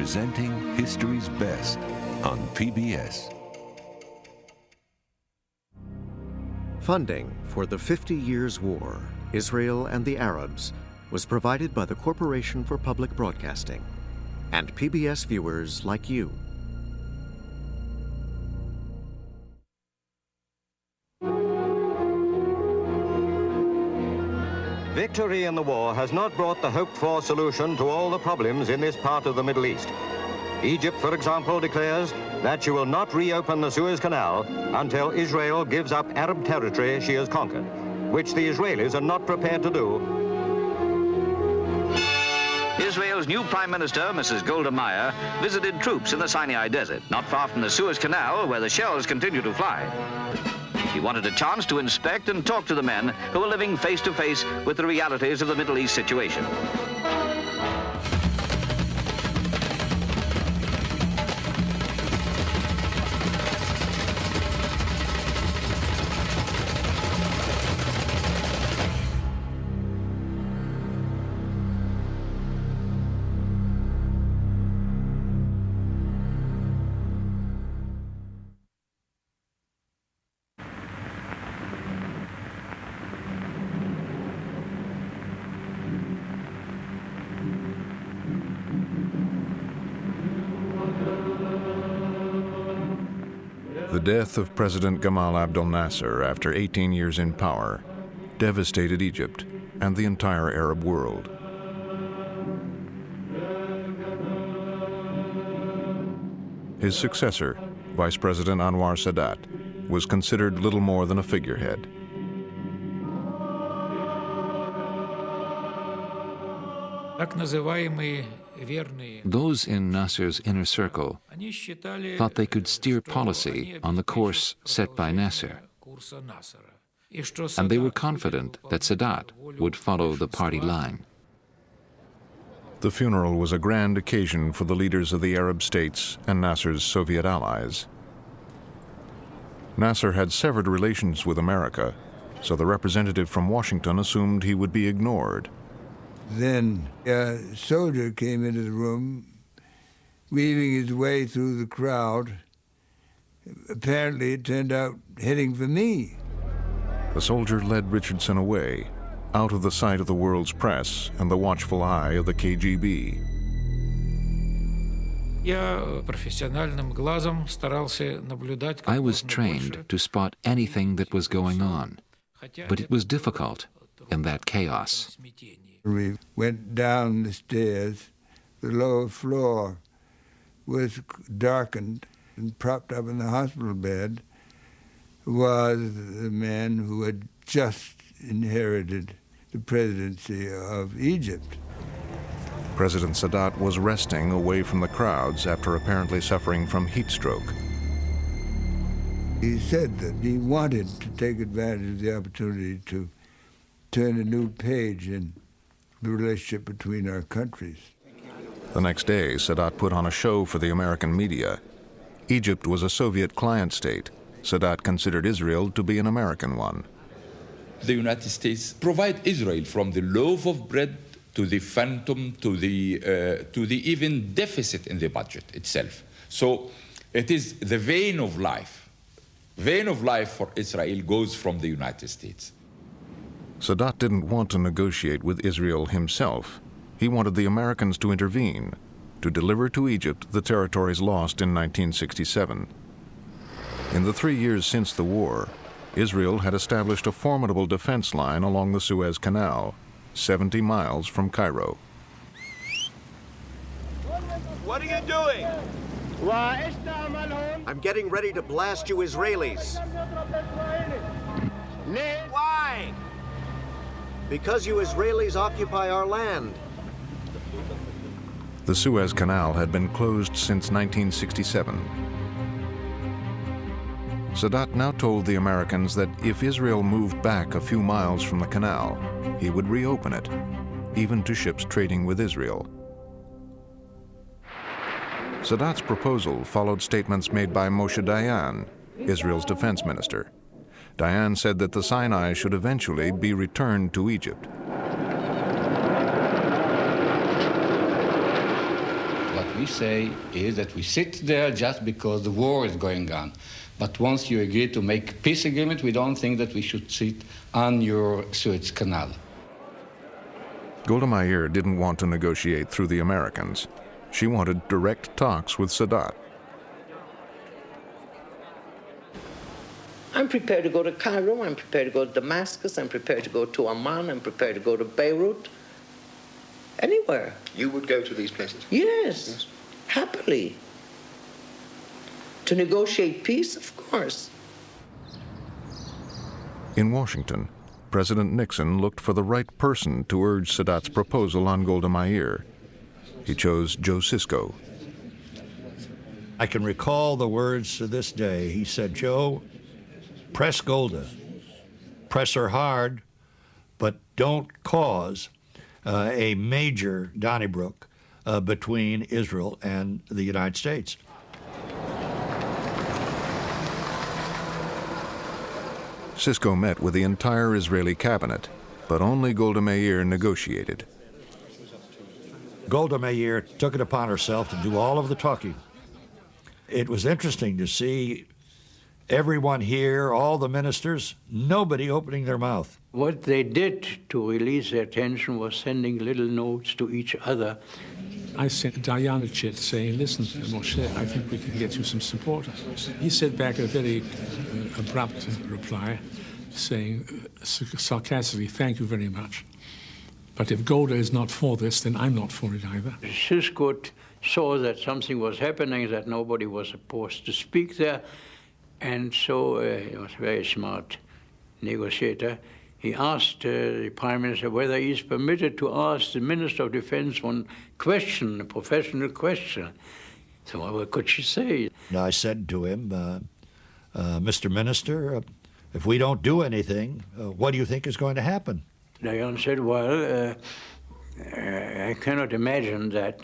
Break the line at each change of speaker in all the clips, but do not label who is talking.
presenting history's best on PBS.
Funding for the 50 Years' War, Israel and the Arabs, was provided by the Corporation for Public Broadcasting and PBS viewers like you.
Victory in the war has not brought the hoped-for solution to all the problems in this part of the Middle East. Egypt, for example, declares that she will not reopen the Suez Canal until Israel gives up Arab territory she has conquered, which the Israelis are not prepared to do.
Israel's new Prime Minister, Mrs. Golda Meir, visited troops in the Sinai Desert, not far from the Suez Canal, where the shells continue to fly. She wanted a chance to inspect and talk to the men who are living face to face with the realities of the Middle East situation.
The death of President Gamal Abdel Nasser after 18 years in power devastated Egypt and the entire Arab world. His successor, Vice President Anwar Sadat, was considered little more than a figurehead.
Those in Nasser's inner circle thought they could steer policy on the course set by Nasser, and they were confident that Sadat would follow the party line.
The funeral was a grand occasion for the leaders of the Arab states and Nasser's Soviet allies. Nasser had severed relations with America, so the representative from Washington assumed he would be ignored.
Then a soldier came into the room, weaving his way through the crowd. Apparently, it turned out heading for me.
The soldier led Richardson away, out of the sight of the world's press and the watchful eye of the KGB.
I was trained to spot anything that was going on, but it was difficult in that chaos.
We went down the stairs. The lower floor was darkened, and propped up in the hospital bed was the man who had just inherited the presidency of Egypt.
President Sadat was resting away from the crowds after apparently suffering from heat stroke.
He said that he wanted to take advantage of the opportunity to turn a new page in the relationship between our countries.
The next day, Sadat put on a show for the American media. Egypt was a Soviet client state. Sadat considered Israel to be an American one.
The United States provide Israel from the loaf of bread to the phantom to the even deficit in the budget itself. So it is the vein of life. Vein of life for Israel goes from the United States.
Sadat didn't want to negotiate with Israel himself. He wanted the Americans to intervene, to deliver to Egypt the territories lost in 1967. In the 3 years since the war, Israel had established a formidable defense line along the Suez Canal, 70 miles from Cairo.
What are you doing?
I'm getting ready to blast you Israelis.
Why?
Because you Israelis occupy our land.
The Suez Canal had been closed since 1967. Sadat now told the Americans that if Israel moved back a few miles from the canal, he would reopen it, even to ships trading with Israel. Sadat's proposal followed statements made by Moshe Dayan, Israel's defense minister. Dayan said that the Sinai should eventually be returned to Egypt.
But
we say is that we sit there just because the war is going on. But once you agree to make peace agreement, we don't think that we should sit on your Suez Canal.
Golda Meir didn't want to negotiate through the Americans. She wanted direct talks with Sadat.
I'm prepared to go to Cairo, I'm prepared to go to Damascus, I'm prepared to go to Amman, I'm prepared to go to Beirut. Anywhere.
You would go to these places?
Yes. Happily. To negotiate peace, of course.
In Washington, President Nixon looked for the right person to urge Sadat's proposal on Golda Meir. He chose Joe Sisko.
I can recall the words to this day. He said, "Joe, press Golda. Press her hard, but don't cause a major Donnybrook between Israel and the United States."
Sisko met with the entire Israeli cabinet, but only Golda Meir negotiated.
Golda Meir took it upon herself to do all of the talking. It was interesting to see everyone here, all the ministers, nobody opening their mouth.
What they did to release their tension was sending little notes to each other.
I sent Diana chit saying, "Listen, Moshe, I think we can get you some support." He sent back a very abrupt reply saying sarcastically, "Thank you very much. But if Golda is not for this, then I'm not for it either."
Sisko saw that something was happening, that nobody was supposed to speak there, and so he was a very smart negotiator. He asked the Prime Minister whether he's permitted to ask the Minister of Defense one question, a professional question. So what could she say?
I said to him, "Mr. Minister, if we don't do anything, what do you think is going to happen?"
Diane said, "Well, I cannot imagine that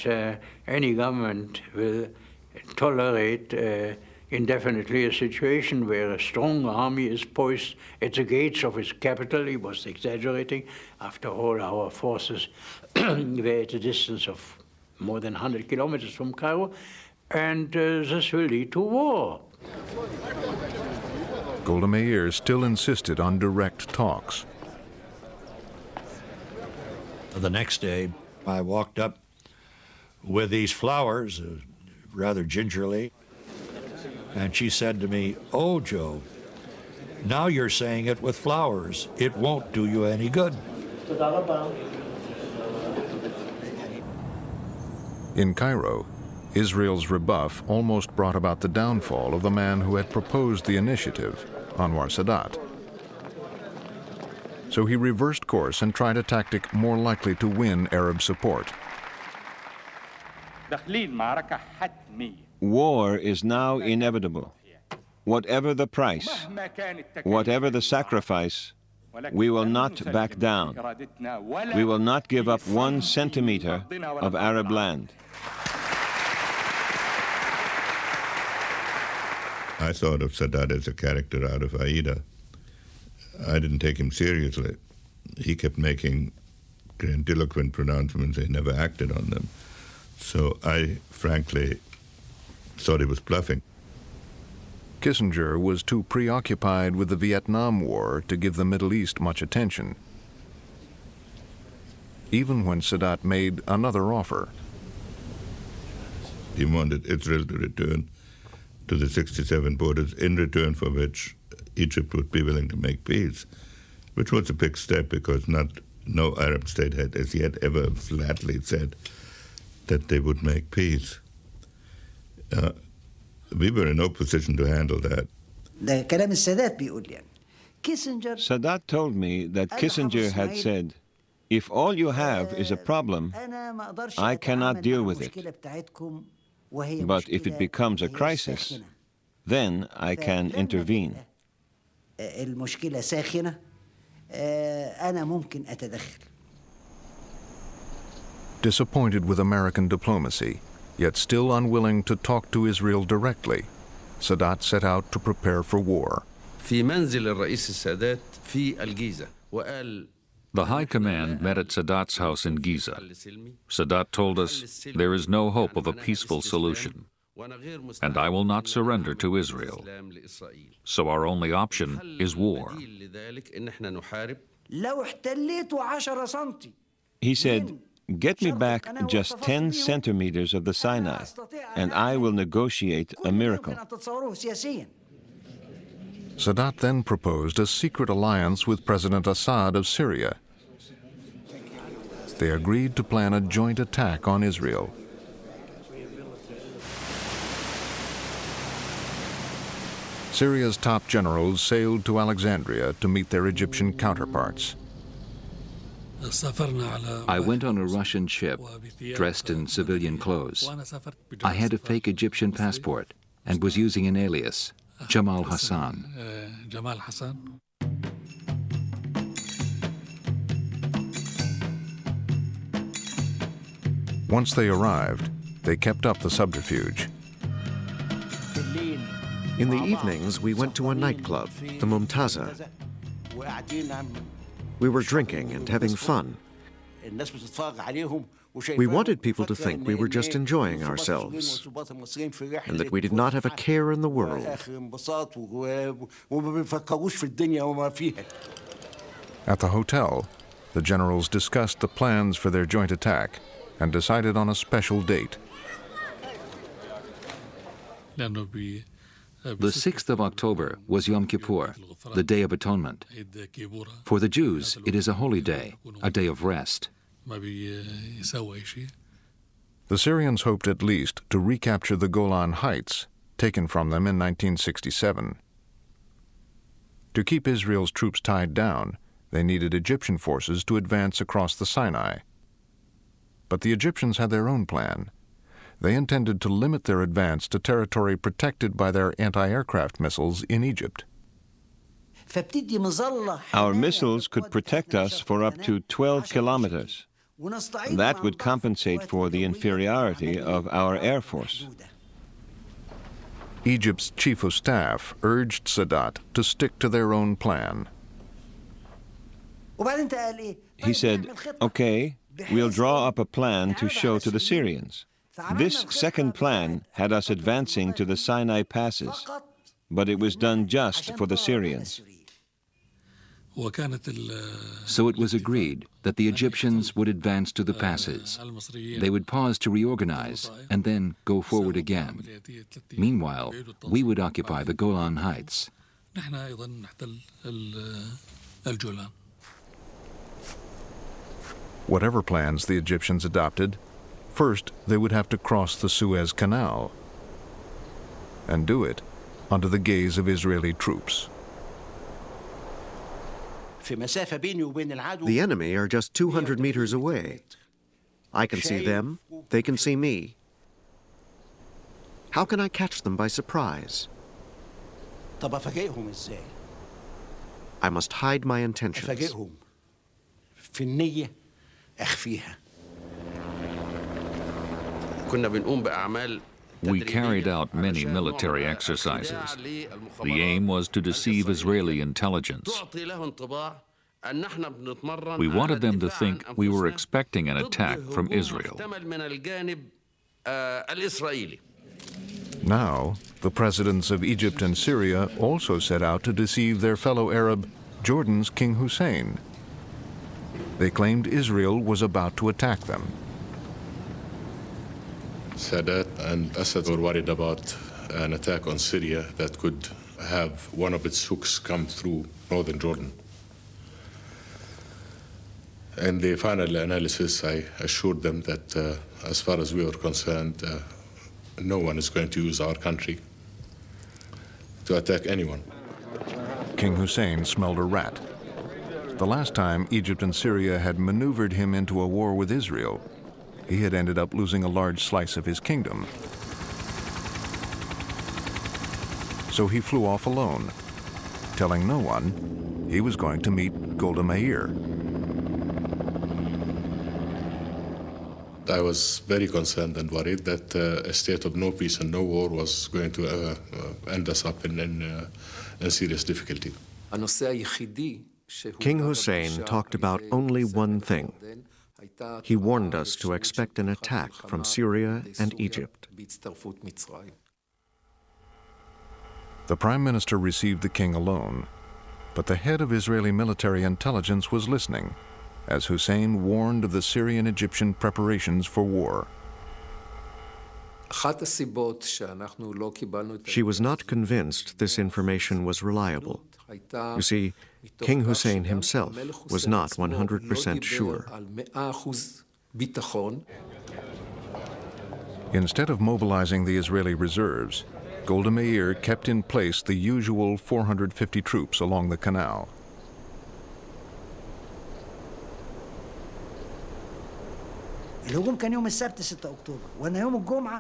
any government will tolerate indefinitely a situation where a strong army is poised at the gates of its capital." He was exaggerating. After all, our forces were at a distance of more than 100 kilometers from Cairo, and this will lead to war.
Golda Meir still insisted on direct talks.
The next day, I walked up with these flowers, rather gingerly, and she said to me, "Oh, Joe, now you're saying it with flowers. It won't do you any good."
In Cairo, Israel's rebuff almost brought about the downfall of the man who had proposed the initiative, Anwar Sadat. So he reversed course and tried a tactic more likely to win Arab support.
War is now inevitable. Whatever the price, whatever the sacrifice, we will not back down. We will not give up 1 centimeter of Arab land.
I thought of Sadat as a character out of Aida. I didn't take him seriously. He kept making grandiloquent pronouncements. He never acted on them. So I, frankly, thought he was bluffing.
Kissinger was too preoccupied with the Vietnam War to give the Middle East much attention. Even when Sadat made another offer.
He wanted Israel to return to the 67 borders, in return for which Egypt would be willing to make peace, which was a big step because no Arab state had as yet ever flatly said that they would make peace. We were in no position to handle that.
Sadat told me that Kissinger had said, "If all you have is a problem, I cannot deal with it. But if it becomes a crisis, then I can intervene."
Disappointed with American diplomacy, yet still unwilling to talk to Israel directly, Sadat set out to prepare for war.
في منزل الرئيس السادات في الجيزة وقال
The High Command met at Sadat's house in Giza. Sadat told us, "There is no hope of a peaceful solution, and I will not surrender to Israel. So our only option is war."
He said, "Get me back just 10 centimeters of the Sinai, and I will negotiate a miracle."
Sadat then proposed a secret alliance with President Assad of Syria. They agreed to plan a joint attack on Israel. Syria's top generals sailed to Alexandria to meet their Egyptian counterparts.
I went on a Russian ship, dressed in civilian clothes. I had a fake Egyptian passport and was using an alias, Jamal Hassan.
Once they arrived, they kept up the subterfuge.
In the evenings, we went to a nightclub, the Mumtaza. We were drinking and having fun. We wanted people to think we were just enjoying ourselves and that we did not have a care in the world.
At the hotel, the generals discussed the plans for their joint attack and decided on a special date.
The 6th of October was Yom Kippur, the Day of Atonement. For the Jews, it is a holy day, a day of rest.
The Syrians hoped at least to recapture the Golan Heights, taken from them in 1967. To keep Israel's troops tied down, they needed Egyptian forces to advance across the Sinai. But the Egyptians had their own plan. They intended to limit their advance to territory protected by their anti-aircraft missiles in Egypt.
Our missiles could protect us for up to 12 kilometers. That would compensate for the inferiority of our Air Force.
Egypt's chief of staff urged Sadat to stick to their own plan.
He said, "Okay, we'll draw up a plan to show to the Syrians. This second plan had us advancing to the Sinai passes, but it was done just for the Syrians."
So it was agreed that the Egyptians would advance to the passes. They would pause to reorganize and then go forward again. Meanwhile, we would occupy the Golan Heights.
Whatever plans the Egyptians adopted, first they would have to cross the Suez Canal and do it under the gaze of Israeli troops.
The enemy are just 200 meters away. I can see them, they can see me. How can I catch them by surprise? I must hide my intentions.
We carried out many military exercises. The aim was to deceive Israeli intelligence. We wanted them to think we were expecting an attack from Israel.
Now, the presidents of Egypt and Syria also set out to deceive their fellow Arab, Jordan's King Hussein. They claimed Israel was about to attack them.
Sadat and Assad were worried about an attack on Syria that could have one of its hooks come through northern Jordan. In the final analysis, I assured them that as far as we were concerned, no one is going to use our country to attack anyone.
King Hussein smelled a rat. The last time Egypt and Syria had maneuvered him into a war with Israel, he had ended up losing a large slice of his kingdom. So he flew off alone, telling no one he was going to meet Golda Meir.
I was very concerned and worried that a state of no peace and no war was going to end us up in serious difficulty.
King Hussein talked about only one thing. He warned us to expect an attack from Syria and Egypt.
The Prime Minister received the king alone, but the head of Israeli military intelligence was listening, as Hussein warned of the Syrian-Egyptian preparations for war.
She was not convinced this information was reliable. You see, King Hussein himself was not 100% sure.
Instead of mobilizing the Israeli reserves, Golda Meir kept in place the usual 450 troops along the canal.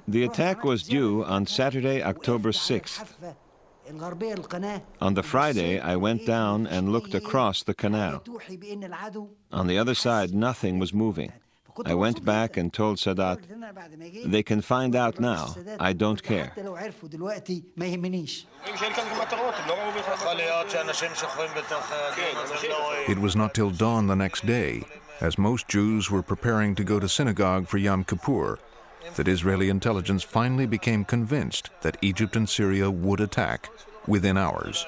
The attack was due on Saturday, October 6th. On the Friday, I went down and looked across the canal. On the other side, nothing was moving. I went back and told Sadat, "They can find out now. I don't care."
It was not till dawn the next day, as most Jews were preparing to go to synagogue for Yom Kippur, that Israeli intelligence finally became convinced that Egypt and Syria would attack within hours.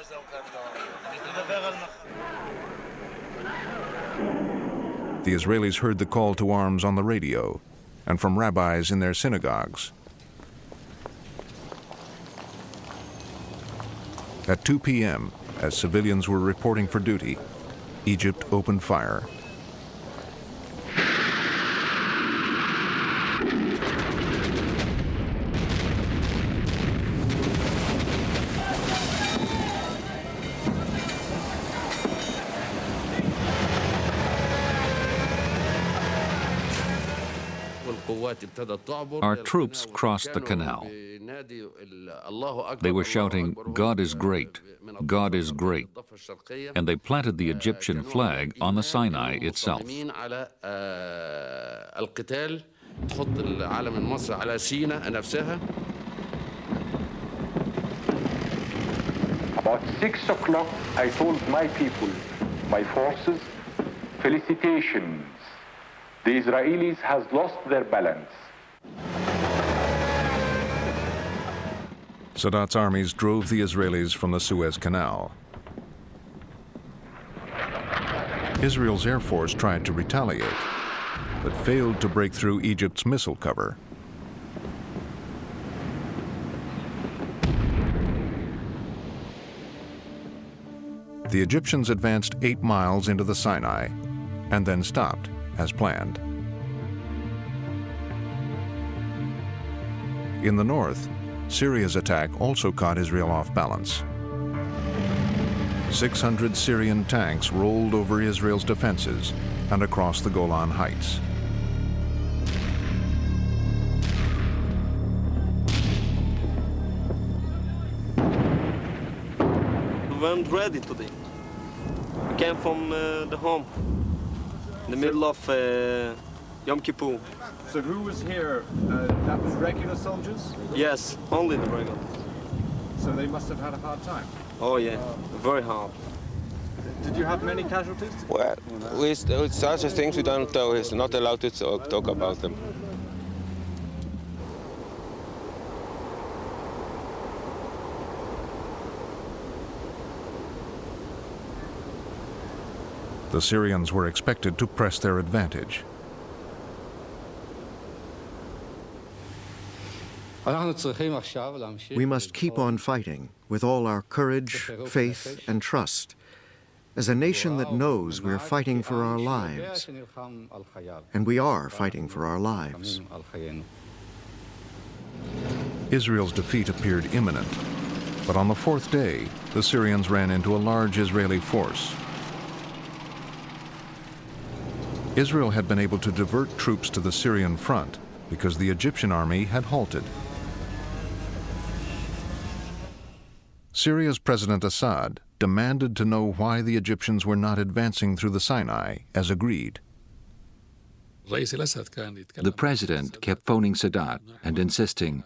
The Israelis heard the call to arms on the radio and from rabbis in their synagogues. At 2 p.m., as civilians were reporting for duty, Egypt opened fire.
Our troops crossed the canal. They were shouting, "God is great, God is great," and they planted the Egyptian flag on the Sinai itself.
About 6 o'clock, I told my people, my forces, felicitations. The Israelis has lost their balance.
Sadat's armies drove the Israelis from the Suez Canal. Israel's Air Force tried to retaliate, but failed to break through Egypt's missile cover. The Egyptians advanced 8 miles into the Sinai and then stopped, as planned. In the north, Syria's attack also caught Israel off balance. 600 Syrian tanks rolled over Israel's defenses and across the Golan Heights.
We weren't ready today. We came from the home, in the middle of Yom Kippur.
So who was here? That was regular soldiers?
Yes, only the regular.
So they must have had a hard time?
Oh yeah, very hard.
Did you have many casualties?
Well, with such things we don't know. He's not allowed to talk about them.
The Syrians were expected to press their advantage.
We must keep on fighting with all our courage, faith, and trust, as a nation that knows we're fighting for our lives. And we are fighting for our lives.
Israel's defeat appeared imminent, but on the 4th day, the Syrians ran into a large Israeli force. Israel had been able to divert troops to the Syrian front because the Egyptian army had halted. Syria's President Assad demanded to know why the Egyptians were not advancing through the Sinai as agreed.
The president kept phoning Sadat and insisting,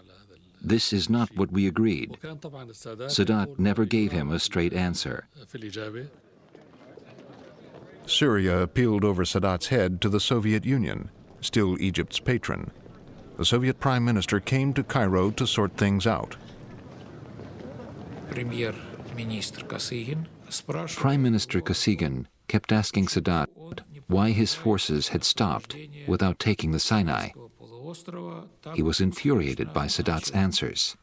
"This is not what we agreed." Sadat never gave him a straight answer.
Syria appealed over Sadat's head to the Soviet Union, still Egypt's patron. The Soviet Prime Minister came to Cairo to sort things out.
Prime Minister Kosygin kept asking Sadat why his forces had stopped without taking the Sinai. He was infuriated by Sadat's answers.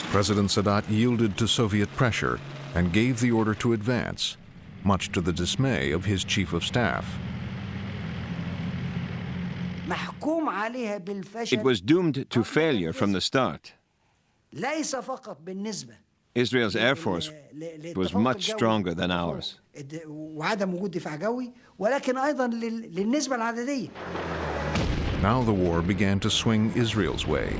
President Sadat yielded to Soviet pressure and gave the order to advance, much to the dismay of his chief of staff.
It was doomed to failure from the start. Israel's air force was much stronger than ours.
Now the war began to swing Israel's way.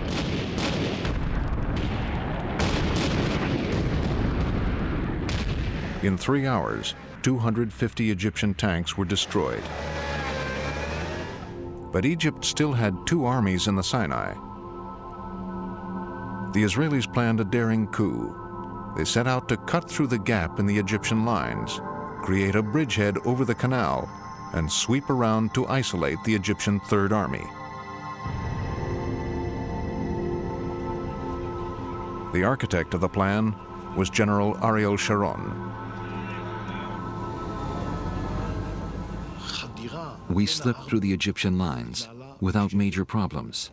In 3 hours, 250 Egyptian tanks were destroyed. But Egypt still had 2 armies in the Sinai. The Israelis planned a daring coup. They set out to cut through the gap in the Egyptian lines, create a bridgehead over the canal, and sweep around to isolate the Egyptian Third Army. The architect of the plan was General Ariel Sharon.
We slipped through the Egyptian lines without major problems.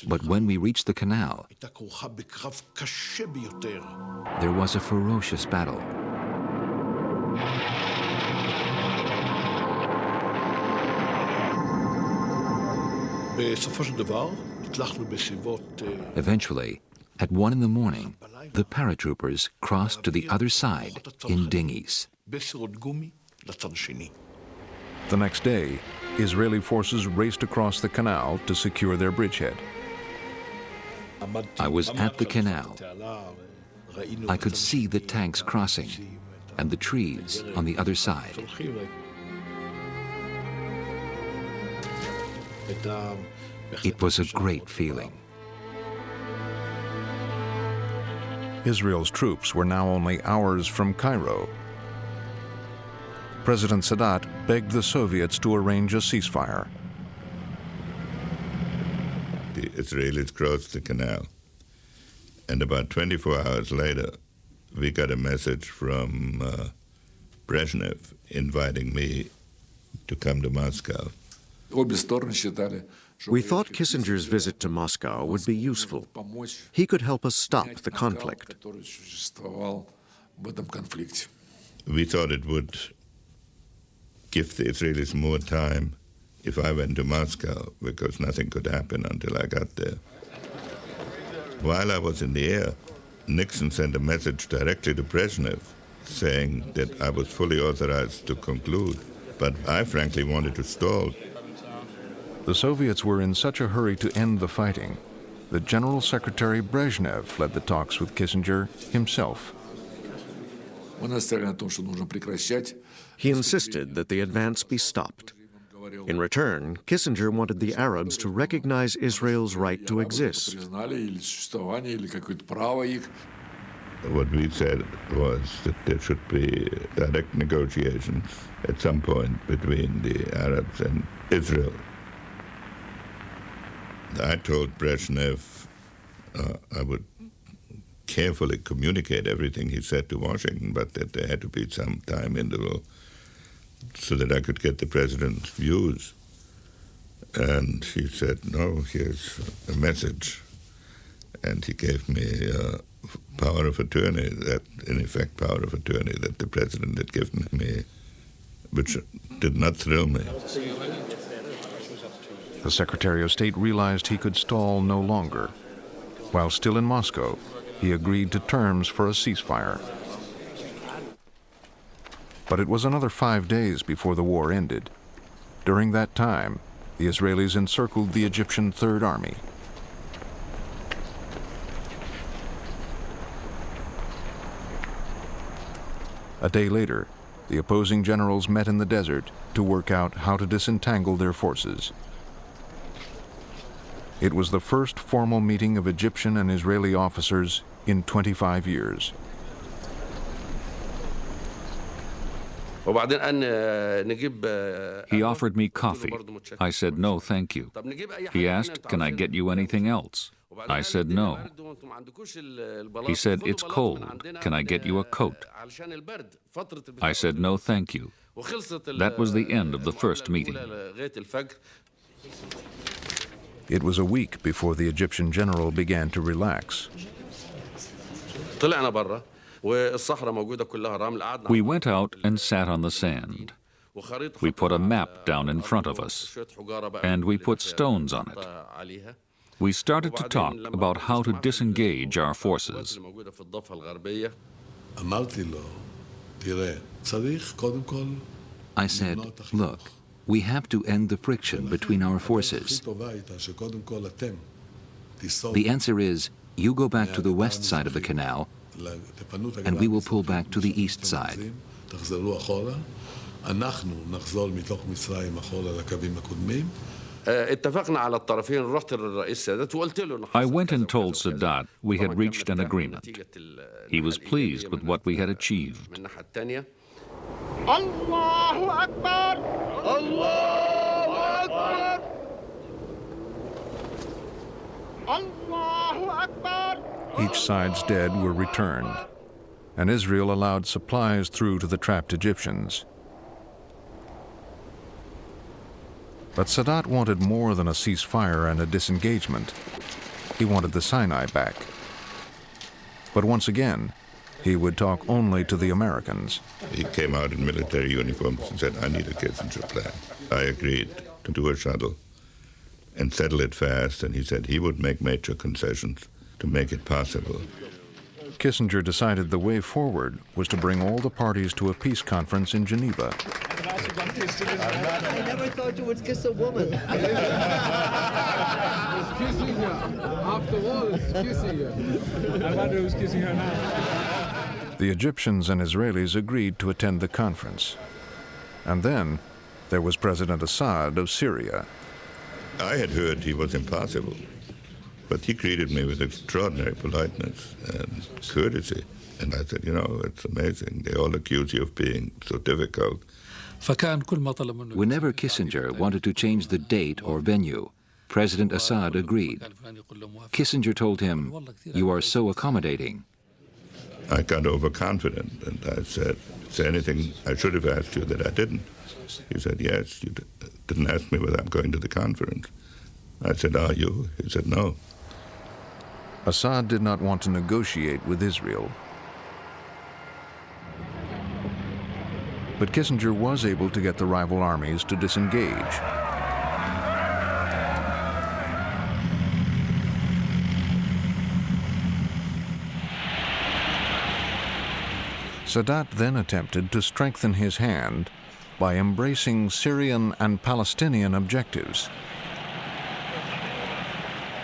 But when we reached the canal, there was a ferocious battle. Eventually, at 1 in the morning, the paratroopers crossed to the other side in dinghies.
The next day, Israeli forces raced across the canal to secure their bridgehead.
I was at the canal. I could see the tanks crossing and the trees on the other side. It was a great feeling.
Israel's troops were now only hours from Cairo. President Sadat begged the Soviets to arrange a ceasefire.
The Israelis crossed the canal, and about 24 hours later, we got a message from Brezhnev inviting me to come to Moscow.
We thought Kissinger's visit to Moscow would be useful. He could help us stop the conflict.
We thought it would give the Israelis more time if I went to Moscow, because nothing could happen until I got there. While I was in the air, Nixon sent a message directly to Brezhnev saying that I was fully authorized to conclude, but I frankly wanted to stall.
The Soviets were in such a hurry to end the fighting that General Secretary Brezhnev led the talks with Kissinger himself.
He insisted that the advance be stopped. In return, Kissinger wanted the Arabs to recognize Israel's right to exist.
What we said was that there should be direct negotiations at some point between the Arabs and Israel. I told Brezhnev I would carefully communicate everything he said to Washington, but that there had to be some time interval so that I could get the president's views. And he said, no, here's a message. And he gave me power of attorney, that, in effect, power of attorney that the president had given me, which did not thrill me.
The Secretary of State realized he could stall no longer. While still in Moscow, he agreed to terms for a ceasefire. But it was another 5 days before the war ended. During that time, the Israelis encircled the Egyptian Third Army. A day later, The opposing generals met in the desert to work out how to disentangle their forces. It was the first formal meeting of Egyptian and Israeli officers in 25 years.
He offered me coffee. I said, no, thank you. He asked, can I get you anything else? I said, no. He said, it's cold. Can I get you a coat? I said, no, thank you. That was the end of the first meeting.
It was a week before the Egyptian general began to relax.
We went out and sat on the sand. We put a map down in front of us, and we put stones on it. We started to talk about how to disengage our forces.
I said, look, we have to end the friction between our forces. The answer is, you go back to the west side of the canal, and we will pull back to the east side.
I went and told Sadat we had reached an agreement. He was pleased with what we had achieved.
Allahu Akbar! Allahu Akbar! Allahu Akbar!
Each side's dead were returned, and Israel allowed supplies through to the trapped Egyptians. But Sadat wanted more than a ceasefire and a disengagement. He wanted the Sinai back. But once again, he would talk only to the Americans.
He came out in military uniforms and said, I need a Kissinger plan. I agreed to do a shuttle and settle it fast, and he said he would make major concessions to make it possible.
Kissinger decided the way forward was to bring all the parties to a peace conference in Geneva.
I never thought you would kiss a woman.
It's kissing her. After all, it's kissing her. I wonder who's kissing her now.
The Egyptians and Israelis agreed to attend the conference. And then there was President Assad of Syria.
I had heard he was impossible, but he greeted me with extraordinary politeness and courtesy. And I said, you know, it's amazing. They all accuse you of being so difficult.
Whenever Kissinger wanted to change the date or venue, President Assad agreed. Kissinger told him, you are so accommodating.
I got overconfident, and I said, is there anything I should have asked you that I didn't? He said, yes, you didn't ask me whether I'm going to the conference. I said, are you? He said, no.
Assad did not want to negotiate with Israel. But Kissinger was able to get the rival armies to disengage. Sadat then attempted to strengthen his hand by embracing Syrian and Palestinian objectives.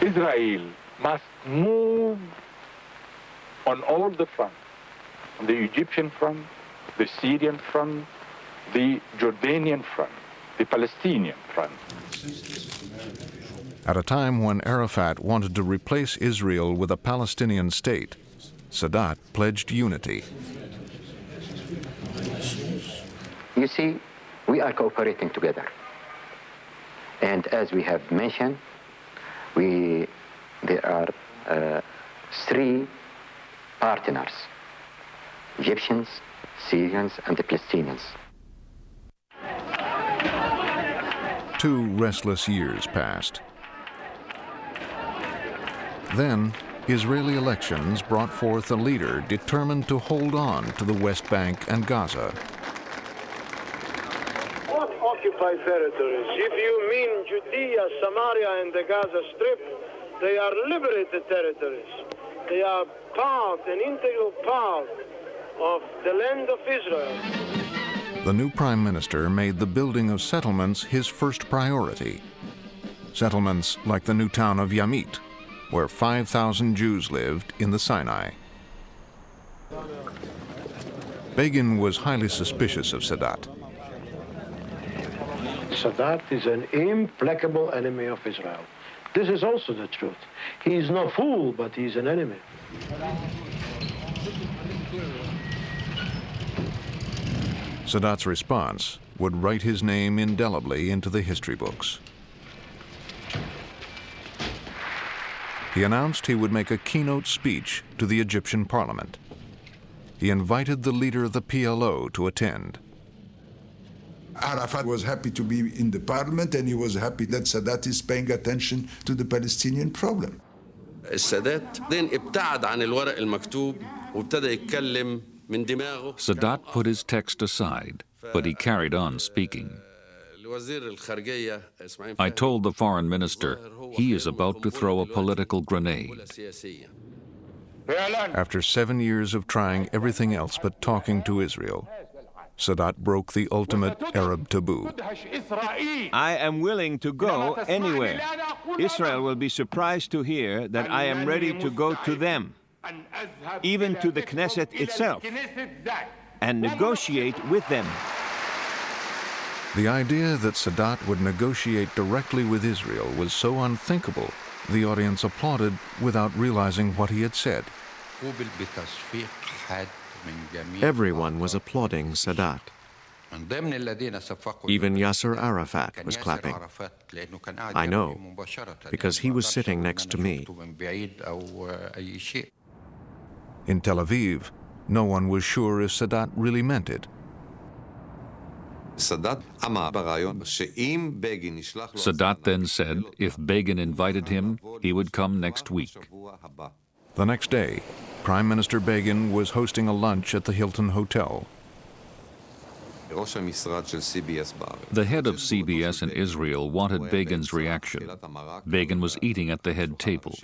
Israel must move on all the fronts, on the Egyptian front, the Syrian front, the Jordanian front, the Palestinian front.
At a time when Arafat wanted to replace Israel with a Palestinian state, Sadat pledged unity.
You see, we are cooperating together. And as we have mentioned, there are three partners: Egyptians, Syrians, and the Palestinians.
2 restless years passed. Then, Israeli elections brought forth a leader determined to hold on to the West Bank and Gaza.
What occupied territories? If you mean Judea, Samaria, and the Gaza Strip, they are liberated territories. They are part, an integral part of the land of Israel.
The new prime minister made the building of settlements his first priority. Settlements like the new town of Yamit, where 5,000 Jews lived in the Sinai. Begin was highly suspicious of Sadat.
Sadat is an implacable enemy of Israel. This is also the truth. He is no fool, but he is an enemy.
Sadat's response would write his name indelibly into the history books. He announced he would make a keynote speech to the Egyptian parliament. He invited the leader of the PLO to attend.
Arafat was happy to be in the parliament, and he was happy that Sadat is paying attention to the Palestinian problem.
السادات بعدين ابتعد عن الورق المكتوب وابتدى يتكلم من دماغه.
Sadat put his text aside, but he carried on speaking. I told the foreign minister, he is about to throw a political grenade.
After 7 years of trying everything else but talking to Israel, Sadat broke the ultimate Arab taboo.
I am willing to go anywhere. Israel will be surprised to hear that I am ready to go to them, even to the Knesset itself, and negotiate with them.
The idea that Sadat would negotiate directly with Israel was so unthinkable, the audience applauded without realizing what he had said.
Everyone was applauding Sadat. Even Yasser Arafat was clapping. I know, because he was sitting next to me.
In Tel Aviv, no one was sure if Sadat really meant it.
Sadat then said if Begin invited him, he would come next week.
The next day, Prime Minister Begin was hosting a lunch at the Hilton Hotel.
The head of CBS in Israel wanted Begin's reaction. Begin was eating at the head table.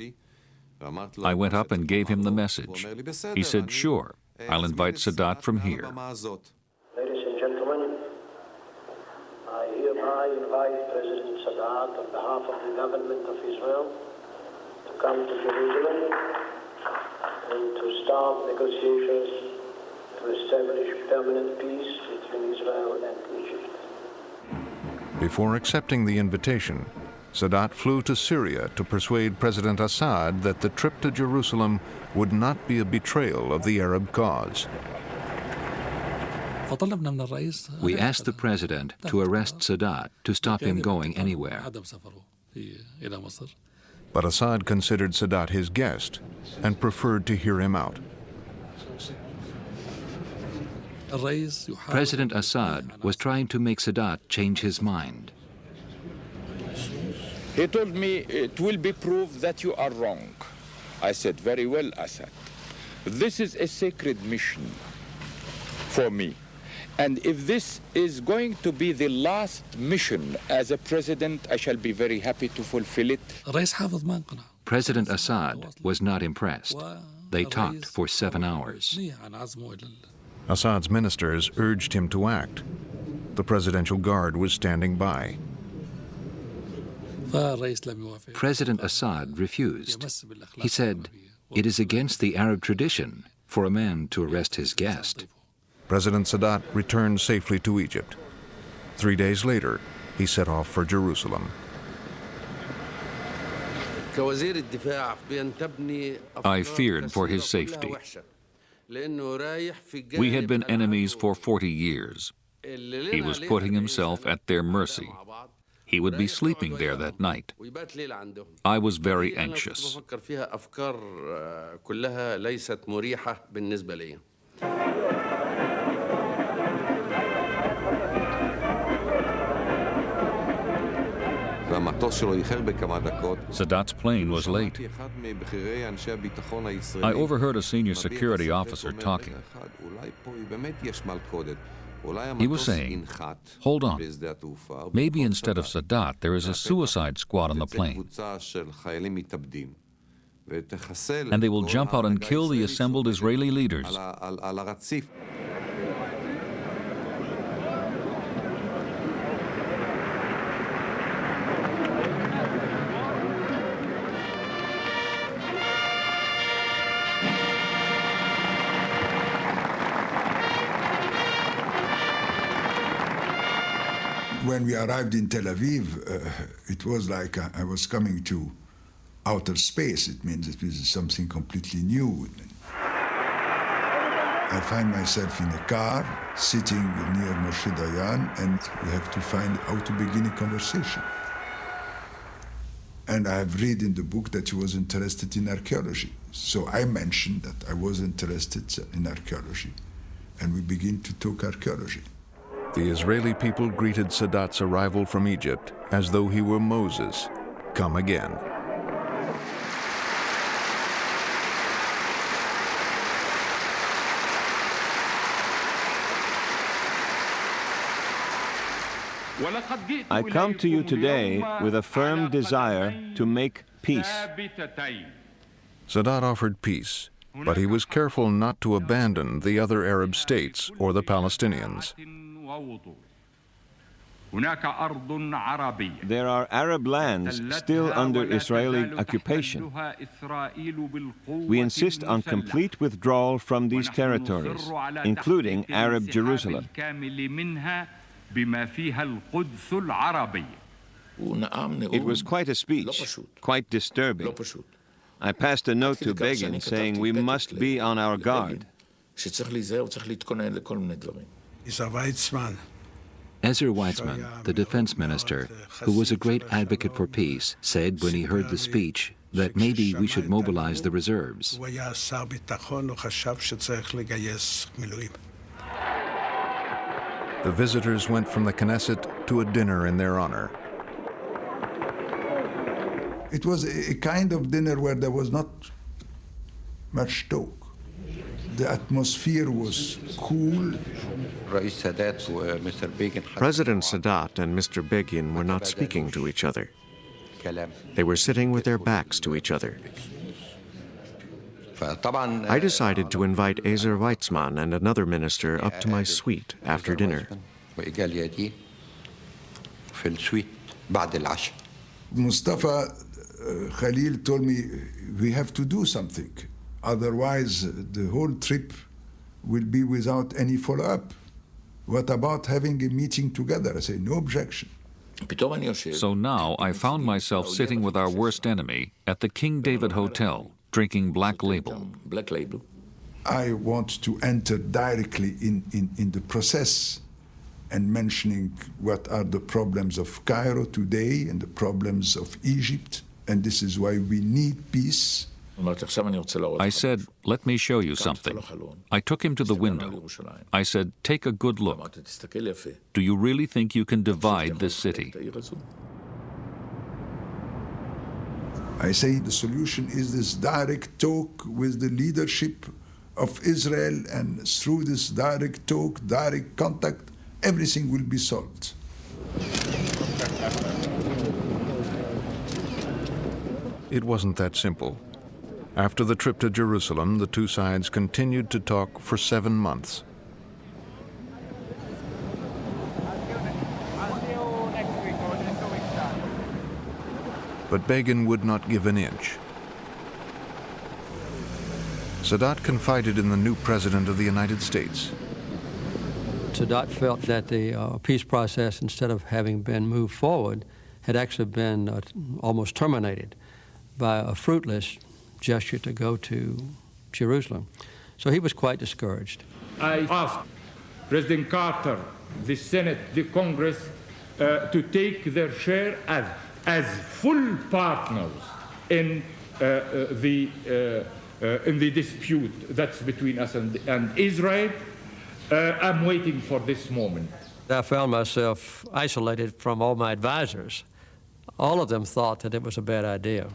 I went up and gave him the message. He said, sure, I'll invite Sadat from here.
Ladies and gentlemen, I hereby invite President Sadat on behalf of the government of Israel to come to Jerusalem and to start negotiations to establish permanent peace between Israel and Egypt.
Before accepting the invitation, Sadat flew to Syria to persuade President Assad that the trip to Jerusalem would not be a betrayal of the Arab cause.
We asked the president to arrest Sadat to stop him going anywhere.
But Assad considered Sadat his guest and preferred to hear him out.
President Assad was trying to make Sadat change his mind.
He told me, it will be proved that you are wrong. I said, very well, Assad. This is a sacred mission for me. And if this is going to be the last mission as a president, I shall be very happy to fulfill it.
President Assad was not impressed. They talked for 7 hours.
Assad's ministers urged him to act. The Presidential Guard was standing by.
President Assad refused. He said, it is against the Arab tradition for a man to arrest his guest.
President Sadat returned safely to Egypt. 3 days later, he set off for Jerusalem.
I feared for his safety. We had been enemies for 40 years. He was putting himself at their mercy. He would be sleeping there that night. I was very anxious. Sadat's plane was late. I overheard a senior security officer talking. He was saying, hold on, maybe instead of Sadat, there is a suicide squad on the plane. And they will jump out and kill the assembled Israeli leaders.
When we arrived in Tel Aviv, it was like I was coming to outer space. It means it was something completely new. I find myself in a car, sitting near Moshe Dayan, and we have to find how to begin a conversation. And I have read in the book that he was interested in archaeology. So I mentioned that I was interested in archaeology, and we begin to talk archaeology.
The Israeli people greeted Sadat's arrival from Egypt as though he were Moses, come again.
I come to you today with a firm desire to make peace.
Sadat offered peace, but he was careful not to abandon the other Arab states or the Palestinians.
There are Arab lands still under Israeli occupation. We insist on complete withdrawal from these territories, including Arab Jerusalem. It was quite a speech, quite disturbing. I passed a note to Begin saying we must be on our guard.
Ezra Weizmann, the defense minister, who was a great advocate for peace, said when he heard the speech that maybe we should mobilize the reserves.
The visitors went from the Knesset to a dinner in their honor.
It was a kind of dinner where there was not much talk. The atmosphere was cool.
President Sadat and Mr. Begin were not speaking to each other. They were sitting with their backs to each other. I decided to invite Ezer Weizmann and another minister up to my suite after dinner.
Mustafa Khalil told me, we have to do something. Otherwise, the whole trip will be without any follow-up. What about having a meeting together? I say, no objection.
So now I found myself sitting with our worst enemy at the King David Hotel, drinking Black Label.
I want to enter directly in the process and mentioning what are the problems of Cairo today and the problems of Egypt, and this is why we need peace.
I said, let me show you something. I took him to the window. I said, take a good look. Do you really think you can divide this city?
I say the solution is this direct talk with the leadership of Israel, and through this direct talk, direct contact, everything will be solved.
It wasn't that simple. After the trip to Jerusalem, the two sides continued to talk for 7 months. But Begin would not give an inch. Sadat confided in the new President of the United States.
Sadat felt that the peace process, instead of having been moved forward, had actually been almost terminated by a fruitless gesture to go to Jerusalem. So he was quite discouraged.
I asked President Carter, the Senate, the Congress, to take their share as full partners in the dispute that's between us and Israel. I'm waiting for this moment.
I found myself isolated from all my advisors. All of them thought that it was a bad idea.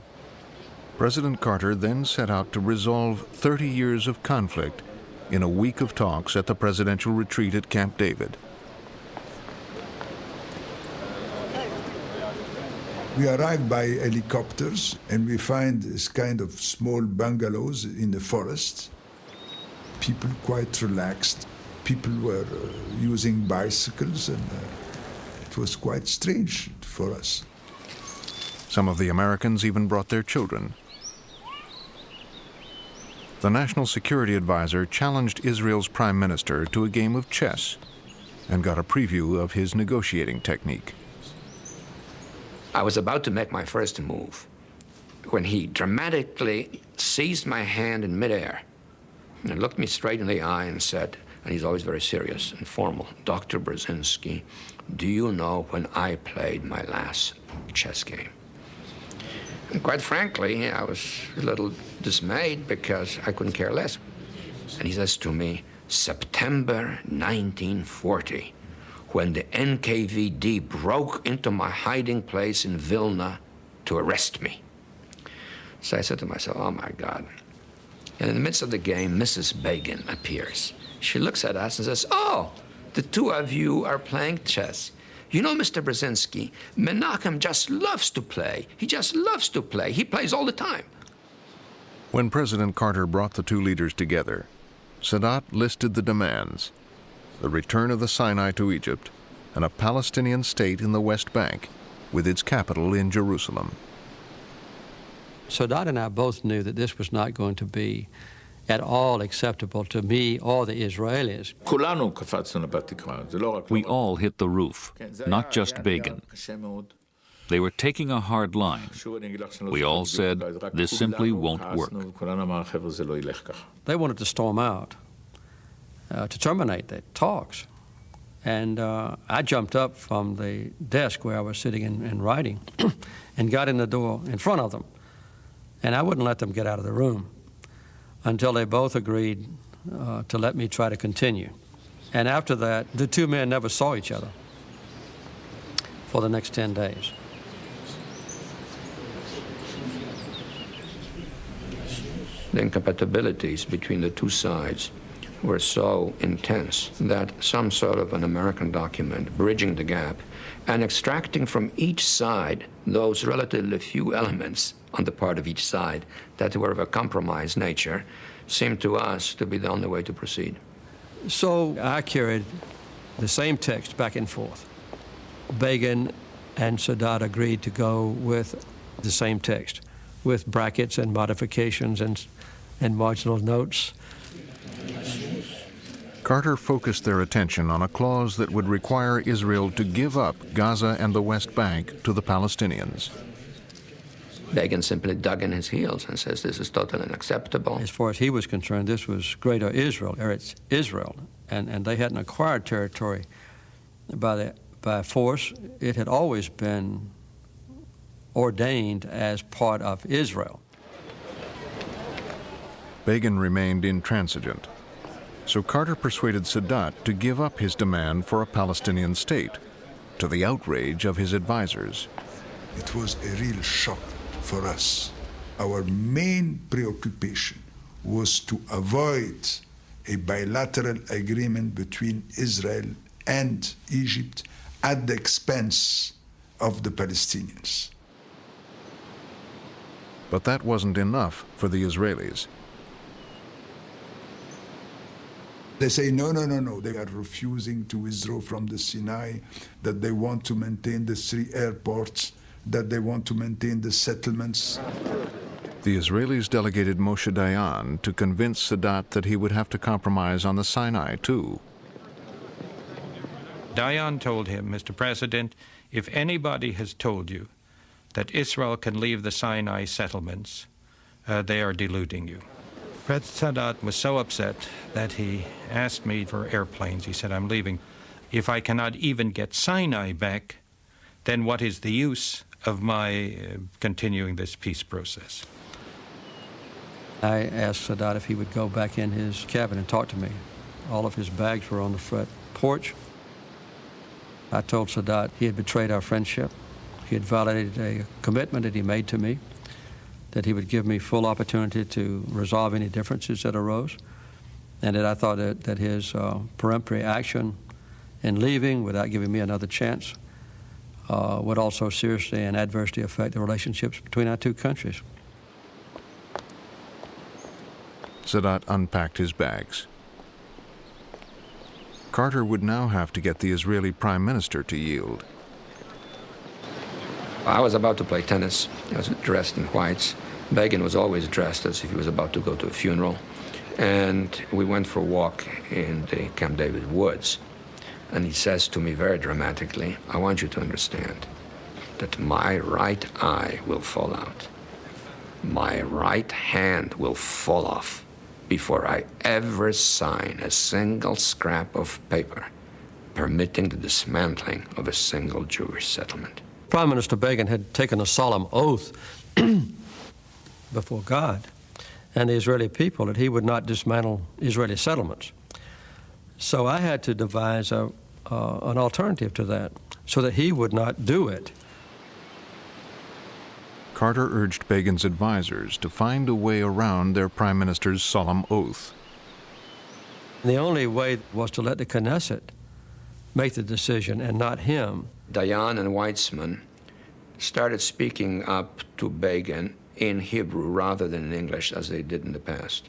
President Carter then set out to resolve 30 years of conflict in a week of talks at the presidential retreat at Camp David.
We arrived by helicopters, and we find this kind of small bungalows in the forest. People quite relaxed. People were using bicycles, and it was quite strange for us.
Some of the Americans even brought their children. The National Security Advisor challenged Israel's prime minister to a game of chess. and got a preview of his negotiating technique.
I was about to make my first move when he dramatically seized my hand in midair and looked me straight in the eye and said, and he's always very serious and formal, "Dr. Brzezinski, do you know when I played my last chess game?" And quite frankly, I was a little dismayed because I couldn't care less. And he says to me, "September 1940, when the NKVD broke into my hiding place in Vilna to arrest me." So I said to myself, oh my God. And in the midst of the game, Mrs. Begin appears. She looks at us and says, "Oh, the two of you are playing chess. You know, Mr. Brzezinski, Menachem just loves to play. He just loves to play. He plays all the time."
When President Carter brought the two leaders together, Sadat listed the demands: the return of the Sinai to Egypt, and a Palestinian state in the West Bank, with its capital in Jerusalem.
Sadat and I both knew that this was not going to be at all acceptable to me or the Israelis.
We all hit the roof, not just Begin. They were taking a hard line. We all said, this simply won't work.
They wanted to storm out, to terminate the talks. And I jumped up from the desk where I was sitting and writing and got in the door in front of them. And I wouldn't let them get out of the room until they both agreed to let me try to continue. And after that, the two men never saw each other for the next 10 days.
The incompatibilities between the two sides were so intense that some sort of an American document bridging the gap and extracting from each side those relatively few elements on the part of each side that were of a compromise nature seemed to us to be the only way to proceed.
So I carried the same text back and forth. Begin and Sadat agreed to go with the same text, with brackets and modifications and marginal notes.
Carter focused their attention on a clause that would require Israel to give up Gaza and the West Bank to the Palestinians.
Begin simply dug in his heels and says this is totally unacceptable.
As far as he was concerned, this was Greater Israel, or it's Israel, and they hadn't acquired territory by force. It had always been ordained as part of Israel.
Begin remained intransigent, so Carter persuaded Sadat to give up his demand for a Palestinian state, to the outrage of his advisors.
It was a real shock for us. Our main preoccupation was to avoid a bilateral agreement between Israel and Egypt at the expense of the Palestinians.
But that wasn't enough for the Israelis.
They say, no. They are refusing to withdraw from the Sinai, that they want to maintain the 3 airports, that they want to maintain the settlements.
The Israelis delegated Moshe Dayan to convince Sadat that he would have to compromise on the Sinai, too.
Dayan told him, "Mr. President, if anybody has told you that Israel can leave the Sinai settlements, they are deluding you." President Sadat was so upset that he asked me for airplanes. He said, "I'm leaving. If I cannot even get Sinai back, then what is the use of my continuing this peace process?"
I asked Sadat if he would go back in his cabin and talk to me. All of his bags were on the front porch. I told Sadat he had betrayed our friendship. He had violated a commitment that he made to me, that he would give me full opportunity to resolve any differences that arose, and that I thought that his peremptory action in leaving without giving me another chance would also seriously and adversely affect the relationships between our two countries.
Sadat unpacked his bags. Carter would now have to get the Israeli Prime Minister to yield.
I was about to play tennis. I was dressed in whites. Begin was always dressed as if he was about to go to a funeral. And we went for a walk in the Camp David woods. And he says to me very dramatically, I want you to understand that my right eye will fall out. My right hand will fall off before I ever sign a single scrap of paper permitting the dismantling of a single Jewish settlement.
Prime Minister Begin had taken a solemn oath before God and the Israeli people that he would not dismantle Israeli settlements. So I had to devise an alternative to that so that he would not do it.
Carter urged Begin's advisors to find a way around their prime minister's solemn oath.
The only way was to let the Knesset make the decision and not him.
Dayan and Weitzman started speaking up to Begin in Hebrew rather than in English as they did in the past.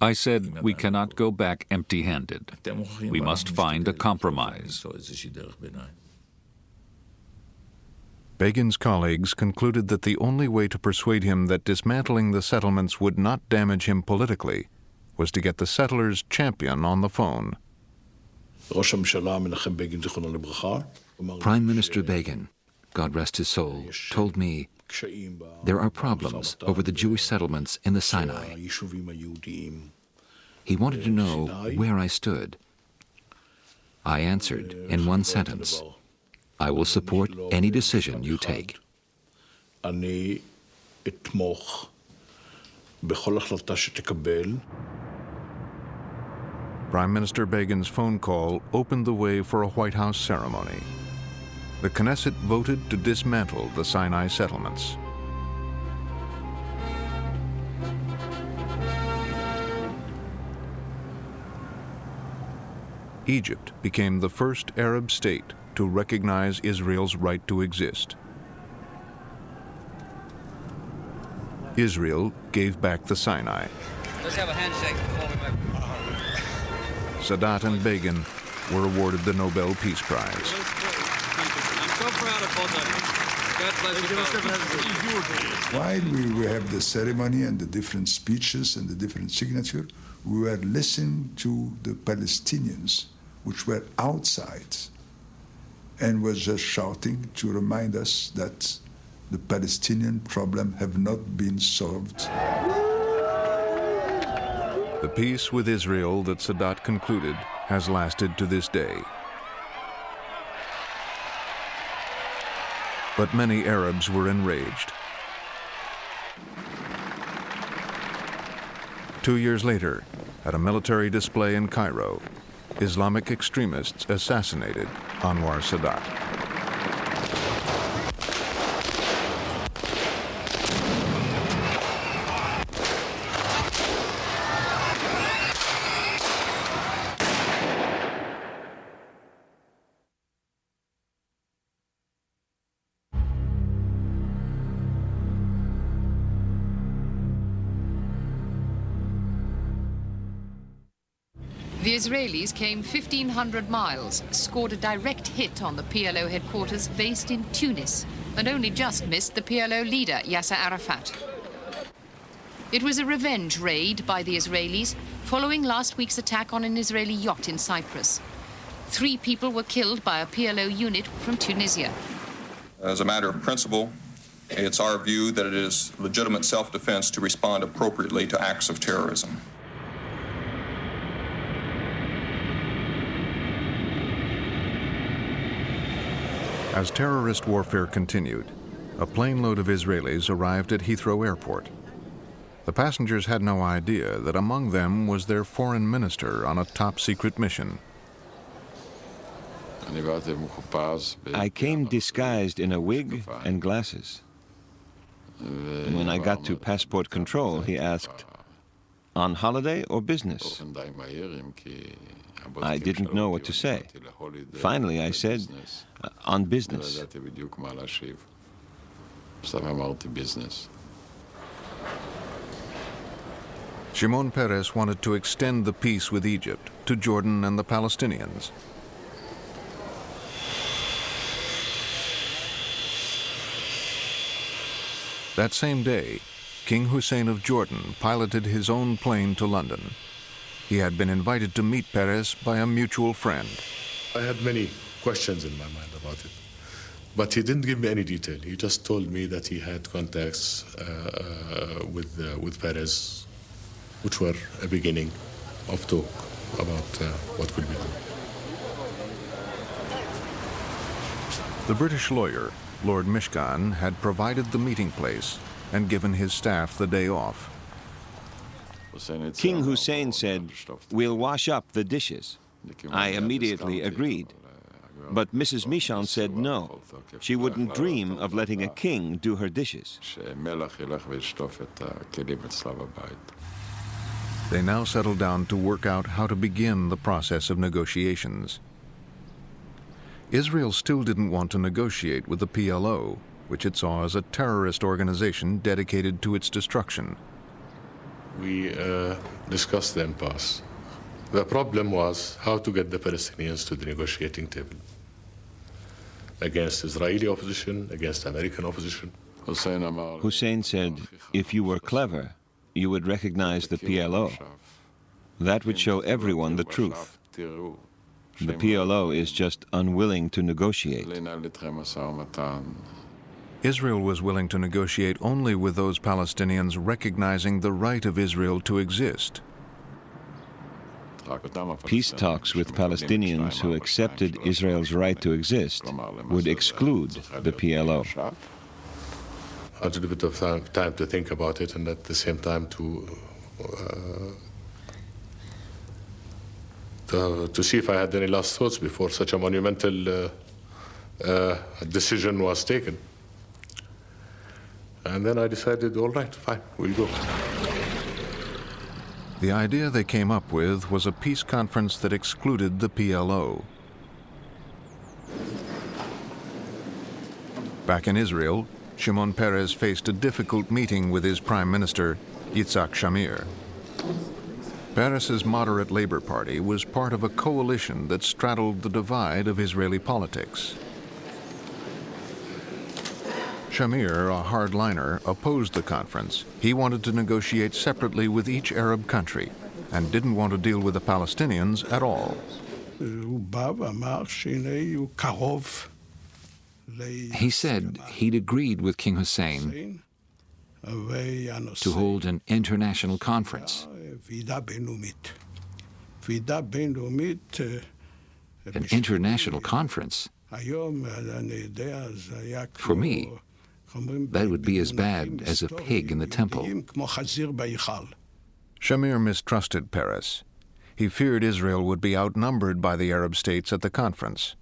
I said we cannot go back empty-handed. We must find a compromise.
Begin's colleagues concluded that the only way to persuade him that dismantling the settlements would not damage him politically was to get the settlers' champion on the phone.
Prime Minister Begin, God rest his soul, told me there are problems over the Jewish settlements in the Sinai. He wanted to know where I stood. I answered in one sentence, I will support any decision you take.
Prime Minister Begin's phone call opened the way for a White House ceremony. The Knesset voted to dismantle the Sinai settlements. Egypt became the first Arab state to recognize Israel's right to exist. Israel gave back the Sinai.
Let's have a handshake before we make...
Sadat and Begin were awarded the Nobel Peace Prize.
I'm so proud of both of you. God bless you.
While we have the ceremony and the different speeches and the different signatures, we were listening to the Palestinians, which were outside, and was just shouting to remind us that the Palestinian problem have not been solved.
The peace with Israel that Sadat concluded has lasted to this day. But many Arabs were enraged. 2 years later, at a military display in Cairo, Islamic extremists assassinated Anwar Sadat.
The Israelis came 1,500 miles, scored a direct hit on the PLO headquarters based in Tunis, and only just missed the PLO leader, Yasser Arafat. It was a revenge raid by the Israelis following last week's attack on an Israeli yacht in Cyprus. 3 people were killed by a PLO unit from Tunisia.
As a matter of principle, it's our view that it is legitimate self-defense to respond appropriately to acts of terrorism.
As terrorist warfare continued, a plane load of Israelis arrived at Heathrow Airport. The passengers had no idea that among them was their foreign minister on a top-secret mission.
I came disguised in a wig and glasses. And when I got to passport control, he asked, "On holiday or business?" I didn't know what to say. Finally, I said, "On business."
Shimon Peres wanted to extend the peace with Egypt to Jordan and the Palestinians. That same day, King Hussein of Jordan piloted his own plane to London. He had been invited to meet Peres by a mutual friend.
I had many questions in my mind about it, but he didn't give me any detail. He just told me that he had contacts with Peres, which were a beginning of talk about what could be done.
The British lawyer, Lord Mishkan, had provided the meeting place and given his staff the day off.
King Hussein said, "We'll wash up the dishes." I immediately agreed. But Mrs. Mishkan said no. She wouldn't dream of letting a king do her dishes.
They now settled down to work out how to begin the process of negotiations. Israel still didn't want to negotiate with the PLO, which it saw as a terrorist organization dedicated to its destruction.
We discussed the impasse. The problem was how to get the Palestinians to the negotiating table against Israeli opposition, against American opposition.
Hussein said, if you were clever, you would recognize the PLO. That would show everyone the truth. The PLO is just unwilling to negotiate.
Israel was willing to negotiate only with those Palestinians recognizing the right of Israel to exist.
Peace talks with Palestinians who accepted Israel's right to exist would exclude the PLO.
A little bit of time to think about it, and at the same time to see if I had any last thoughts before such a monumental decision was taken. And then I decided, all right, fine, we'll go.
The idea they came up with was a peace conference that excluded the PLO. Back in Israel, Shimon Peres faced a difficult meeting with his prime minister, Yitzhak Shamir. Peres's moderate Labor Party was part of a coalition that straddled the divide of Israeli politics. Shamir, a hardliner, opposed the conference. He wanted to negotiate separately with each Arab country and didn't want to deal with the Palestinians at all.
He said he'd agreed with King Hussein to hold an international conference. An international conference? For me, that would be as bad as a pig in the temple.
Shamir mistrusted Peres. He feared Israel would be outnumbered by the Arab states at the conference.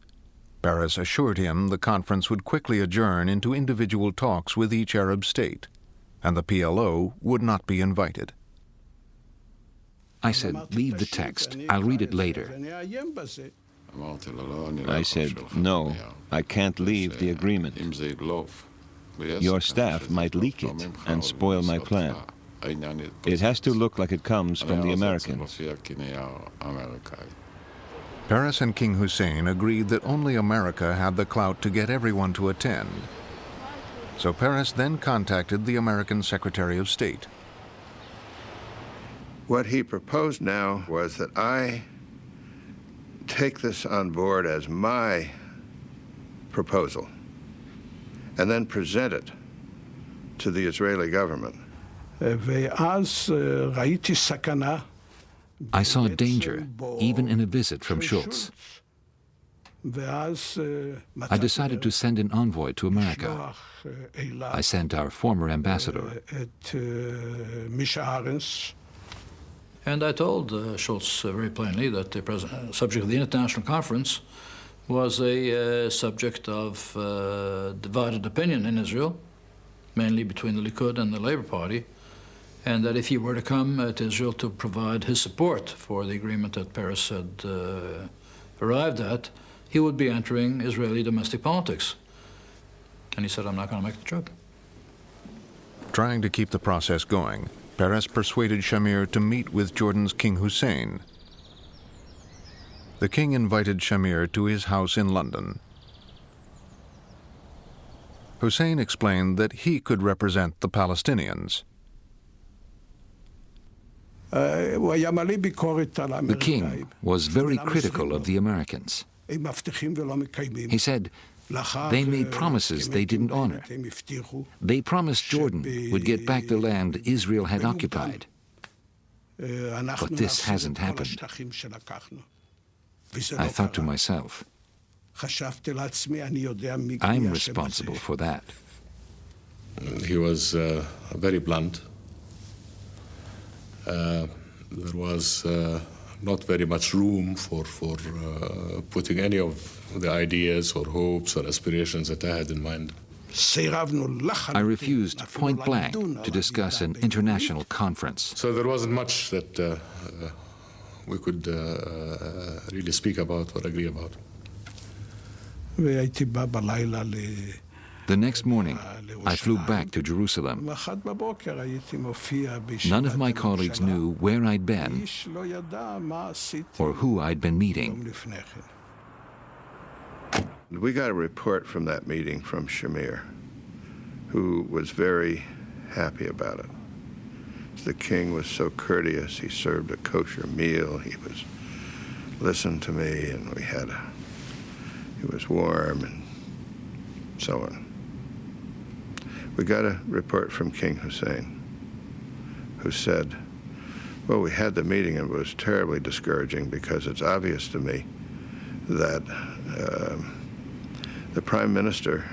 Peres assured him the conference would quickly adjourn into individual talks with each Arab state, and the PLO would not be invited.
I said, leave the text. I'll read it later.
I said, no, I can't leave the agreement. Your staff might leak it and spoil my plan. It has to look like it comes from the Americans.
Peres and King Hussein agreed that only America had the clout to get everyone to attend. So Peres then contacted the American Secretary of State.
What he proposed now was that I take this on board as my proposal and then present it to the Israeli government.
I saw danger, even in a visit from Schultz. I decided to send an envoy to America. I sent our former ambassador.
And I told Schultz very plainly that the subject of the international conference was a subject of divided opinion in Israel, mainly between the Likud and the Labor Party, and that if he were to come to Israel to provide his support for the agreement that Peres had arrived at, he would be entering Israeli domestic politics. And he said, I'm not going to make the trip.
Trying to keep the process going, Peres persuaded Shamir to meet with Jordan's King Hussein. The king invited Shamir to his house in London. Hussein explained that he could represent the Palestinians.
The king was very critical of the Americans. He said, they made promises they didn't honor. They promised Jordan would get back the land Israel had occupied. But this hasn't happened. I thought to myself, I'm responsible for that.
He was very blunt. There was not very much room for putting any of the ideas or hopes or aspirations that I had in mind.
I refused point blank to discuss an international conference.
So there wasn't much that we could really speak about or agree about.
The next morning, I flew back to Jerusalem. None of my colleagues knew where I'd been or who I'd been meeting.
We got a report from that meeting from Shamir, who was very happy about it. The king was so courteous. He served a kosher meal. He listened to me, and he was warm, and so on. We got a report from King Hussein, who said, well, we had the meeting and it was terribly discouraging because it's obvious to me that the Prime Minister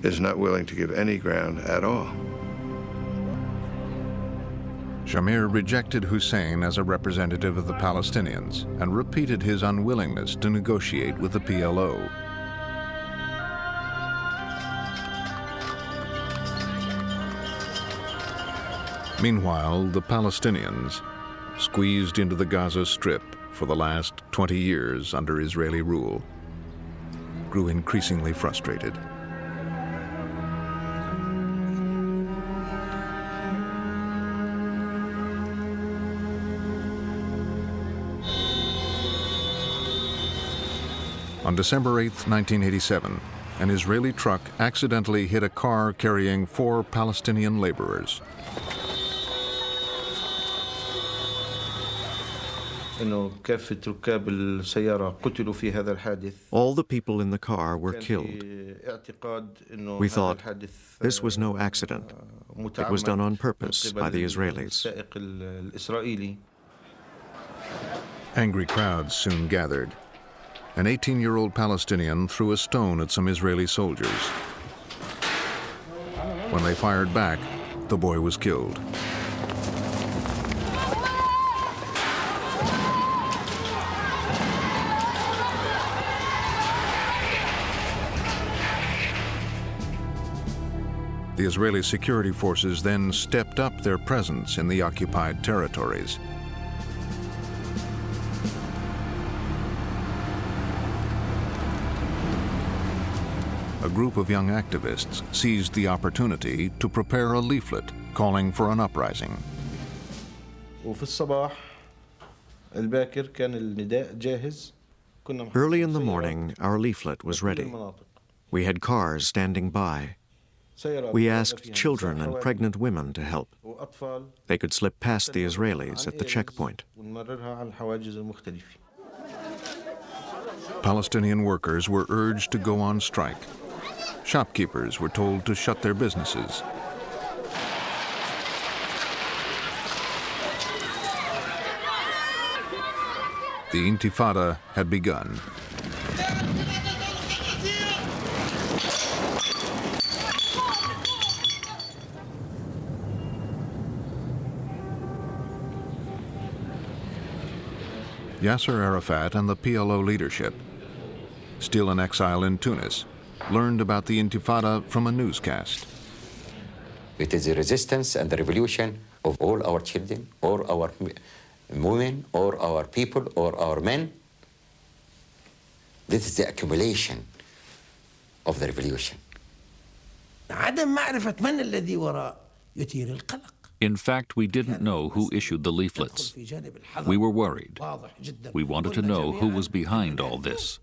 is not willing to give any ground at all.
Shamir rejected Hussein as a representative of the Palestinians and repeated his unwillingness to negotiate with the PLO. Meanwhile, the Palestinians, squeezed into the Gaza Strip for the last 20 years under Israeli rule, grew increasingly frustrated. On December 8, 1987, an Israeli truck accidentally hit a car carrying 4 Palestinian laborers.
All the people in the car were killed. We thought this was no accident. It was done on purpose by the Israelis.
Angry crowds soon gathered. An 18-year-old Palestinian threw a stone at some Israeli soldiers. When they fired back, the boy was killed. The Israeli security forces then stepped up their presence in the occupied territories. A group of young activists seized the opportunity to prepare a leaflet calling for an uprising.
Early in the morning, our leaflet was ready. We had cars standing by. We asked children and pregnant women to help. They could slip past the Israelis at the checkpoint.
Palestinian workers were urged to go on strike. Shopkeepers were told to shut their businesses. The Intifada had begun. Yasser Arafat and the PLO leadership, still in exile in Tunis, learned about the Intifada from a newscast.
It is the resistance and the revolution of all our children, or our women, or our people, or our men. This is the accumulation of the revolution.
In fact, we didn't know who issued the leaflets. We were worried. We wanted to know who was behind all this.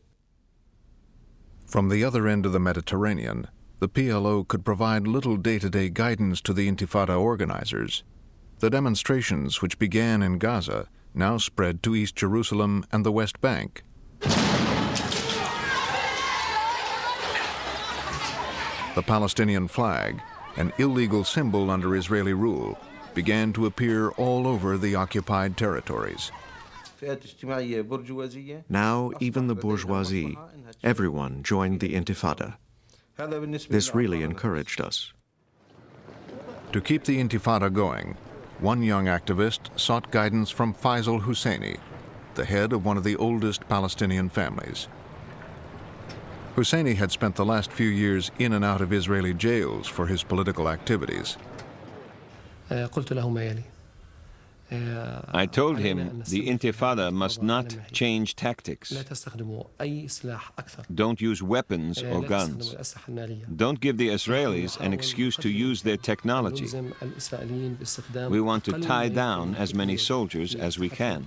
From the other end of the Mediterranean, the PLO could provide little day-to-day guidance to the Intifada organizers, The demonstrations, which began in Gaza, now spread to East Jerusalem and the West Bank. The Palestinian flag, an illegal symbol under Israeli rule, began to appear all over the occupied territories.
Now, even the bourgeoisie, everyone joined the Intifada. This really encouraged us.
To keep the Intifada going, one young activist sought guidance from Faisal Husseini, the head of one of the oldest Palestinian families. Husseini had spent the last few years in and out of Israeli jails for his political activities.
I told him the Intifada must not change tactics. Don't use weapons or guns. Don't give the Israelis an excuse to use their technology. We want to tie down as many soldiers as we can.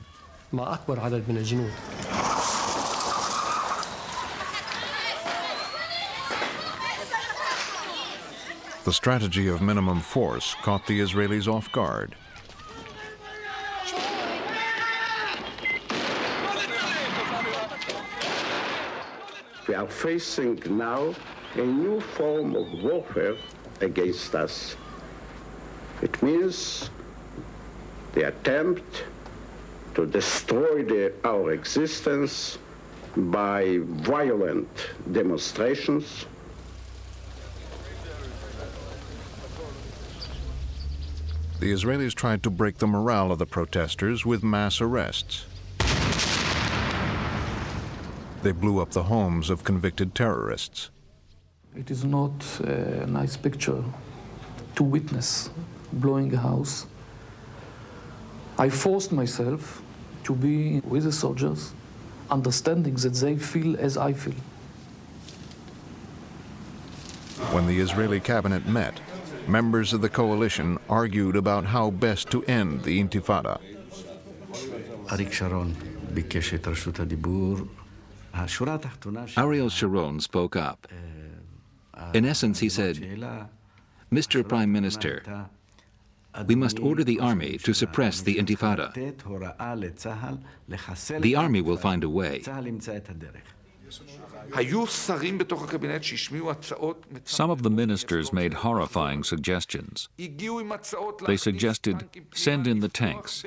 The strategy of minimum force caught the Israelis off guard.
We are facing now a new form of warfare against us. It means the attempt to destroy our existence by violent demonstrations.
The Israelis tried to break the morale of the protesters with mass arrests. They blew up the homes of convicted terrorists.
It is not a nice picture to witness blowing a house. I forced myself to be with the soldiers, understanding that they feel as I feel.
When the Israeli cabinet met, members of the coalition argued about how best to end the Intifada.
Ariel Sharon spoke up. In essence, he said, Mr. Prime Minister, we must order the army to suppress the Intifada. The army will find a way.
Some of the ministers made horrifying suggestions. They suggested, send in the tanks,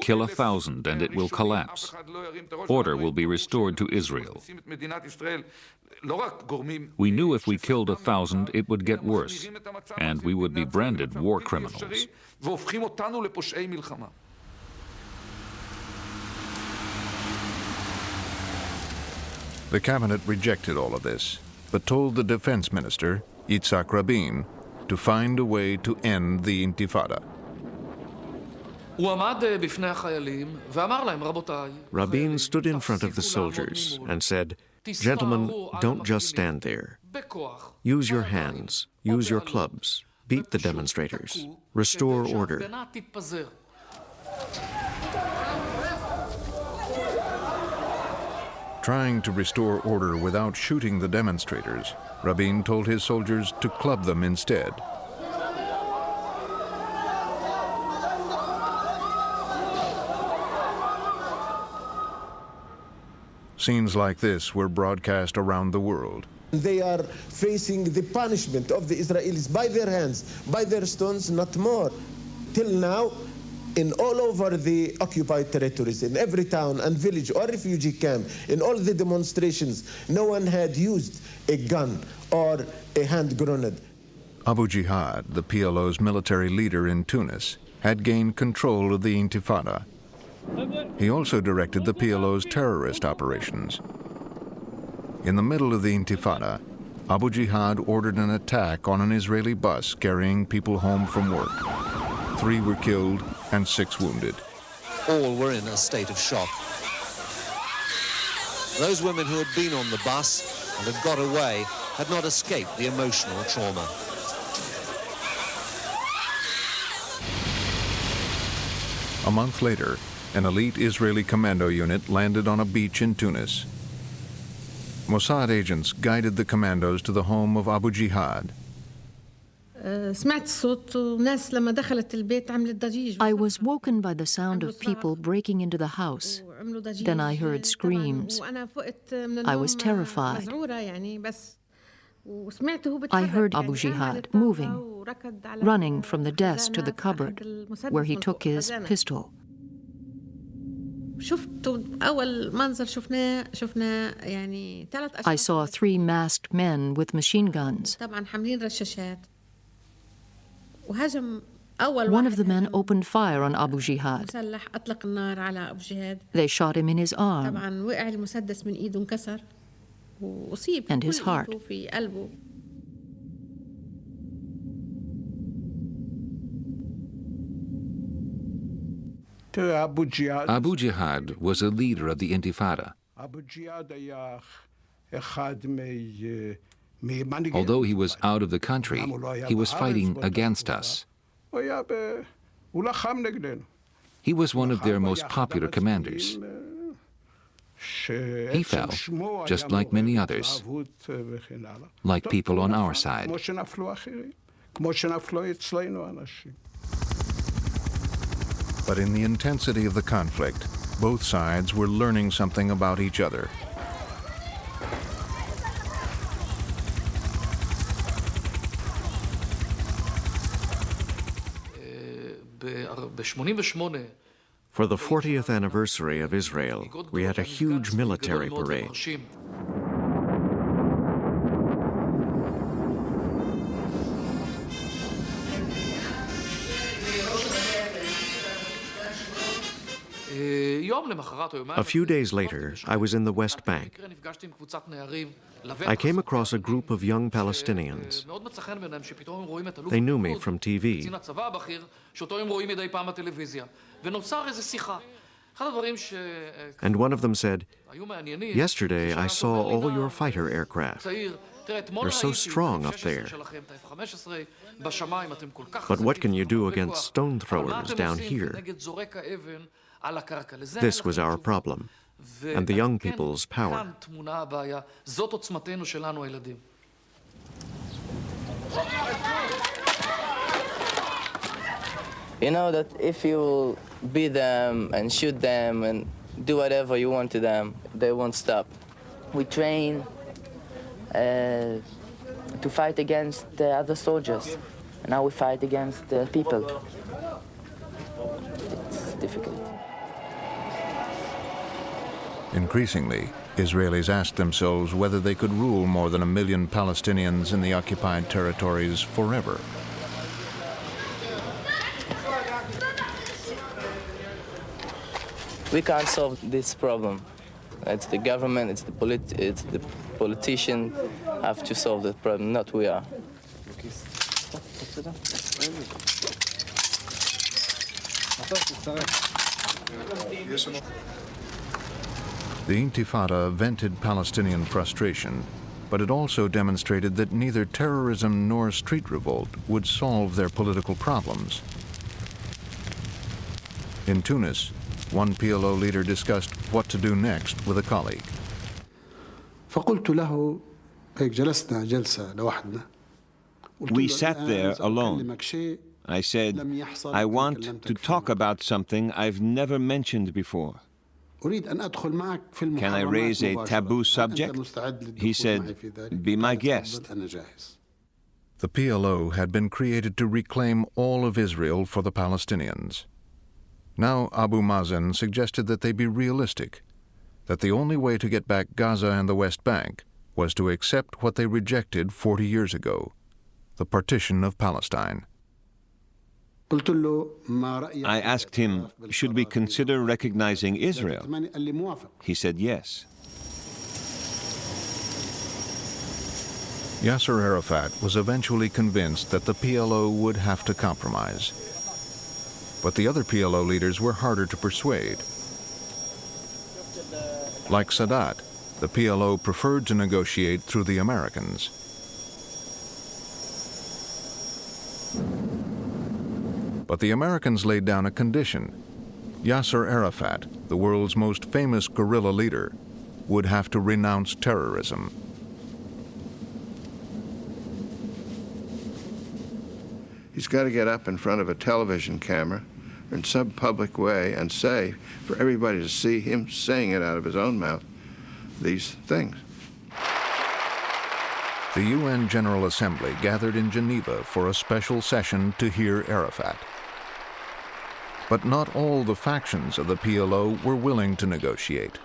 kill 1,000 and it will collapse. Order will be restored to Israel. We knew if we killed 1,000, it would get worse, and we would be branded war criminals.
The cabinet rejected all of this, but told the defense minister, Yitzhak Rabin, to find a way to end the Intifada.
Rabin stood in front of the soldiers and said, "Gentlemen, don't just stand there. Use your hands, use your clubs, beat the demonstrators, restore order."
Trying to restore order without shooting the demonstrators, Rabin told his soldiers to club them instead. Scenes like this were broadcast around the world.
They are facing the punishment of the Israelis by their hands, by their stones, not more. Till now, in all over the occupied territories, in every town and village or refugee camp, in all the demonstrations, no one had used a gun or a hand grenade.
Abu Jihad, the PLO's military leader in Tunis, had gained control of the Intifada. He also directed the PLO's terrorist operations. In the middle of the Intifada, Abu Jihad ordered an attack on an Israeli bus carrying people home from work. 3 were killed and 6 wounded.
All were in a state of shock. Those women who had been on the bus and had got away had not escaped the emotional trauma.
A month later, an elite Israeli commando unit landed on a beach in Tunis. Mossad agents guided the commandos to the home of Abu Jihad.
I was woken by the sound of people breaking into the house. Then I heard screams. I was terrified. I heard Abu Jihad moving, running from the desk to the cupboard, where he took his pistol. I saw 3 masked men with machine guns. One of the men opened fire on Abu Jihad. They shot him in his arm and his heart.
Abu Jihad was a leader of the Intifada. Although he was out of the country, he was fighting against us. He was one of their most popular commanders. He fell, just like many others, like people on our side.
But in the intensity of the conflict, both sides were learning something about each other.
For the 40th anniversary of Israel, we had a huge military parade. A few days later, I was in the West Bank. I came across a group of young Palestinians. They knew me from TV. And one of them said, "Yesterday I saw all your fighter aircraft. You're so strong up there. But what can you do against stone throwers down here?" This was our problem, and the young people's power.
You know that if you beat them and shoot them and do whatever you want to them, they won't stop. We train to fight against the other soldiers. And now we fight against the people. It's difficult.
Increasingly, Israelis asked themselves whether they could rule more than 1 million Palestinians in the occupied territories forever.
We can't solve this problem. It's the government, it's the politician have to solve the problem, not we are.
The Intifada vented Palestinian frustration, but it also demonstrated that neither terrorism nor street revolt would solve their political problems. In Tunis, one PLO leader discussed what to do next with a colleague.
We sat there alone. I said, "I want to talk about something I've never mentioned before. Can I raise a taboo subject?" He said, "Be my guest."
The PLO had been created to reclaim all of Israel for the Palestinians. Now Abu Mazen suggested that they be realistic, that the only way to get back Gaza and the West Bank was to accept what they rejected 40 years ago, the partition of Palestine.
I asked him, should we consider recognizing Israel? He said yes.
Yasser Arafat was eventually convinced that the PLO would have to compromise. But the other PLO leaders were harder to persuade. Like Sadat, the PLO preferred to negotiate through the Americans. But the Americans laid down a condition. Yasser Arafat, the world's most famous guerrilla leader, would have to renounce terrorism.
He's got to get up in front of a television camera in some public way and say, for everybody to see him saying it out of his own mouth, these things.
The UN General Assembly gathered in Geneva for a special session to hear Arafat. But not all the factions of the PLO were willing to negotiate.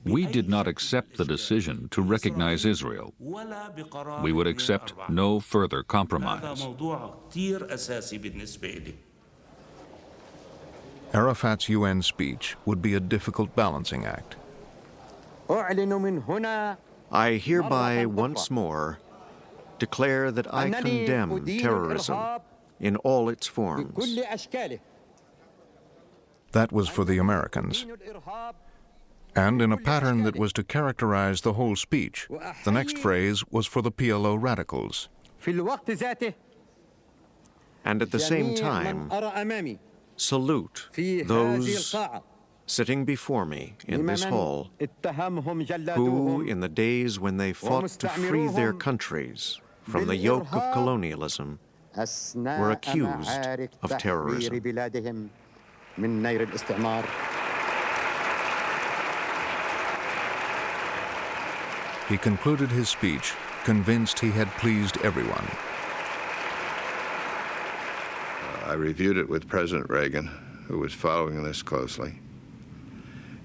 We did not accept the decision to recognize Israel. We would accept no further compromise.
Arafat's UN speech would be a difficult balancing act.
I hereby once more declare that I condemn terrorism in all its forms.
That was for the Americans. And in a pattern that was to characterize the whole speech, the next phrase was for the PLO radicals.
And at the same time, salute those sitting before me in this hall who, in the days when they fought to free their countries from the yoke of colonialism, were accused of terrorism.
He concluded his speech convinced he had pleased everyone.
I reviewed it with President Reagan, who was following this closely.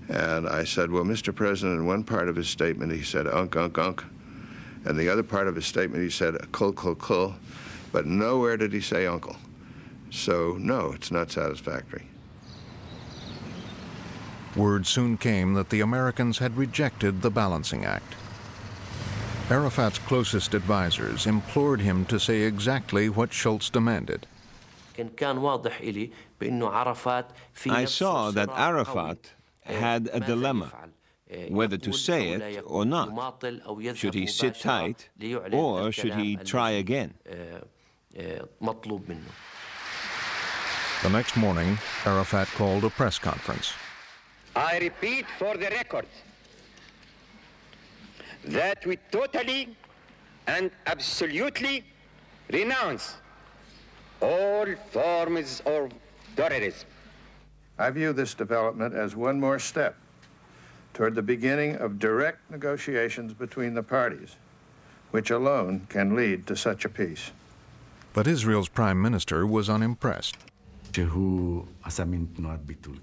And I said, well, Mr. President, in one part of his statement, he said, unk, unk, unk. And the other part of his statement, he said, kull, kull, kull. But nowhere did he say uncle. So, no, it's not satisfactory.
Word soon came that the Americans had rejected the balancing act. Arafat's closest advisors implored him to say exactly what Schultz demanded.
I saw that Arafat had a dilemma, whether to say it or not. Should he sit tight, or should he try again?
The next morning, Arafat called a press conference.
I repeat for the record that we totally and absolutely renounce all forms of terrorism.
I view this development as one more step toward the beginning of direct negotiations between the parties, which alone can lead to such a peace.
But Israel's prime minister was unimpressed.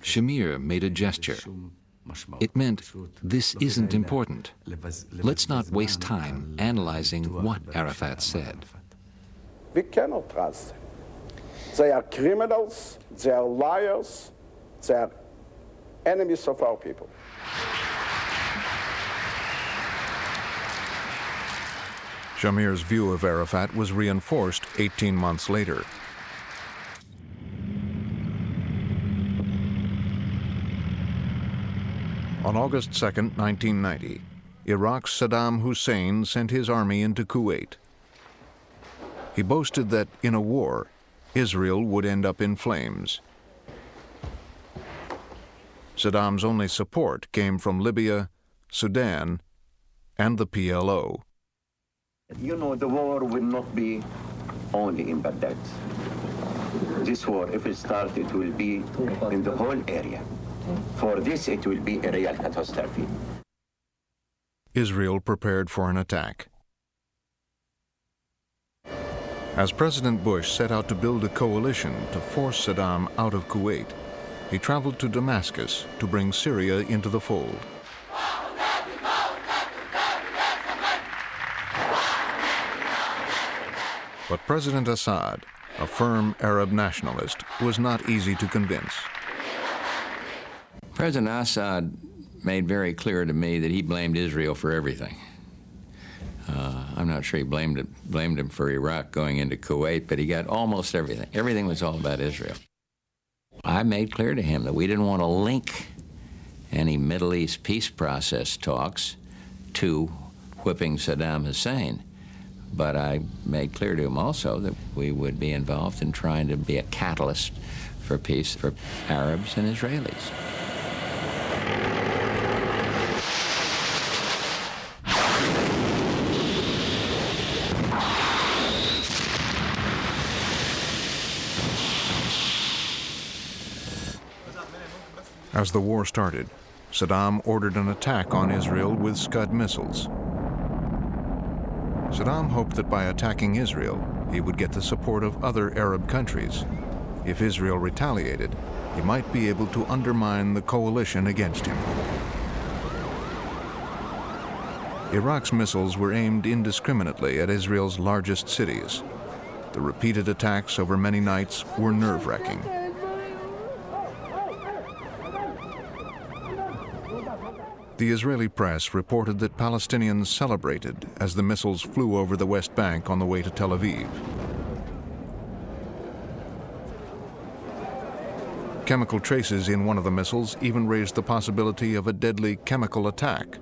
Shamir made a gesture. It meant, this isn't important. Let's not waste time analyzing what Arafat said.
We cannot trust them. They are criminals, they are liars, they are enemies of our people.
Shamir's view of Arafat was reinforced 18 months later. On August 2, 1990, Iraq's Saddam Hussein sent his army into Kuwait. He boasted that, in a war, Israel would end up in flames. Saddam's only support came from Libya, Sudan, and the PLO.
You know, the war will not be only in Baghdad. This war, if it starts, it will be in the whole area. For this, it will be a real catastrophe.
Israel prepared for an attack. As President Bush set out to build a coalition to force Saddam out of Kuwait, he traveled to Damascus to bring Syria into the fold. But President Assad, a firm Arab nationalist, was not easy to convince.
President Assad made very clear to me that he blamed Israel for everything. I'm not sure he blamed him for Iraq going into Kuwait, but he got almost everything. Everything was all about Israel. I made clear to him that we didn't want to link any Middle East peace process talks to whipping Saddam Hussein. But I made clear to him also that we would be involved in trying to be a catalyst for peace for Arabs and Israelis.
As the war started, Saddam ordered an attack on Israel with Scud missiles. Saddam hoped that by attacking Israel, he would get the support of other Arab countries. If Israel retaliated, he might be able to undermine the coalition against him. Iraq's missiles were aimed indiscriminately at Israel's largest cities. The repeated attacks over many nights were nerve-wracking. The Israeli press reported that Palestinians celebrated as the missiles flew over the West Bank on the way to Tel Aviv. Chemical traces in one of the missiles even raised the possibility of a deadly chemical attack.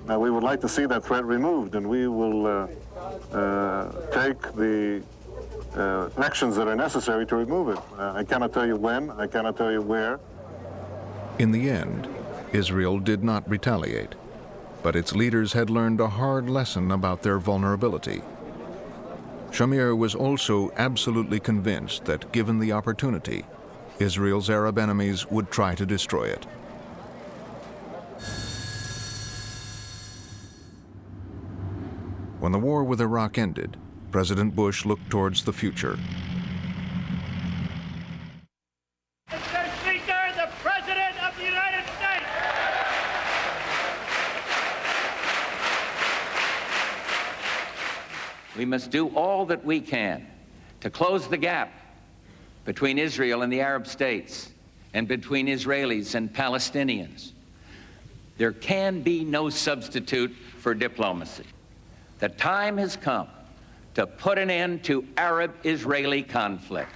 We would like to see that threat removed, and we will take the actions that are necessary to remove it. I cannot tell you when, I cannot tell you where.
In the end, Israel did not retaliate, but its leaders had learned a hard lesson about their vulnerability. Shamir was also absolutely convinced that, given the opportunity, Israel's Arab enemies would try to destroy it. When the war with Iraq ended, President Bush looked towards the future.
Mr. Speaker, the President of the United States.
We must do all that we can to close the gap between Israel and the Arab states and between Israelis and Palestinians. There can be no substitute for diplomacy. The time has come to put an end to Arab-Israeli conflict.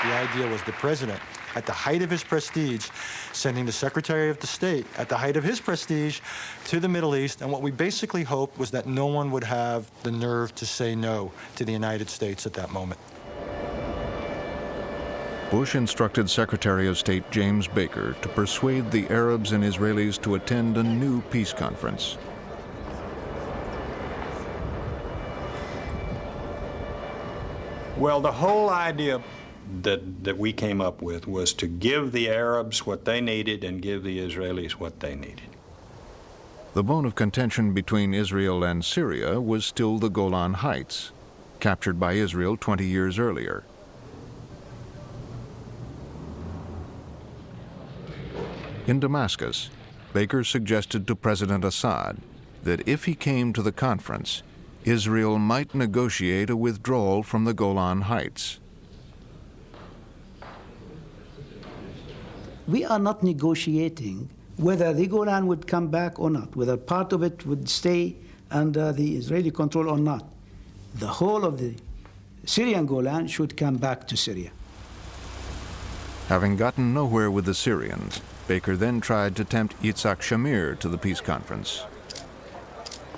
The idea was the president, at the height of his prestige, sending the Secretary of the State, at the height of his prestige, to the Middle East, and what we basically hoped was that no one would have the nerve to say no to the United States at that moment.
Bush instructed Secretary of State James Baker to persuade the Arabs and Israelis to attend a new peace conference.
Well, the whole idea that we came up with was to give the Arabs what they needed and give the Israelis what they needed.
The bone of contention between Israel and Syria was still the Golan Heights, captured by Israel 20 years earlier. In Damascus, Baker suggested to President Assad that if he came to the conference, Israel might negotiate a withdrawal from the Golan Heights.
We are not negotiating whether the Golan would come back or not, whether part of it would stay under the Israeli control or not. The whole of the Syrian Golan should come back to Syria.
Having gotten nowhere with the Syrians, Baker then tried to tempt Yitzhak Shamir to the peace conference.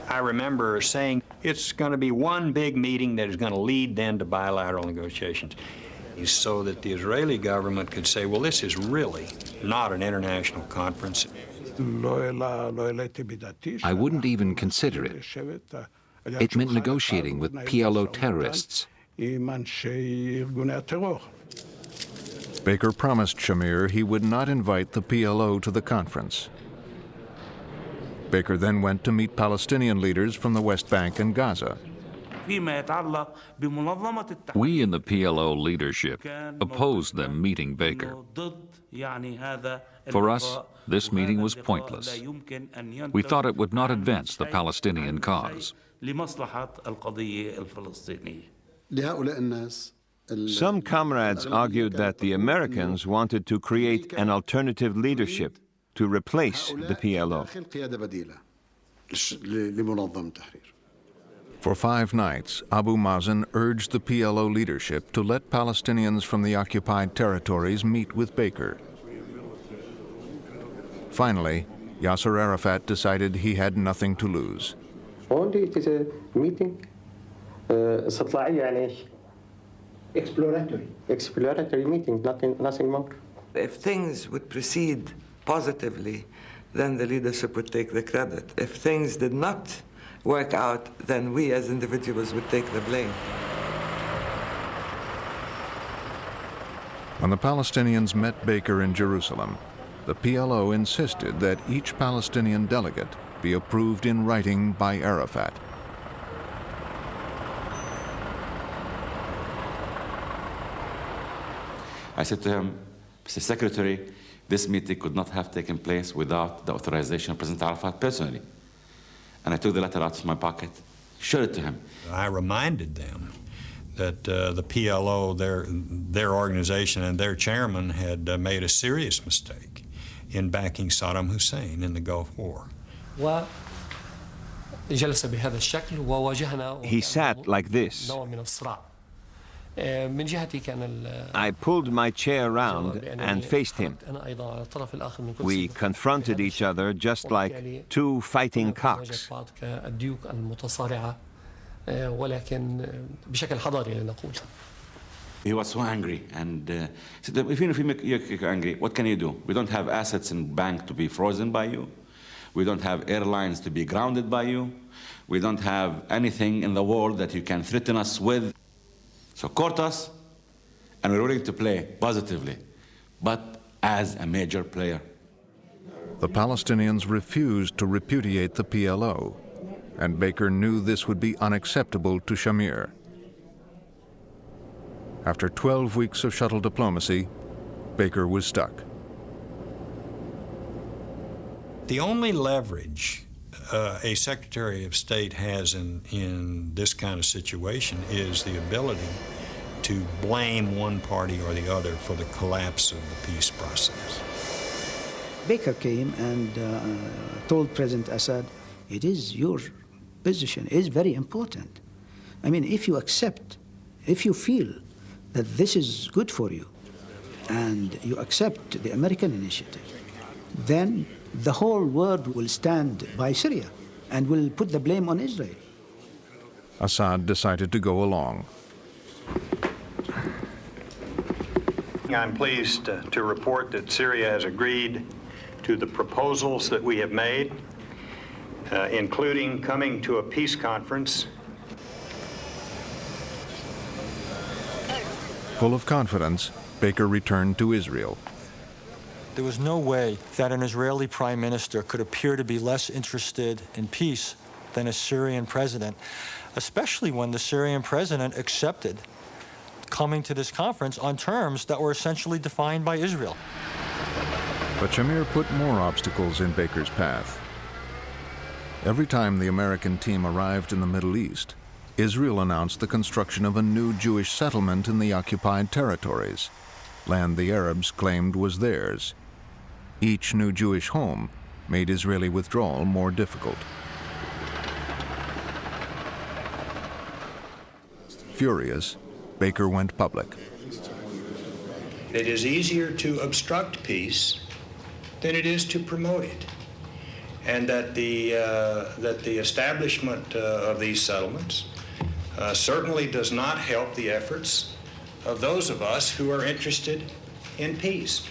I remember saying it's going to be one big meeting that is going to lead then to bilateral negotiations, so that the Israeli government could say, well, this is really not an international conference.
I wouldn't even consider it. It meant negotiating with PLO terrorists.
Baker promised Shamir he would not invite the PLO to the conference. Baker then went to meet Palestinian leaders from the West Bank and Gaza.
We in the PLO leadership opposed them meeting Baker. For us, this meeting was pointless. We thought it would not advance the Palestinian cause.
Some comrades argued that the Americans wanted to create an alternative leadership to replace the PLO.
For 5 nights, Abu Mazen urged the PLO leadership to let Palestinians from the occupied territories meet with Baker. Finally, Yasser Arafat decided he had nothing to lose.
Only it is a meeting. Exploratory meeting, nothing more.
If things would proceed positively, then the leadership would take the credit. If things did not work out, then we as individuals would take the blame.
When the Palestinians met Baker in Jerusalem, the PLO insisted that each Palestinian delegate be approved in writing by Arafat.
I said to him, Mr. Secretary, this meeting could not have taken place without the authorization of President Arafat personally. And I took the letter out of my pocket, showed it to him.
I reminded them that the PLO, their organization and their chairman had made a serious mistake in backing Saddam Hussein in the Gulf War.
He sat like this. I pulled my chair around and faced him. We confronted each other just like two fighting cocks.
He was so angry and said, even if you're angry, what can you do? We don't have assets in bank to be frozen by you. We don't have airlines to be grounded by you. We don't have anything in the world that you can threaten us with. So court us, and we're willing to play positively, but as a major player.
The Palestinians refused to repudiate the PLO, and Baker knew this would be unacceptable to Shamir. After 12 weeks of shuttle diplomacy, Baker was stuck.
The only leverage a Secretary of State has in this kind of situation is the ability to blame one party or the other for the collapse of the peace process.
Baker came and told President Assad, it is your position, it is very important. I mean, if you accept, if you feel that this is good for you, and you accept the American initiative, then the whole world will stand by Syria and will put the blame on Israel.
Assad decided to go along.
I'm pleased to report that Syria has agreed to the proposals that we have made, including coming to a peace conference.
Full of confidence, Baker returned to Israel.
There was no way that an Israeli prime minister could appear to be less interested in peace than a Syrian president, especially when the Syrian president accepted coming to this conference on terms that were essentially defined by Israel.
But Shamir put more obstacles in Baker's path. Every time the American team arrived in the Middle East, Israel announced the construction of a new Jewish settlement in the occupied territories, land the Arabs claimed was theirs. Each new Jewish home made Israeli withdrawal more difficult. Furious, Baker went public.
It is easier to obstruct peace than it is to promote it, and that the establishment of these settlements certainly does not help the efforts of those of us who are interested in peace.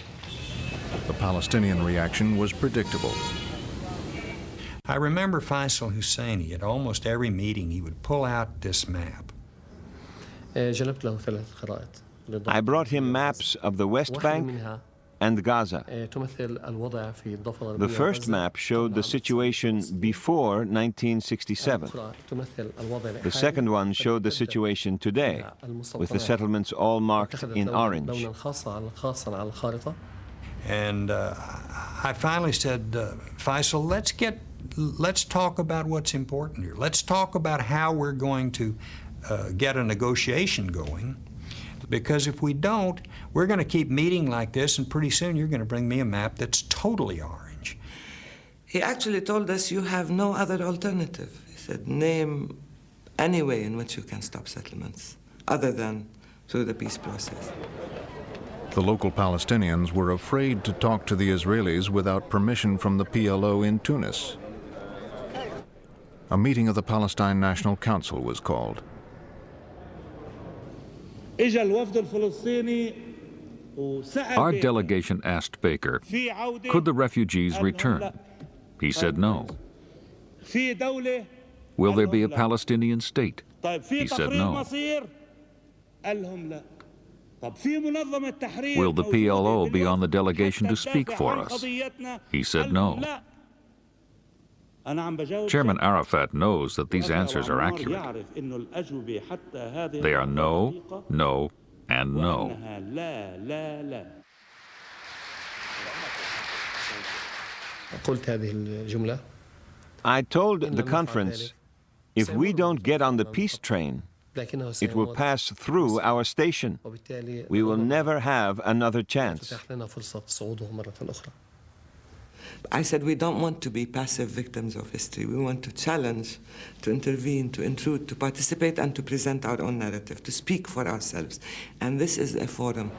The Palestinian reaction was predictable.
I remember Faisal Husseini, at almost every meeting, he would pull out this map.
I brought him maps of the West Bank and Gaza. The first map showed the situation before 1967. The second one showed the situation today, with the settlements all marked in orange.
And I finally said, Faisal, let's talk about what's important here. Let's talk about how we're going to get a negotiation going. Because if we don't, we're going to keep meeting like this, and pretty soon you're going to bring me a map that's totally orange.
He actually told us you have no other alternative. He said, name any way in which you can stop settlements, other than through the peace process.
The local Palestinians were afraid to talk to the Israelis without permission from the PLO in Tunis. A meeting of the Palestine National Council was called.
Our delegation asked Baker, could the refugees return? He said no. Will there be a Palestinian state? He said no. Will the PLO be on the delegation to speak for us? He said no. Chairman Arafat knows that these answers are accurate. They are no, no, and no.
I told the conference, if we don't get on the peace train, it will pass through our station. We will never have another chance.
I said we don't want to be passive victims of history. We want to challenge, to intervene, to intrude, to participate, and to present our own narrative, to speak for ourselves. And this is a forum.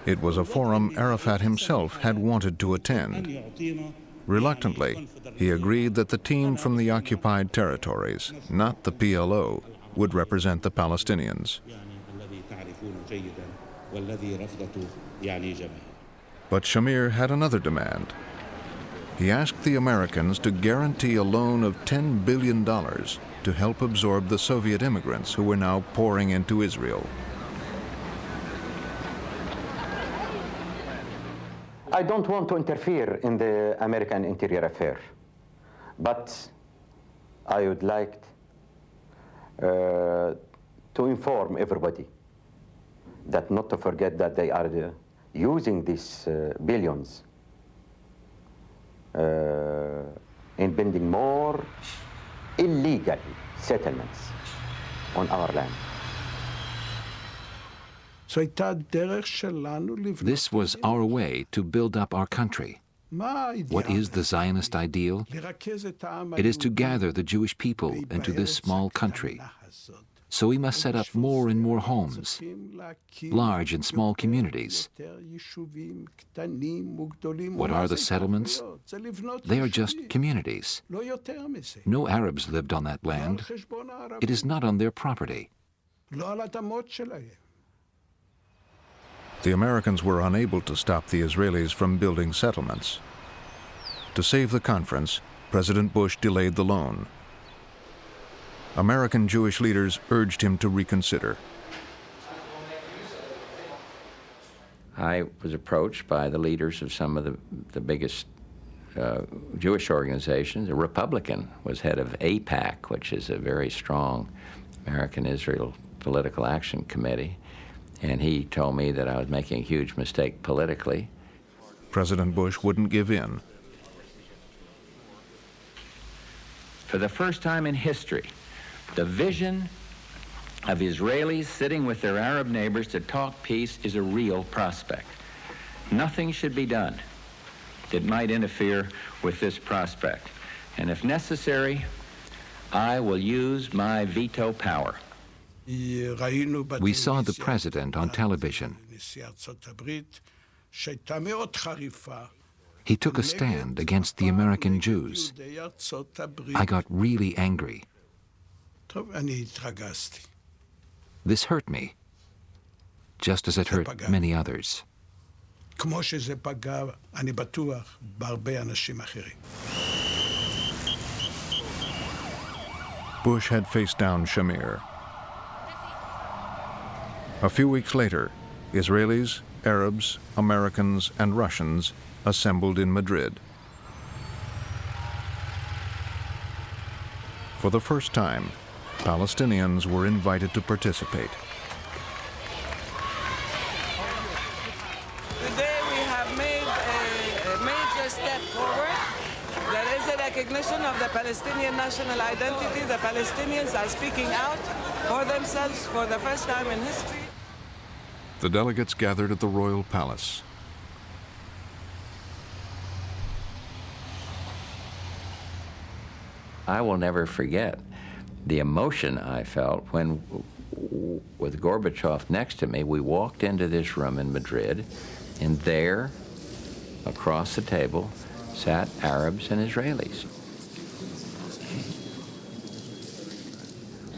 It was a forum Arafat himself had wanted to attend. Reluctantly, he agreed that the team from the occupied territories, not the PLO, would represent the Palestinians. But Shamir had another demand. He asked the Americans to guarantee a loan of $10 billion to help absorb the Soviet immigrants who were now pouring into Israel.
I don't want to interfere in the American interior affair, but I would like to inform everybody that not to forget that they are using these billions in building more illegal settlements on our land.
This was our way to build up our country. What is the Zionist ideal? It is to gather the Jewish people into this small country. So we must set up more and more homes, large and small communities. What are the settlements? They are just communities. No Arabs lived on that land. It is not on their property.
The Americans were unable to stop the Israelis from building settlements. To save the conference, President Bush delayed the loan. American Jewish leaders urged him to reconsider.
I was approached by the leaders of some of the biggest Jewish organizations. A Republican was head of AIPAC, which is a very strong American-Israel political action committee. And he told me that I was making a huge mistake politically.
President Bush wouldn't give in.
For the first time in history, the vision of Israelis sitting with their Arab neighbors to talk peace is a real prospect. Nothing should be done that might interfere with this prospect. And if necessary, I will use my veto power.
We saw the president on television. He took a stand against the American Jews. I got really angry. This hurt me, just as it hurt many others.
Bush had faced down Shamir. A few weeks later, Israelis, Arabs, Americans, and Russians assembled in Madrid. For the first time, Palestinians were invited to participate.
Today we have made a major step forward. There is a recognition of the Palestinian national identity. The Palestinians are speaking out for themselves for the first time in history.
The delegates gathered at the royal palace.
I will never forget the emotion I felt when, with Gorbachev next to me, we walked into this room in Madrid, and there, across the table, sat Arabs and Israelis.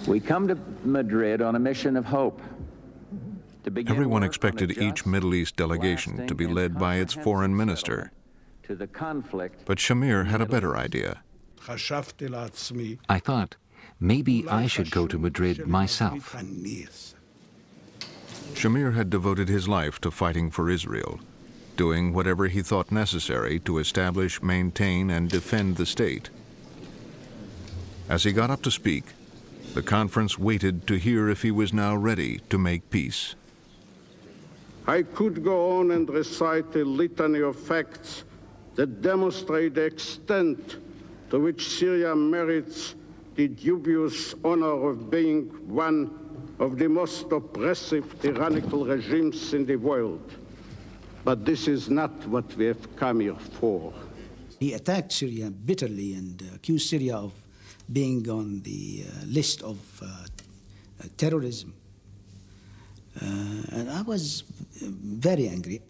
We come to Madrid on a mission of hope.
Everyone expected each Middle East delegation to be led by its foreign minister. But Shamir had a better idea.
I thought, maybe I should go to Madrid myself.
Shamir had devoted his life to fighting for Israel, doing whatever he thought necessary to establish, maintain, and defend the state. As he got up to speak, the conference waited to hear if he was now ready to make peace.
I could go on and recite a litany of facts that demonstrate the extent to which Syria merits the dubious honor of being one of the most oppressive tyrannical regimes in the world. But this is not what we have come here for.
He attacked Syria bitterly and accused Syria of being on the list of terrorism. And I was very angry.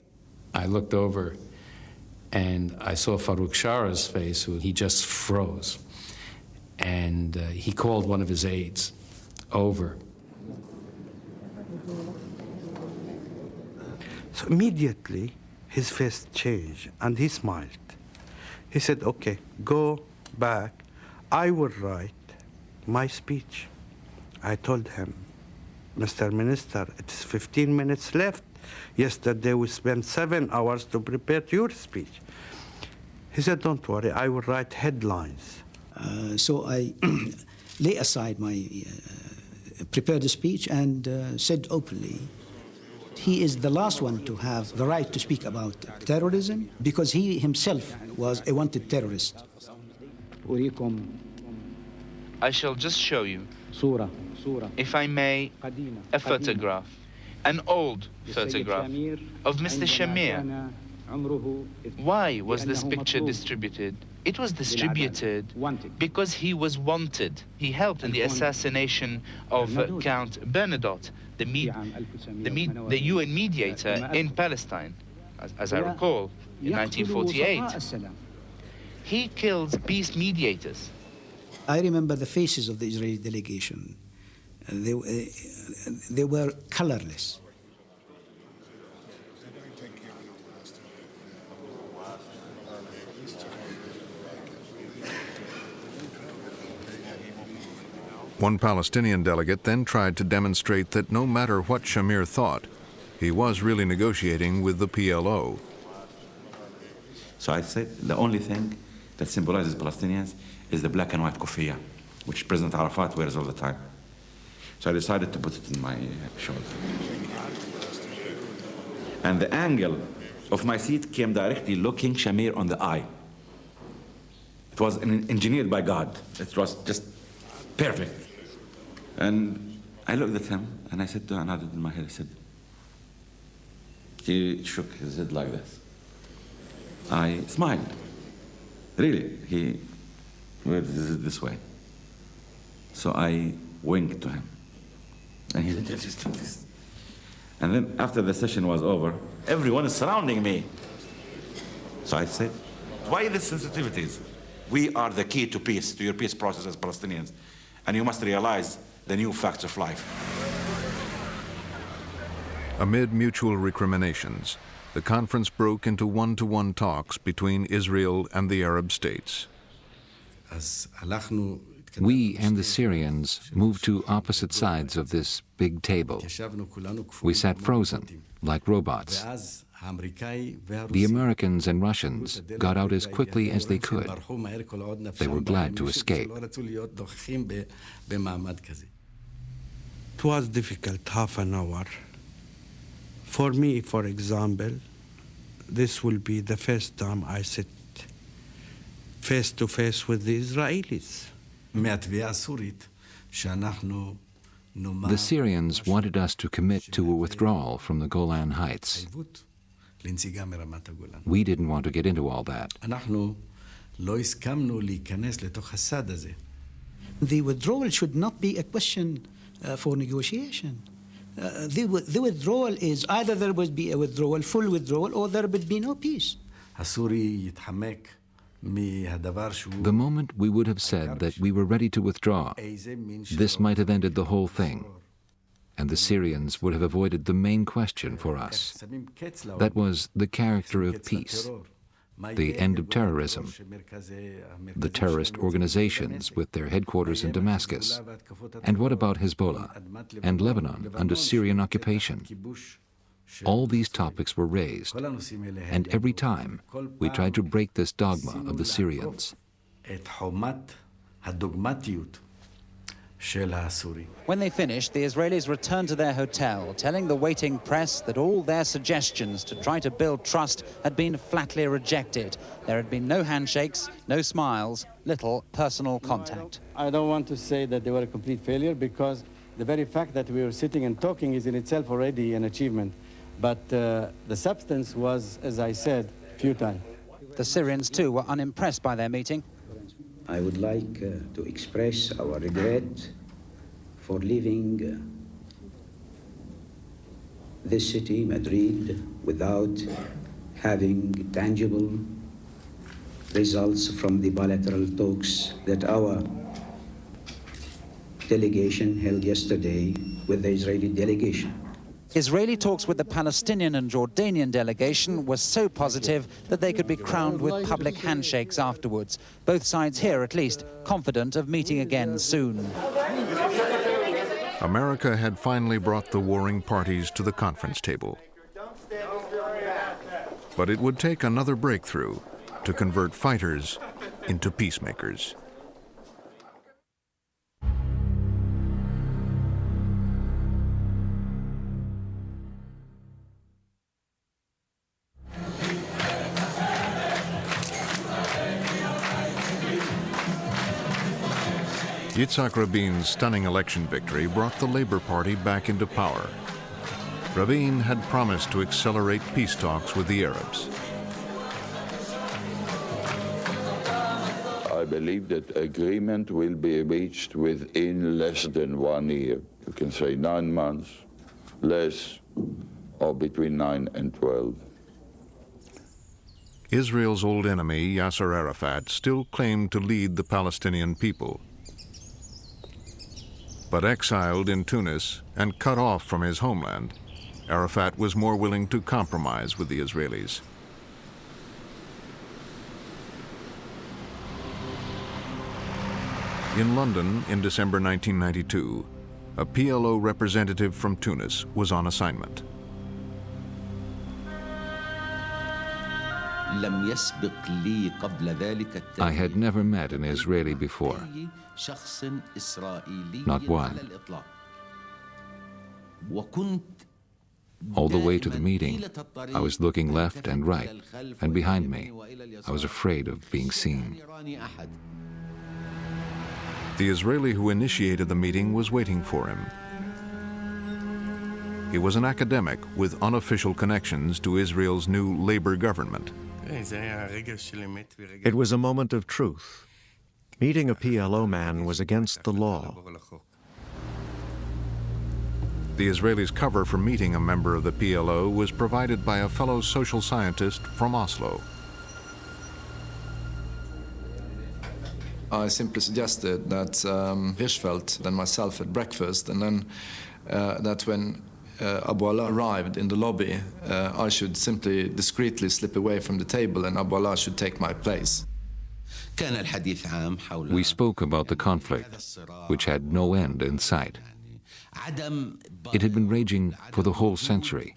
I looked over and I saw Farouk Shara's face, who he just froze. And he called one of his aides over.
So immediately his face changed and he smiled. He said, okay, go back. I will write my speech. I told him, Mr. Minister, it's 15 minutes left. Yesterday we spent 7 hours to prepare your speech. He said, don't worry, I will write headlines.
So I lay aside my prepared speech and said openly, he is the last one to have the right to speak about terrorism because he himself was a wanted terrorist.
I shall just show you, if I may, a photograph, an old photograph of Mr. Shamir. Why was this picture distributed? It was distributed because he was wanted. He helped in the assassination of Count Bernadotte, the UN mediator in Palestine, as I recall, in 1948. He kills peace mediators.
I remember the faces of the Israeli delegation. They were colorless.
One Palestinian delegate then tried to demonstrate that no matter what Shamir thought, he was really negotiating with the PLO.
So I said the only thing that symbolizes Palestinians is the black and white kufiya, which President Arafat wears all the time. So I decided to put it in my shoulder. And the angle of my seat came directly looking Shamir on the eye. It was engineered by God. It was just perfect. And I looked at him and I said to him, I nodded in my head, I said, he shook his head like this. I smiled. Really, he went this way. So I winked to him. And he said, just do this. And then after the session was over, everyone is surrounding me. So I said, why the sensitivities? We are the key to peace, to your peace process as Palestinians. And you must realize the new facts of life.
Amid mutual recriminations, the conference broke into one-to-one talks between Israel and the Arab states.
We and the Syrians moved to opposite sides of this big table. We sat frozen, like robots. The Americans and Russians got out as quickly as they could. They were glad to escape.
It was difficult, half an hour. For me, for example, this will be the first time I sit face to face with the Israelis.
The Syrians wanted us to commit to a withdrawal from the Golan Heights. We didn't want to get into all that.
The withdrawal should not be a question for negotiation. The withdrawal is either there would be a withdrawal, full withdrawal, or there would be no peace.
The moment we would have said that we were ready to withdraw, this might have ended the whole thing, and the Syrians would have avoided the main question for us. That was the character of peace. the end of terrorism, the terrorist organizations with their headquarters in Damascus? And what about Hezbollah and Lebanon under Syrian occupation? All these topics were raised, and every time we tried to break this dogma of the Syrians.
When they finished, the Israelis returned to their hotel, telling the waiting press that all their suggestions to try to build trust had been flatly rejected. There had been no handshakes, no smiles, little personal contact.
I don't want to say that they were a complete failure, because the very fact that we were sitting and talking is in itself already an achievement. But the substance was, as I said, futile.
The Syrians, too, were unimpressed by their meeting.
I would like to express our regret for leaving this city, Madrid, without having tangible results from the bilateral talks that our delegation held yesterday with the Israeli delegation.
Israeli talks with the Palestinian and Jordanian delegation were so positive that they could be crowned with public handshakes afterwards. Both sides here, at least, confident of meeting again soon.
America had finally brought the warring parties to the conference table. But it would take another breakthrough to convert fighters into peacemakers. Yitzhak Rabin's stunning election victory brought the Labor Party back into power. Rabin had promised to accelerate peace talks with the Arabs.
I believe that agreement will be reached within less than 1 year. You can say 9 months, less, or between 9 and 12.
Israel's old enemy, Yasser Arafat, still claimed to lead the Palestinian people. But exiled in Tunis and cut off from his homeland, Arafat was more willing to compromise with the Israelis. In London in December 1992, a PLO representative from Tunis was on assignment.
I had never met an Israeli before. Not one. All the way to the meeting, I was looking left and right, and behind me, I was afraid of being seen.
The Israeli who initiated the meeting was waiting for him. He was an academic with unofficial connections to Israel's new labor government.
It was a moment of truth. Meeting a PLO man was against the law.
The Israelis' cover for meeting a member of the PLO was provided by a fellow social scientist from Oslo.
I simply suggested that Hirschfeld and myself had breakfast, and then that when Abu Allah arrived in the lobby, I should simply discreetly slip away from the table and Abu Allah should take my place.
We spoke about the conflict, which had no end in sight. It had been raging for the whole century.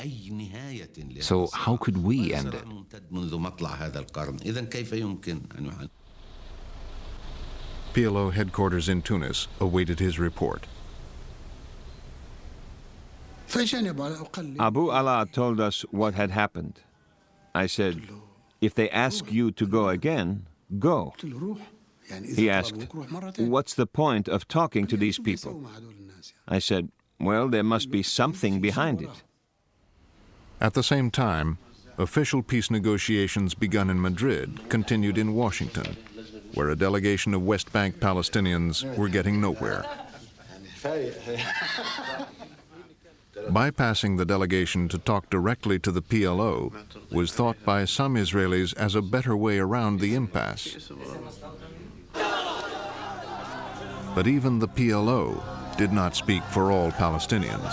So how could we end it?
PLO headquarters in Tunis awaited his report.
Abu Allah told us what had happened. I said, if they ask you to go again, go. He asked, what's the point of talking to these people? I said, well, there must be something behind it.
At the same time, official peace negotiations begun in Madrid continued in Washington, where a delegation of West Bank Palestinians were getting nowhere. Bypassing the delegation to talk directly to the PLO was thought by some Israelis as a better way around the impasse. But even the PLO did not speak for all Palestinians.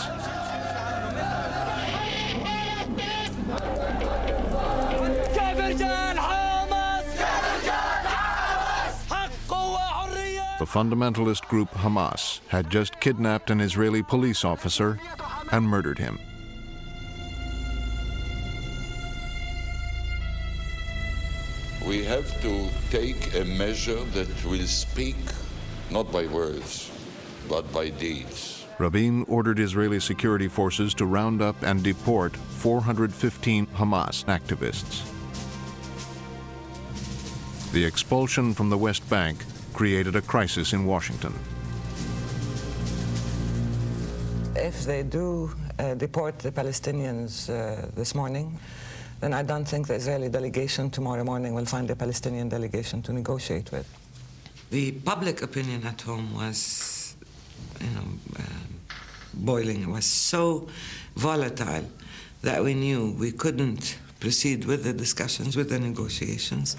The fundamentalist group Hamas had just kidnapped an Israeli police officer and murdered him.
We have to take a measure that will speak not by words, but by deeds.
Rabin ordered Israeli security forces to round up and deport 415 Hamas activists. The expulsion from the West Bank created a crisis in Washington.
If they do deport the Palestinians this morning, then I don't think the Israeli delegation tomorrow morning will find a Palestinian delegation to negotiate with. The public opinion at home was, boiling. It was so volatile that we knew we couldn't proceed with the discussions, with the negotiations.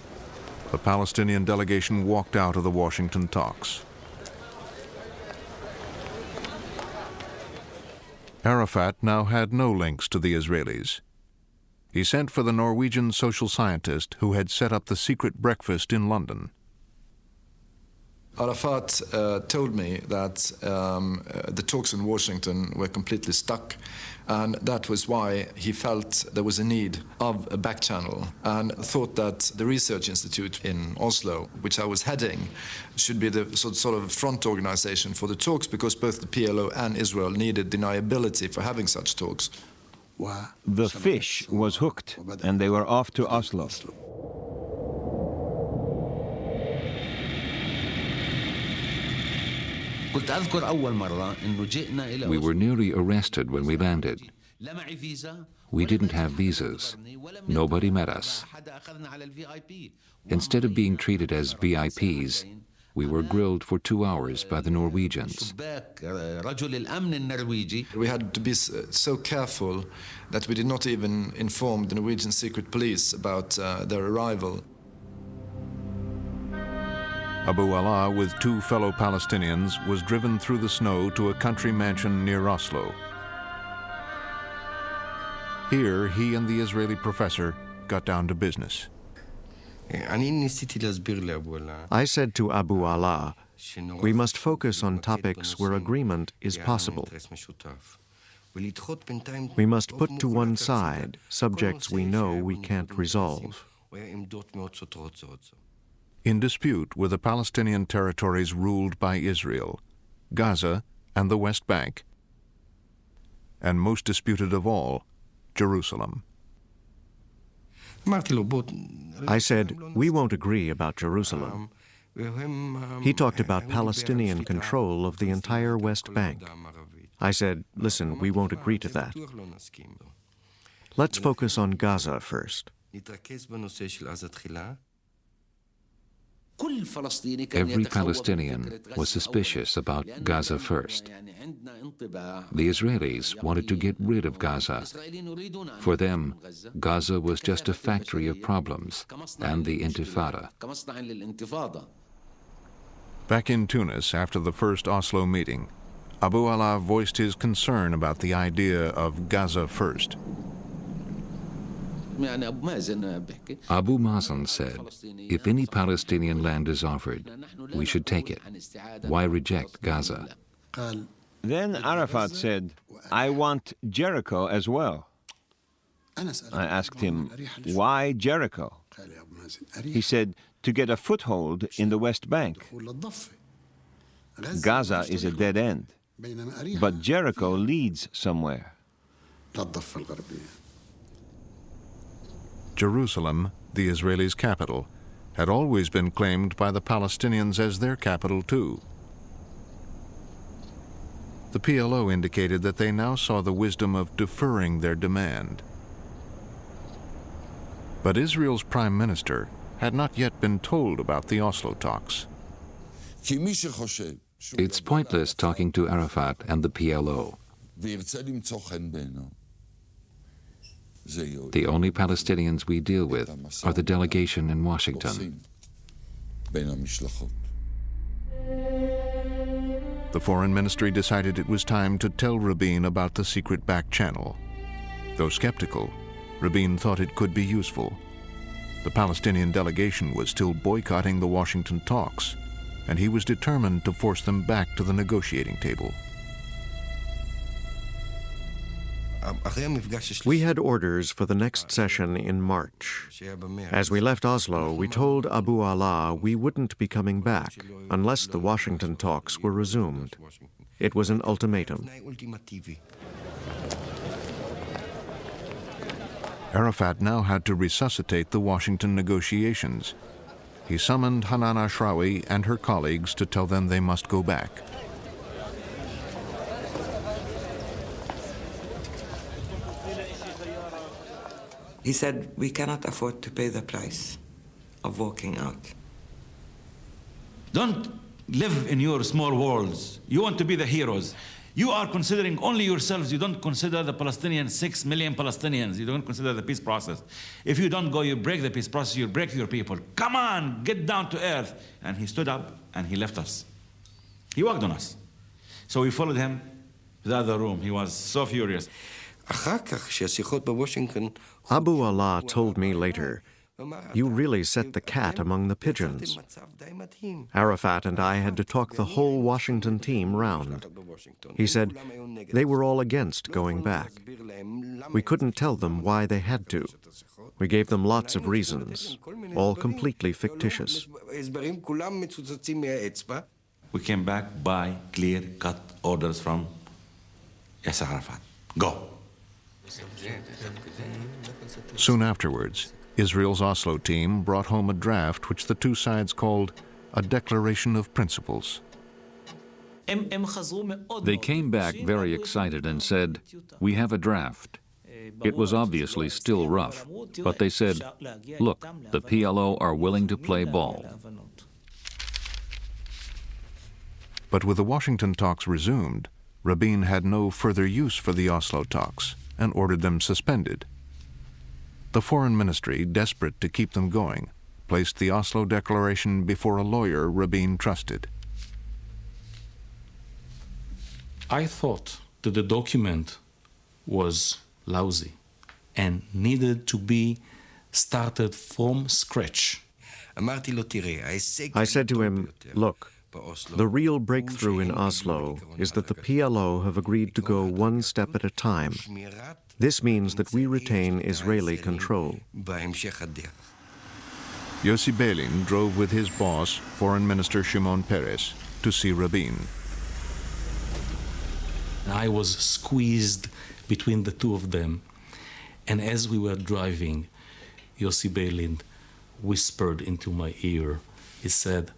The Palestinian delegation walked out of the Washington talks. Arafat now had no links to the Israelis. He sent for the Norwegian social scientist who had set up the secret breakfast in London.
Arafat told me that the talks in Washington were completely stuck, and that was why he felt there was a need of a back channel, and thought that the research institute in Oslo, which I was heading, should be the sort of front organization for the talks, because both the PLO and Israel needed deniability for having such talks.
The fish was hooked, and they were off to Oslo.
We were nearly arrested when we landed. We didn't have visas. Nobody met us. Instead of being treated as VIPs, we were grilled for 2 hours by the Norwegians.
We had to be so careful that we did not even inform the Norwegian secret police about their arrival.
Abu Allah, with 2 fellow Palestinians, was driven through the snow to a country mansion near Oslo. Here, he and the Israeli professor got down to business.
I said to Abu Allah, we must focus on topics where agreement is possible. We must put to one side subjects we know we can't resolve.
In dispute were the Palestinian territories ruled by Israel, Gaza and the West Bank, and most disputed of all, Jerusalem.
I said, we won't agree about Jerusalem. He talked about Palestinian control of the entire West Bank. I said, listen, we won't agree to that. Let's focus on Gaza first.
Every Palestinian was suspicious about Gaza first. The Israelis wanted to get rid of Gaza. For them, Gaza was just a factory of problems and the Intifada.
Back in Tunis, after the first Oslo meeting, Abu Allah voiced his concern about the idea of Gaza first.
Abu Mazen said, if any Palestinian land is offered, we should take it. Why reject Gaza?
Then Arafat said, I want Jericho as well. I asked him, why Jericho? He said, to get a foothold in the West Bank. Gaza is a dead end, but Jericho leads somewhere.
Jerusalem, the Israelis' capital, had always been claimed by the Palestinians as their capital too. The PLO indicated that they now saw the wisdom of deferring their demand. But Israel's prime minister had not yet been told about the Oslo talks.
It's pointless talking to Arafat and the PLO. The only Palestinians we deal with are the delegation in Washington.
The foreign ministry decided it was time to tell Rabin about the secret back channel. Though skeptical, Rabin thought it could be useful. The Palestinian delegation was still boycotting the Washington talks. and he was determined to force them back to the negotiating table.
We had orders for the next session in March. As we left Oslo, we told Abu Allah we wouldn't be coming back unless the Washington talks were resumed. It was an ultimatum.
Arafat now had to resuscitate the Washington negotiations. He summoned Hanan Ashrawi and her colleagues to tell them they must go back.
He said, we cannot afford to pay the price of walking out.
Don't live in your small worlds. You want to be the heroes. You are considering only yourselves. You don't consider the Palestinians, 6 million Palestinians. You don't consider the peace process. If you don't go, you break the peace process, you break your people. Come on, get down to earth. And he stood up and he left us. He walked on us. So we followed him to the other room. He was so furious.
Abu Allah told me later, "You really set the cat among the pigeons." Arafat and I had to talk the whole Washington team round. He said they were all against going back. We couldn't tell them why they had to. We gave them lots of reasons, all completely fictitious.
We came back by clear-cut orders from Yasser Arafat. Go.
Soon afterwards, Israel's Oslo team brought home a draft which the two sides called a Declaration of Principles.
They came back very excited and said, "We have a draft." It was obviously still rough, but they said, "Look, the PLO are willing to play ball."
But with the Washington talks resumed, Rabin had no further use for the Oslo talks and ordered them suspended. The Foreign Ministry, desperate to keep them going, placed the Oslo Declaration before a lawyer Rabin trusted.
I thought that the document was lousy and needed to be started from scratch.
I said to him, "Look, the real breakthrough in Oslo is that the PLO have agreed to go one step at a time. This means that we retain Israeli control."
Yossi Beilin drove with his boss, Foreign Minister Shimon Peres, to see Rabin.
I was squeezed between the two of them, and as we were driving, Yossi Beilin whispered into my ear. He said,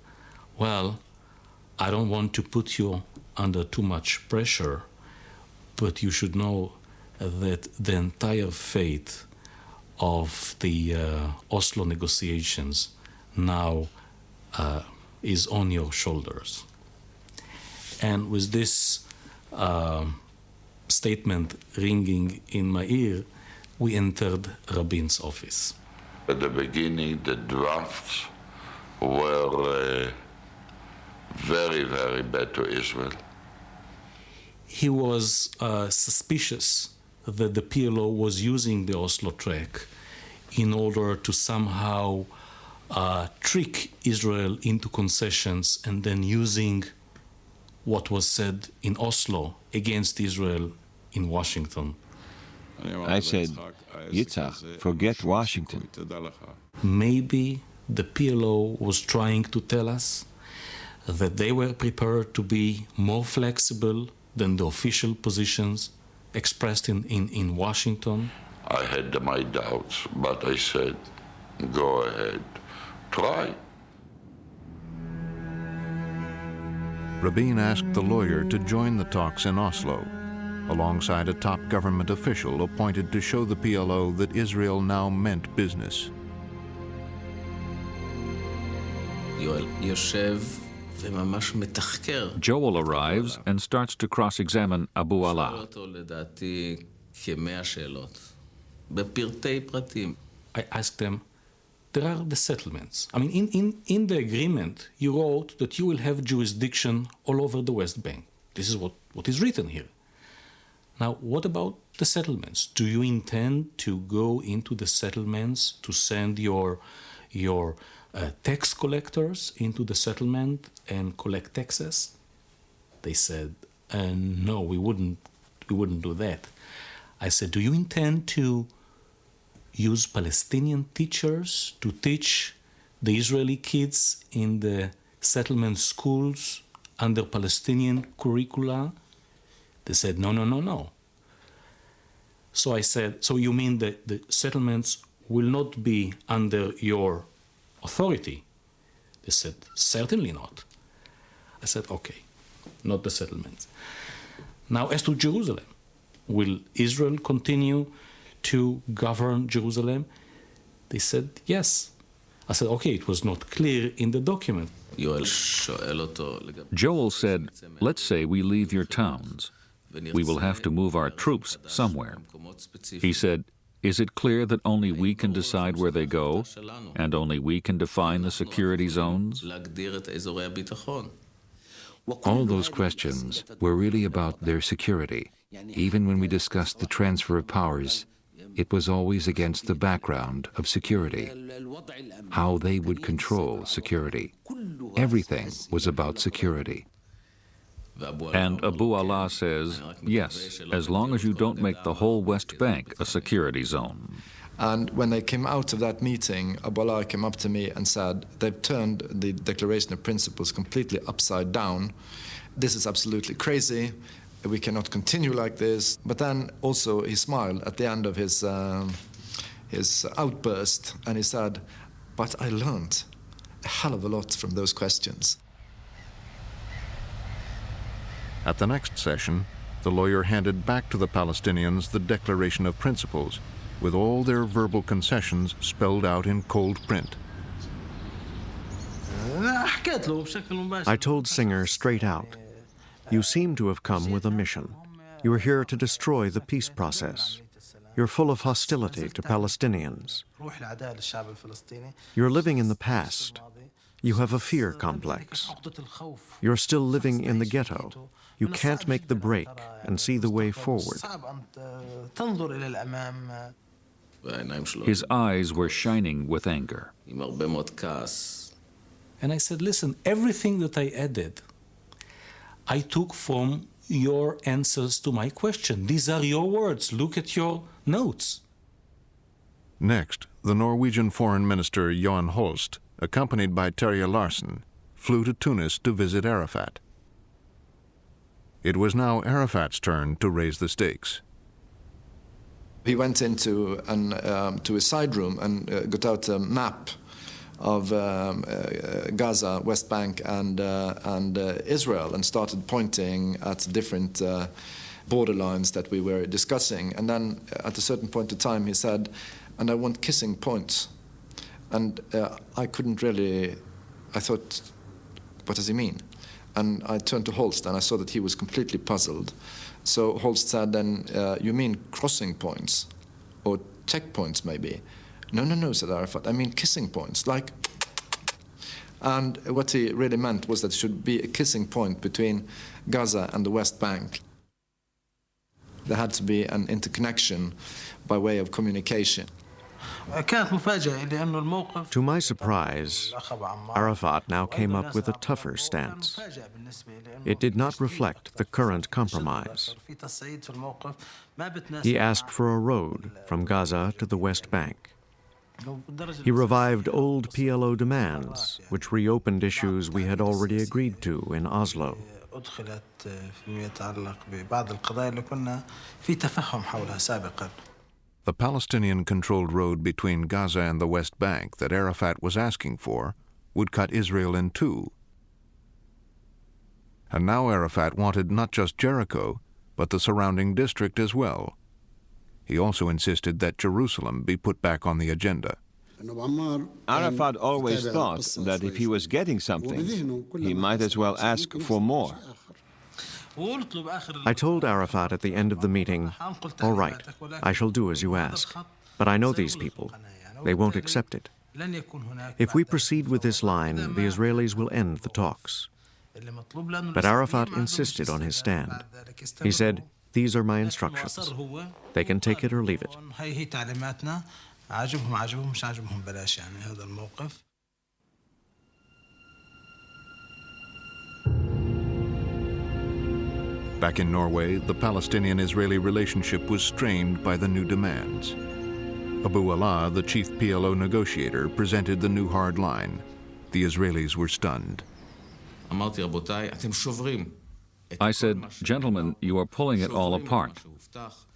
"Well, I don't want to put you under too much pressure, but you should know that the entire fate of the Oslo negotiations now is on your shoulders." And with this statement ringing in my ear, we entered Rabin's office.
At the beginning, the drafts were very, very bad to Israel.
He was suspicious that the PLO was using the Oslo track in order to somehow trick Israel into concessions and then using what was said in Oslo against Israel in Washington.
I said, "Yitzhak, forget Washington."
Maybe the PLO was trying to tell us that they were prepared to be more flexible than the official positions expressed in Washington.
I had my doubts, but I said, go ahead, try.
Rabin asked the lawyer to join the talks in Oslo, alongside a top government official appointed to show the PLO that Israel now meant business.
Joel arrives and starts to cross-examine Abu Allah.
I asked them, there are the settlements. I mean, in the agreement, you wrote that you will have jurisdiction all over the West Bank. This is what is written here. Now, what about the settlements? Do you intend to go into the settlements to send your tax collectors into the settlement and collect taxes? They said, no, we wouldn't do that. I said, do you intend to use Palestinian teachers to teach the Israeli kids in the settlement schools under Palestinian curricula? They said, no, no, no, no. So I said, so you mean that the settlements will not be under your authority? They said, certainly not. I said, okay, not the settlements. Now, as to Jerusalem, will Israel continue to govern Jerusalem? They said, yes. I said, okay, it was not clear in the document.
Joel said, let's say we leave your towns. We will have to move our troops somewhere. He said, is it clear that only we can decide where they go, and only we can define the security zones?
All those questions were really about their security. Even when we discussed the transfer of powers, it was always against the background of security, how they would control security. Everything was about security.
And Abu Allah says, yes, as long as you don't make the whole West Bank a security zone.
And when they came out of that meeting, Abu Allah came up to me and said, they've turned the Declaration of Principles completely upside down. This is absolutely crazy. We cannot continue like this. But then also he smiled at the end of his outburst, and he said, but I learned a hell of a lot from those questions.
At the next session, the lawyer handed back to the Palestinians the Declaration of Principles, with all their verbal concessions spelled out in cold print.
I told Singer straight out, you seem to have come with a mission. You are here to destroy the peace process. You're full of hostility to Palestinians. You're living in the past. You have a fear complex. You're still living in the ghetto. You can't make the break and see the way forward.
His eyes were shining with anger.
And I said, listen, everything that I added, I took from your answers to my question. These are your words. Look at your notes.
Next, the Norwegian Foreign Minister Jan Holst, accompanied by Terje Larsen, flew to Tunis to visit Arafat. It was now Arafat's turn to raise the stakes.
He went into to his side room and got out a map of Gaza, West Bank, and Israel, and started pointing at different borderlines that we were discussing. And then at a certain point in time, he said, and I want kissing points. And I couldn't really, I thought, what does he mean? And I turned to Holst, and I saw that he was completely puzzled. So Holst said, then, you mean crossing points? Or checkpoints, maybe? No, no, no, said Arafat. I mean kissing points, like... And what he really meant was that there should be a kissing point between Gaza and the West Bank. There had to be an interconnection by way of communication.
To my surprise, Arafat now came up with a tougher stance. It did not reflect the current compromise. He asked for a road from Gaza to the West Bank. He revived old PLO demands, which reopened issues we had already agreed to in Oslo.
The Palestinian-controlled road between Gaza and the West Bank that Arafat was asking for would cut Israel in two. And now Arafat wanted not just Jericho, but the surrounding district as well. He also insisted that Jerusalem be put back on the agenda.
Arafat always thought that if he was getting something, he might as well ask for more.
I told Arafat at the end of the meeting, all right, I shall do as you ask. But I know these people. They won't accept it. If we proceed with this line, the Israelis will end the talks. But Arafat insisted on his stand. He said, these are my instructions. They can take it or leave it.
Back in Norway, the Palestinian-Israeli relationship was strained by the new demands. Abu Allah, the chief PLO negotiator, presented the new hard line. The Israelis were stunned.
I said, gentlemen, you are pulling it all apart.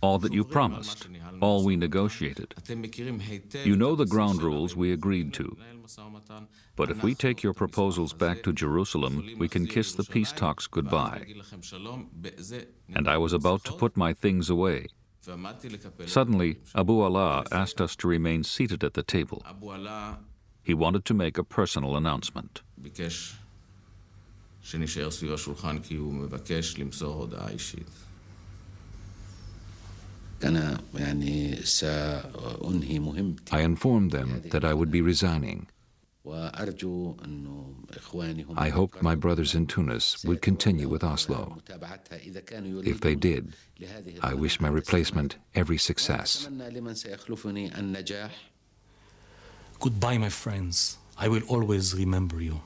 All that you promised, all we negotiated. You know the ground rules we agreed to. But if we take your proposals back to Jerusalem, we can kiss the peace talks goodbye. And I was about to put my things away. Suddenly, Abu Allah asked us to remain seated at the table. He wanted to make a personal announcement. I informed them that I would be resigning. I hoped my brothers in Tunis would continue with Oslo. If they did, I wish my replacement every success.
Goodbye, my friends. I will always remember you.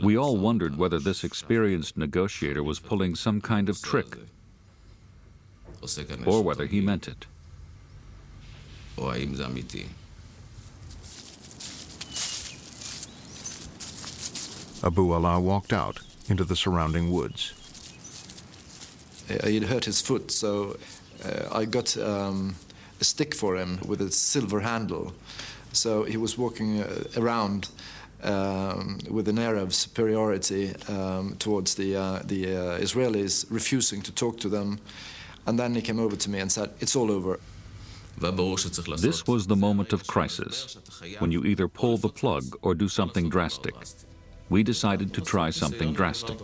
We all wondered whether this experienced negotiator was pulling some kind of trick, or whether he meant it.
Abu Allah walked out into the surrounding woods.
He'd hurt his foot, so I got a stick for him with a silver handle. So he was walking around with an air of superiority towards the Israelis, refusing to talk to them. And then he came over to me and said, "It's all over."
This was the moment of crisis, when you either pull the plug or do something drastic. We decided to try something drastic.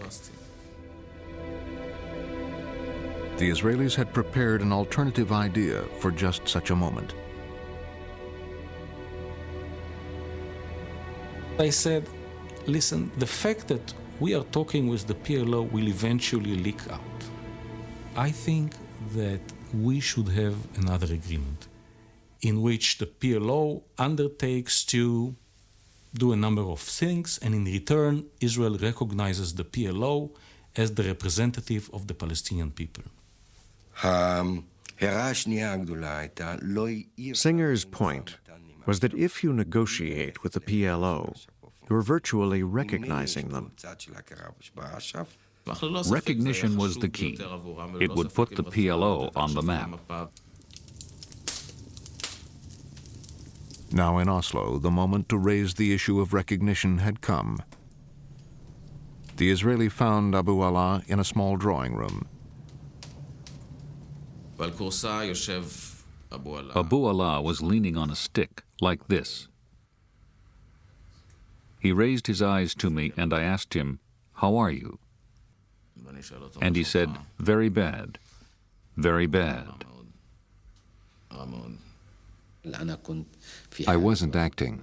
The Israelis had prepared an alternative idea for just such a moment.
I said, listen, the fact that we are talking with the PLO will eventually leak out. I think that we should have another agreement in which the PLO undertakes to do a number of things, and in return, Israel recognizes the PLO as the representative of the Palestinian people.
Singer's point was that if you negotiate with the PLO, you're virtually recognizing them.
Recognition was the key. It would put the PLO on the map.
Now in Oslo, the moment to raise the issue of recognition had come. The Israeli found Abu Allah in a small drawing room.
Abu Allah was leaning on a stick, like this. He raised his eyes to me and I asked him, "How are you?" And he said, "Very bad, very bad."
I wasn't acting.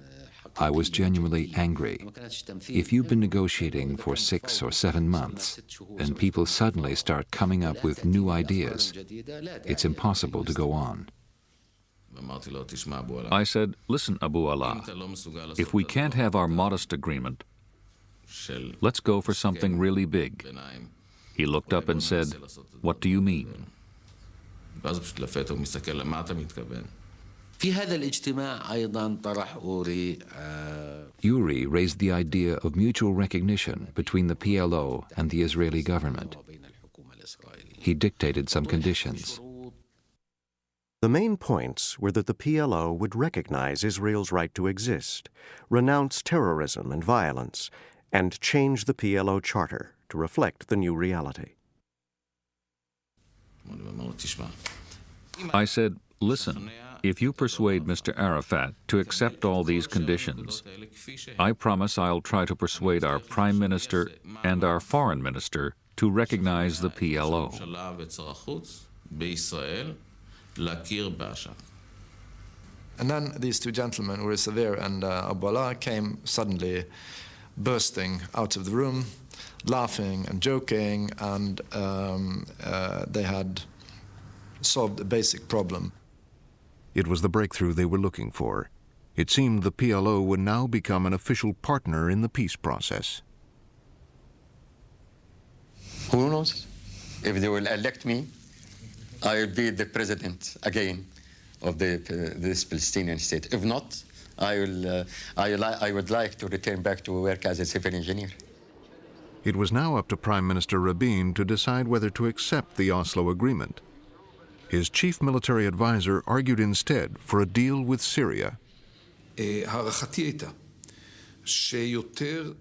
I was genuinely angry. If you've been negotiating for 6 or 7 months, and people suddenly start coming up with new ideas, it's impossible to go on.
I said, "Listen, Abu Allah, if we can't have our modest agreement, let's go for something really big." He looked up and said, "What do you mean?" Uri raised the idea of mutual recognition between the PLO and the Israeli government. He dictated some conditions.
The main points were that the PLO would recognize Israel's right to exist, renounce terrorism and violence, and change the PLO charter to reflect the new reality.
I said, "Listen, if you persuade Mr. Arafat to accept all these conditions, I promise I'll try to persuade our Prime Minister and our Foreign Minister to recognize the PLO."
And then these two gentlemen, Uri Savir and Abu Allah, came suddenly bursting out of the room, laughing and joking, and they had solved a basic problem.
It was the breakthrough they were looking for. It seemed the PLO would now become an official partner in the peace process.
Who knows? If they will elect me, I will be the president again of this Palestinian state. If not, I would like to return back to work as a civil engineer.
It was now up to Prime Minister Rabin to decide whether to accept the Oslo Agreement. His chief military advisor argued instead for a deal with Syria.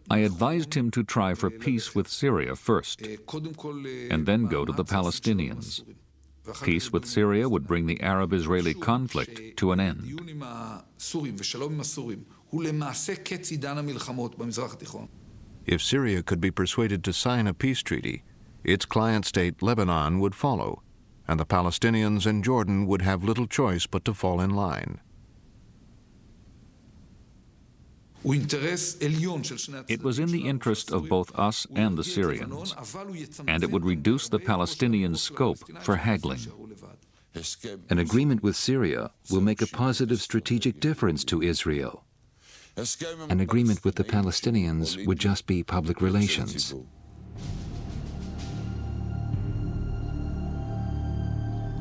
I advised him to try for peace with Syria first, and then go to the Palestinians. Peace with Syria would bring the Arab-Israeli conflict to an end.
If Syria could be persuaded to sign a peace treaty, its client state, Lebanon, would follow, and the Palestinians and Jordan would have little choice but to fall in line.
It was in the interest of both us and the Syrians, and it would reduce the Palestinians' scope for haggling.
An agreement with Syria will make a positive strategic difference to Israel. An agreement with the Palestinians would just be public relations.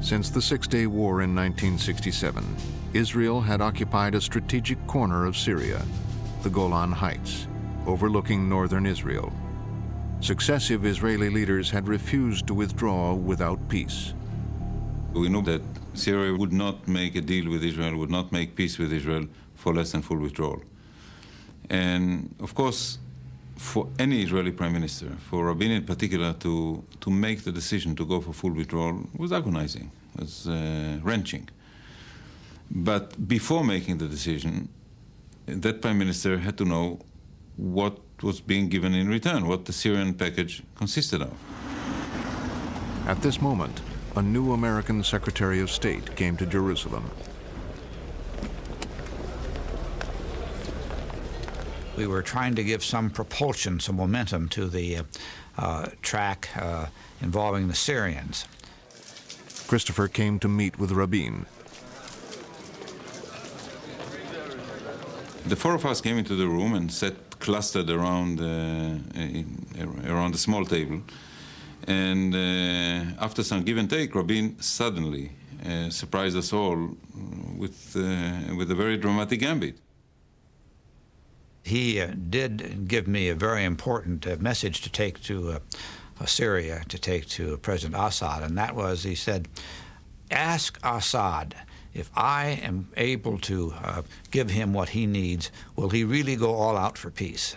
Since the Six-Day War in 1967, Israel had occupied a strategic corner of Syria, the Golan Heights, overlooking northern Israel. Successive Israeli leaders had refused to withdraw without peace.
We know that Syria would not make a deal with Israel, would not make peace with Israel for less than full withdrawal. And of course, for any Israeli prime minister, for Rabin in particular, to make the decision to go for full withdrawal was agonizing, was wrenching. But before making the decision, that prime minister had to know what was being given in return, what the Syrian package consisted of.
At this moment, a new American Secretary of State came to Jerusalem.
We were trying to give some propulsion, some momentum to the track involving the Syrians.
Christopher came to meet with Rabin.
The four of us came into the room and sat clustered around around a small table. And after some give and take, Rabin suddenly surprised us all with a very dramatic gambit.
He did give me a very important message to take to Syria, to take to President Assad, and that was, he said, ask Assad, if I am able to give him what he needs, will he really go all out for peace?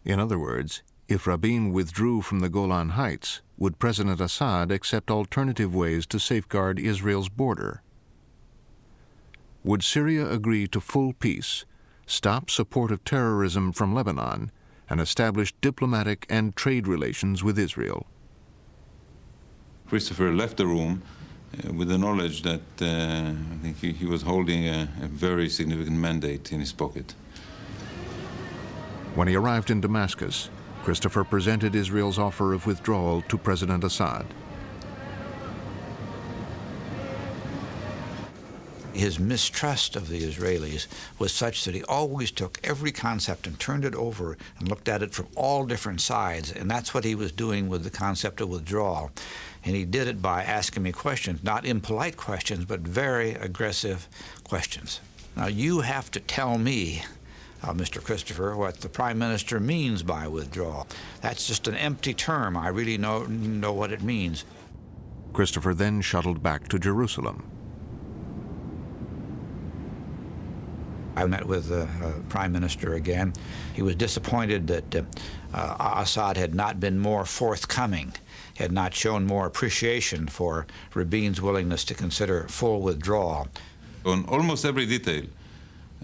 In other words, if Rabin withdrew from the Golan Heights, would President Assad accept alternative ways to safeguard Israel's border? Would Syria agree to full peace, stop support of terrorism from Lebanon, and establish diplomatic and trade relations with Israel?
Christopher left the room with the knowledge that I think he was holding a very significant mandate in his pocket.
When he arrived in Damascus, Christopher presented Israel's offer of withdrawal to President Assad.
His mistrust of the Israelis was such that he always took every concept and turned it over and looked at it from all different sides, and that's what he was doing with the concept of withdrawal. And he did it by asking me questions, not impolite questions, but very aggressive questions. Now, you have to tell me, Mr. Christopher, what the Prime Minister means by withdrawal. That's just an empty term. I really know what it means.
Christopher then shuttled back to Jerusalem.
I met with the Prime Minister again. He was disappointed that Assad had not been more forthcoming, had not shown more appreciation for Rabin's willingness to consider full withdrawal.
On almost every detail,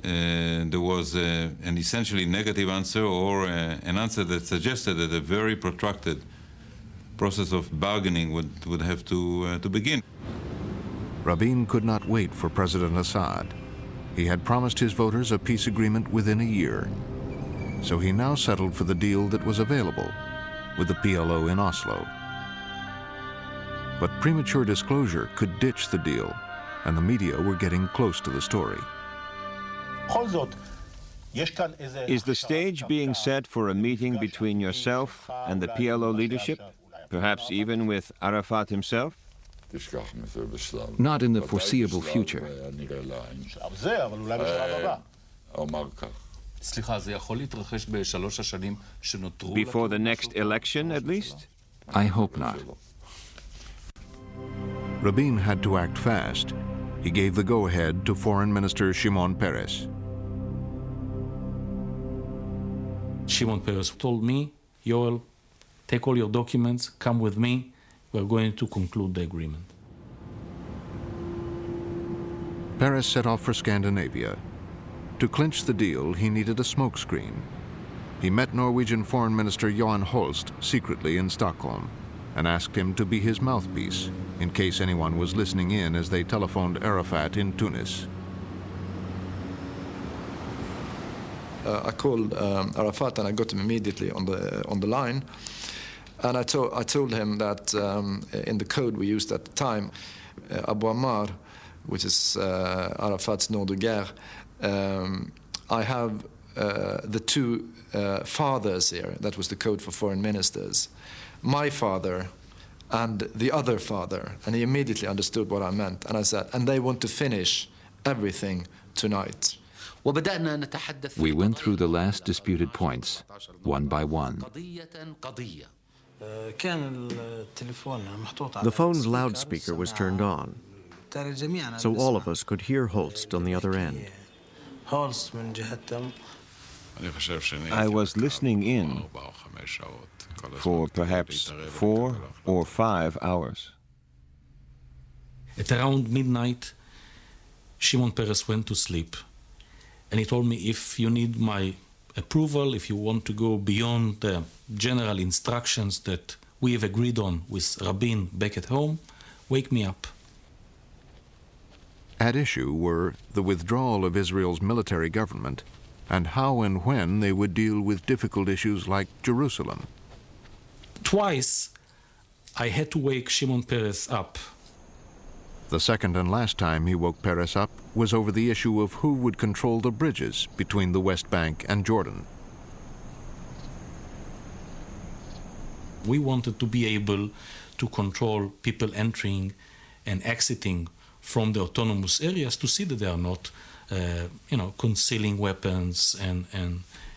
there was an essentially negative answer or an answer that suggested that a very protracted process of bargaining would have to begin.
Rabin could not wait for President Assad. He had promised his voters a peace agreement within a year. So he now settled for the deal that was available, with the PLO in Oslo. But premature disclosure could ditch the deal, and the media were getting close to the story.
Is the stage being set for a meeting between yourself and the PLO leadership? Perhaps even with Arafat himself?
Not in the foreseeable future.
Before the next election, at least?
I hope not.
Rabin had to act fast. He gave the go-ahead to Foreign Minister Shimon Peres.
Shimon Peres told me, Yoel, take all your documents, come with me, we're going to conclude the agreement.
Peres set off for Scandinavia. To clinch the deal, he needed a smokescreen. He met Norwegian Foreign Minister Johan Holst secretly in Stockholm and asked him to be his mouthpiece in case anyone was listening in as they telephoned Arafat in Tunis.
I called Arafat and I got him immediately on the line, and I told him that in the code we used at the time, Abu Ammar, which is Arafat's nom de guerre, I have the two fathers here. That was the code for foreign ministers. My father and the other father. And he immediately understood what I meant. And I said, and they want to finish everything tonight.
We went through the last disputed points, one by one.
The phone's loudspeaker was turned on, so all of us could hear Holst on the other end.
I was listening in for perhaps 4 or 5 hours.
At around midnight, Shimon Peres went to sleep. And he told me, if you need my approval, if you want to go beyond the general instructions that we have agreed on with Rabin back at home, wake me up.
At issue were the withdrawal of Israel's military government and how and when they would deal with difficult issues like Jerusalem.
Twice, I had to wake Shimon Peres up.
The second and last time he woke Peres up was over the issue of who would control the bridges between the West Bank and Jordan.
We wanted to be able to control people entering and exiting from the autonomous areas to see that they are not, concealing weapons and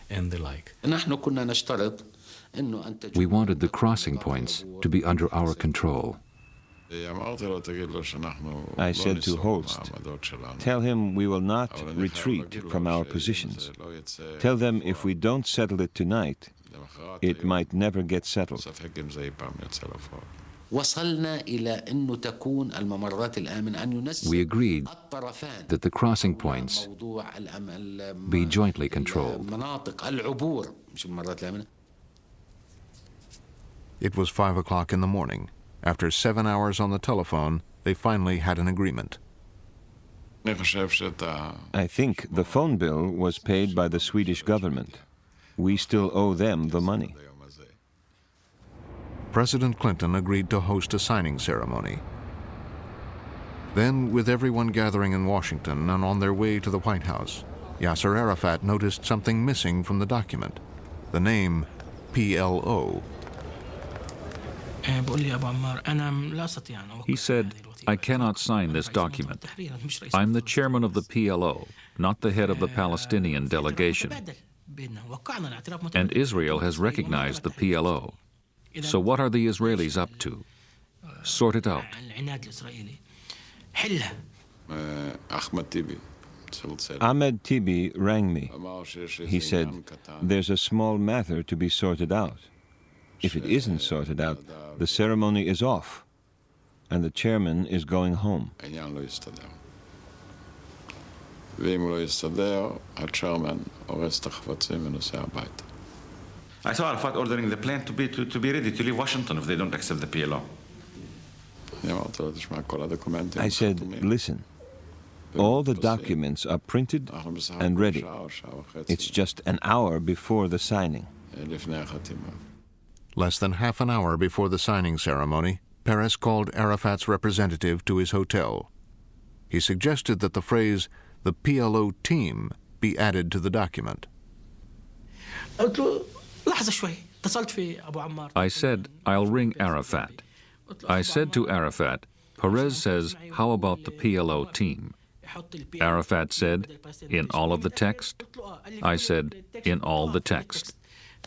the like.
We wanted the crossing points to be under our control.
I said to Holst, tell him we will not retreat from our positions. Tell them if we don't settle it tonight, it might never get settled.
We agreed that the crossing points be jointly controlled.
It was 5 o'clock in the morning. After 7 hours on the telephone, they finally had an agreement.
I think the phone bill was paid by the Swedish government. We still owe them the money.
President Clinton agreed to host a signing ceremony. Then, with everyone gathering in Washington and on their way to the White House, Yasser Arafat noticed something missing from the document, the name PLO.
He said, I cannot sign this document. I'm the chairman of the PLO, not the head of the Palestinian delegation. And Israel has recognized the PLO. So what are the Israelis up to? Sort it out.
Ahmed Tibi rang me. He said, there's a small matter to be sorted out. If it isn't sorted out, the ceremony is off, and the chairman is going home.
I saw Arafat ordering the plane to be ready to leave Washington if they don't accept the PLO.
I said, listen, all the documents are printed and ready. It's just an hour before the signing.
Less than half an hour before the signing ceremony, Peres called Arafat's representative to his hotel. He suggested that the phrase, the PLO team, be added to the document.
I said, I'll ring Arafat. I said to Arafat, Perez says, how about the PLO team? Arafat said, in all of the text? I said, in all the text.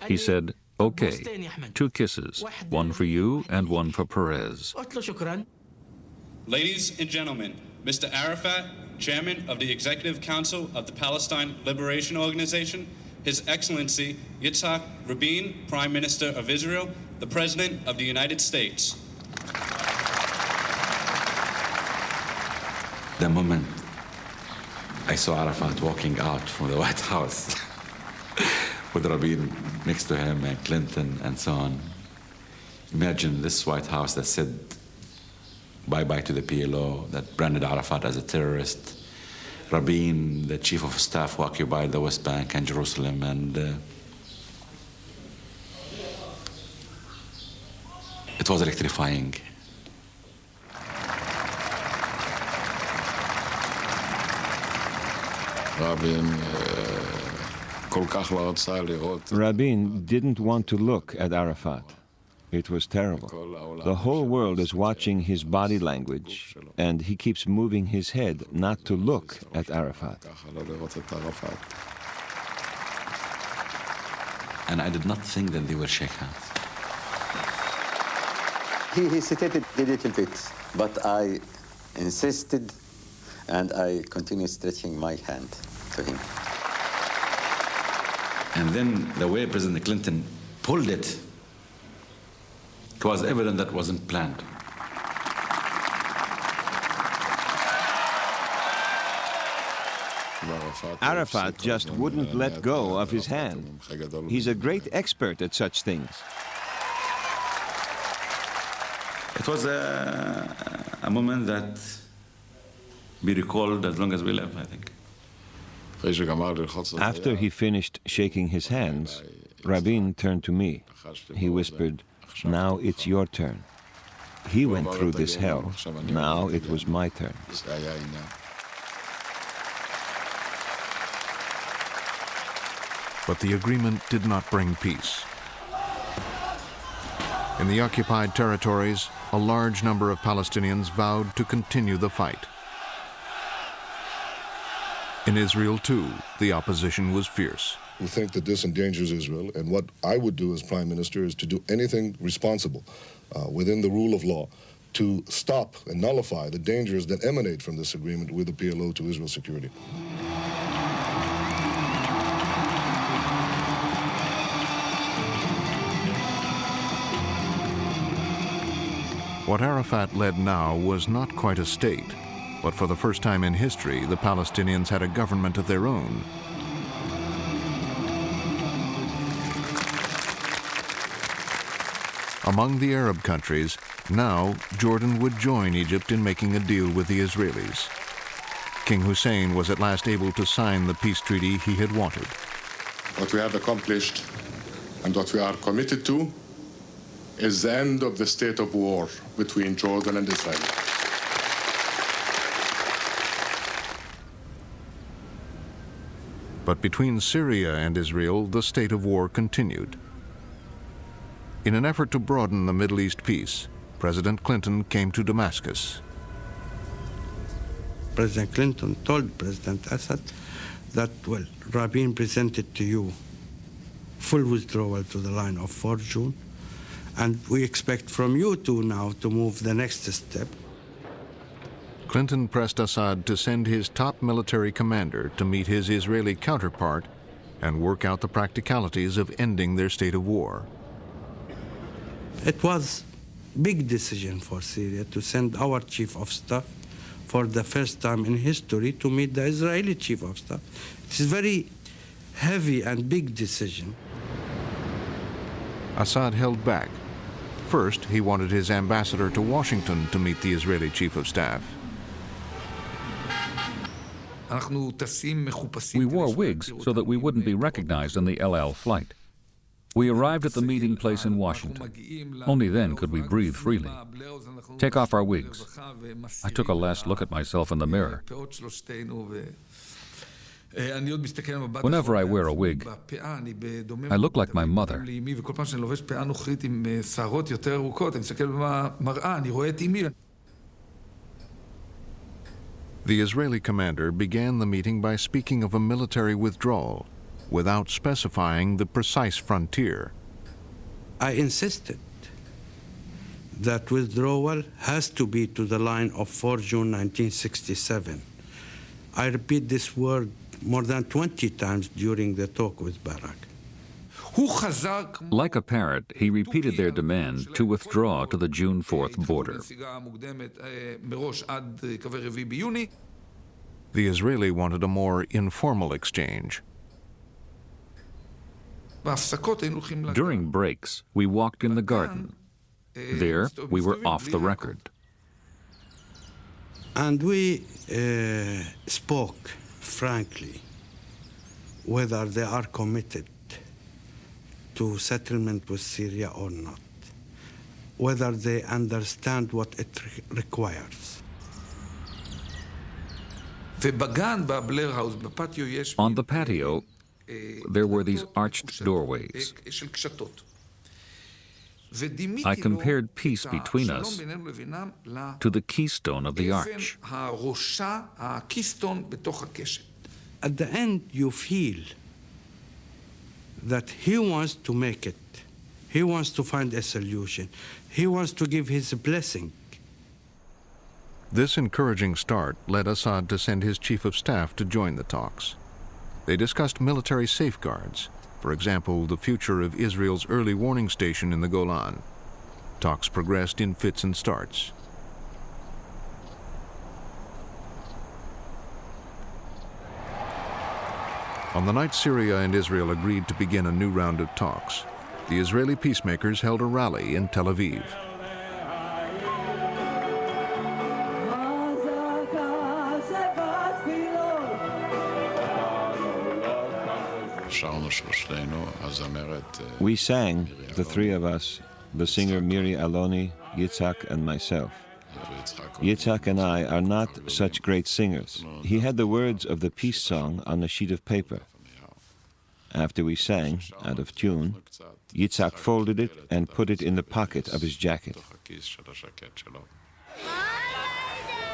He said, okay, 2 kisses, one for you and one for Perez.
Ladies and gentlemen, Mr. Arafat, Chairman of the Executive Council of the Palestine Liberation Organization, His Excellency Yitzhak Rabin, Prime Minister of Israel, the President of the United States.
The moment I saw Arafat walking out from the White House with Rabin next to him and Clinton and so on, imagine this White House that said bye-bye to the PLO, that branded Arafat as a terrorist, Rabin, the chief of staff who occupied the West Bank and Jerusalem, and it was electrifying.
Rabin didn't want to look at Arafat. It was terrible. The whole world is watching his body language, and he keeps moving his head not to look at Arafat.
And I did not think that they will shake hands.
He hesitated a little bit, but I insisted, and I continued stretching my hand to him.
And then the way President Clinton pulled it, it was evident that wasn't planned.
Arafat just wouldn't let go of his hand. He's a great expert at such things.
It was a moment that be recalled as long as we live, I think.
After he finished shaking his hands, Rabin turned to me. He whispered, "Now it's your turn. He went through this hell. Now it was my turn."
But the agreement did not bring peace. In the occupied territories, a large number of Palestinians vowed to continue the fight. In Israel, too, the opposition was fierce.
We think that this endangers Israel, and what I would do as Prime Minister is to do anything responsible within the rule of law to stop and nullify the dangers that emanate from this agreement with the PLO to Israel's security.
What Arafat led now was not quite a state, but for the first time in history, the Palestinians had a government of their own. Among the Arab countries, now Jordan would join Egypt in making a deal with the Israelis. King Hussein was at last able to sign the peace treaty he had wanted.
What we have accomplished and what we are committed to is the end of the state of war between Jordan and Israel.
But between Syria and Israel, the state of war continued. In an effort to broaden the Middle East peace, President Clinton came to Damascus.
President Clinton told President Assad that, well, Rabin presented to you full withdrawal to the line of 4 June, and we expect from you two now to move the next step.
Clinton pressed Assad to send his top military commander to meet his Israeli counterpart and work out the practicalities of ending their state of war.
It was a big decision for Syria to send our chief of staff for the first time in history to meet the Israeli chief of staff. It's a very heavy and big decision.
Assad held back. First, he wanted his ambassador to Washington to meet the Israeli chief of staff.
We wore wigs so that we wouldn't be recognized on the El Al flight. We arrived at the meeting place in Washington. Only then could we breathe freely. Take off our wigs. I took a last look at myself in the mirror.
Whenever I wear a wig, I look like my mother.
The Israeli commander began the meeting by speaking of a military withdrawal without specifying the precise frontier.
I insisted that withdrawal has to be to the line of 4 June 1967. I repeat this word more than 20 times during the talk with Barak.
Like a parrot, he repeated their demand to withdraw to the June 4th border.
The Israeli wanted a more informal exchange.
During breaks, we walked in the garden. There, we were off the record.
And we spoke frankly whether they are committed to settlement with Syria or not, whether they understand what it requires.
On the patio, there were these arched doorways. I compared peace between us to the keystone of the arch.
At the end, you feel that he wants to make it. He wants to find a solution. He wants to give his blessing.
This encouraging start led Assad to send his chief of staff to join the talks. They discussed military safeguards, for example, the future of Israel's early warning station in the Golan. Talks progressed in fits and starts. On the night Syria and Israel agreed to begin a new round of talks, the Israeli peacemakers held a rally in Tel Aviv.
We sang, the three of us, the singer Miri Aloni, Yitzhak, and myself. Yitzhak and I are not such great singers. He had the words of the peace song on a sheet of paper. After we sang, out of tune, Yitzhak folded it and put it in the pocket of his jacket.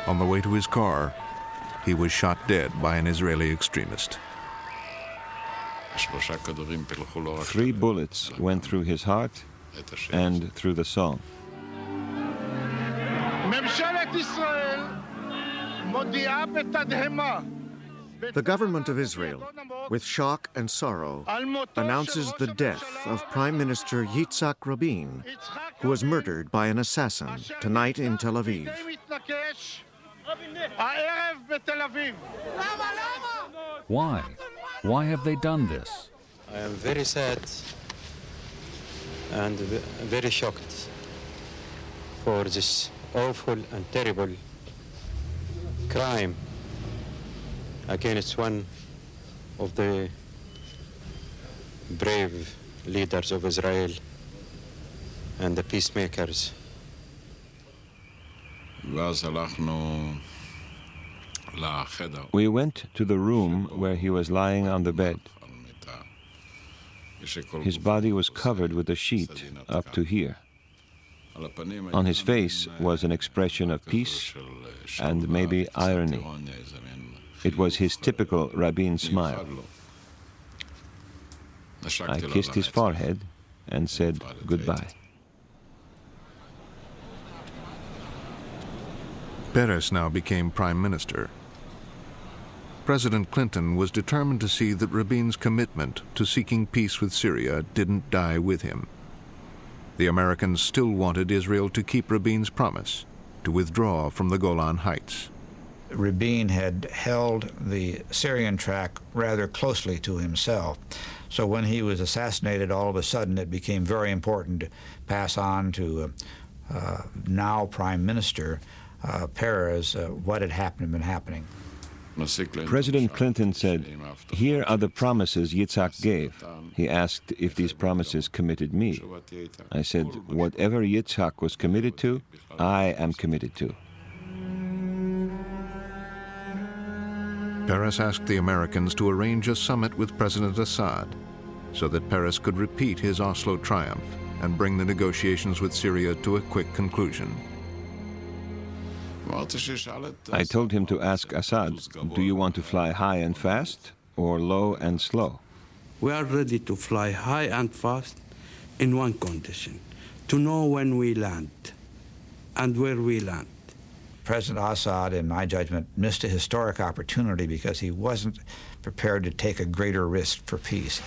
On the way to his car, he was shot dead by an Israeli extremist.
3 bullets went through his heart and through the song.
The government of Israel, with shock and sorrow, announces the death of Prime Minister Yitzhak Rabin, who was murdered by an assassin tonight in Tel Aviv.
Why? Why have they done this?
I am very sad and very shocked for this awful and terrible crime against one of the brave leaders of Israel and the peacemakers.
We went to the room where he was lying on the bed. His body was covered with a sheet up to here. On his face was an expression of peace and maybe irony. It was his typical Rabin smile. I kissed his forehead and said goodbye.
Peres now became prime minister. President Clinton was determined to see that Rabin's commitment to seeking peace with Syria didn't die with him. The Americans still wanted Israel to keep Rabin's promise to withdraw from the Golan Heights.
Rabin had held the Syrian track rather closely to himself. So when he was assassinated, all of a sudden it became very important to pass on to now Prime Minister Peres what had been happening.
President Clinton said, "Here are the promises Yitzhak gave." He asked if these promises committed me. I said, "Whatever Yitzhak was committed to, I am committed to."
Peres asked the Americans to arrange a summit with President Assad so that Peres could repeat his Oslo triumph and bring the negotiations with Syria to a quick conclusion.
I told him to ask Assad, do you want to fly high and fast or low and slow?
We are ready to fly high and fast in one condition, to know when we land and where we land.
President Assad, in my judgment, missed a historic opportunity because he wasn't prepared to take a greater risk for peace.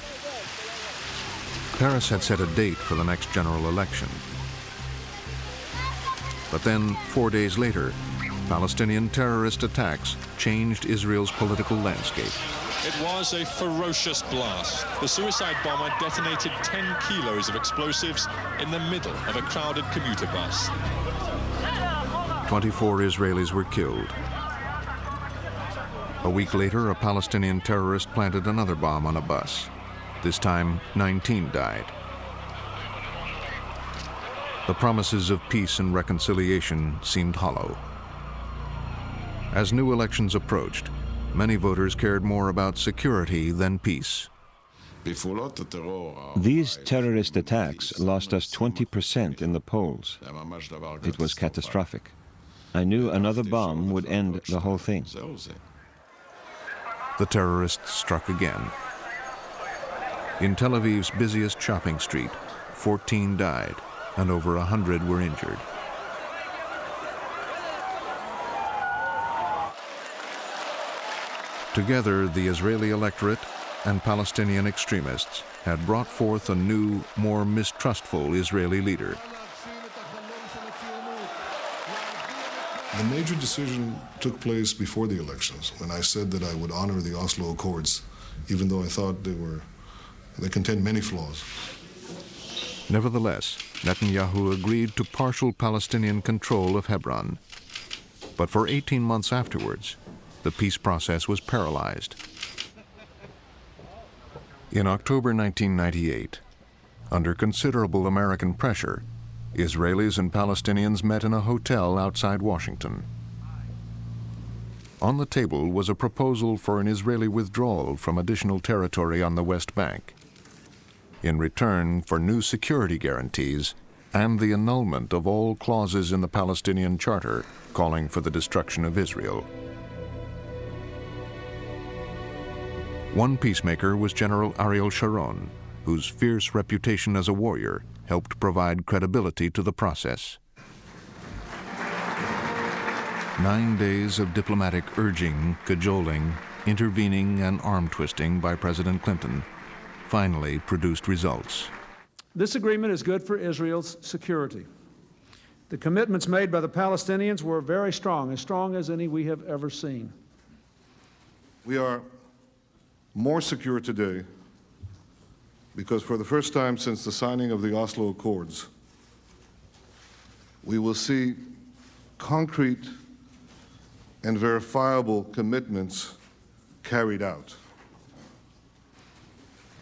Peres had set a date for the next general election. But then, 4 days later, Palestinian terrorist attacks changed Israel's political landscape.
It was a ferocious blast. The suicide bomber detonated 10 kilos of explosives in the middle of a crowded commuter bus.
24 Israelis were killed. A week later, a Palestinian terrorist planted another bomb on a bus. This time, 19 died. The promises of peace and reconciliation seemed hollow. As new elections approached, many voters cared more about security than peace.
These terrorist attacks lost us 20% in the polls. It was catastrophic. I knew another bomb would end the whole thing.
The terrorists struck again. In Tel Aviv's busiest shopping street, 14 died and over 100 were injured. Together, the Israeli electorate and Palestinian extremists had brought forth a new, more mistrustful Israeli leader.
The major decision took place before the elections, when I said that I would honor the Oslo Accords, even though I thought they contained many flaws.
Nevertheless, Netanyahu agreed to partial Palestinian control of Hebron. But for 18 months afterwards, the peace process was paralyzed. In October 1998, under considerable American pressure, Israelis and Palestinians met in a hotel outside Washington. On the table was a proposal for an Israeli withdrawal from additional territory on the West Bank, in return for new security guarantees and the annulment of all clauses in the Palestinian Charter calling for the destruction of Israel. One peacemaker was General Ariel Sharon, whose fierce reputation as a warrior helped provide credibility to the process. 9 days of diplomatic urging, cajoling, intervening, and arm-twisting by President Clinton finally produced results.
This agreement is good for Israel's security. The commitments made by the Palestinians were very strong, as strong as any we have ever seen.
We are more secure today because for the first time since the signing of the Oslo Accords, we will see concrete and verifiable commitments carried out.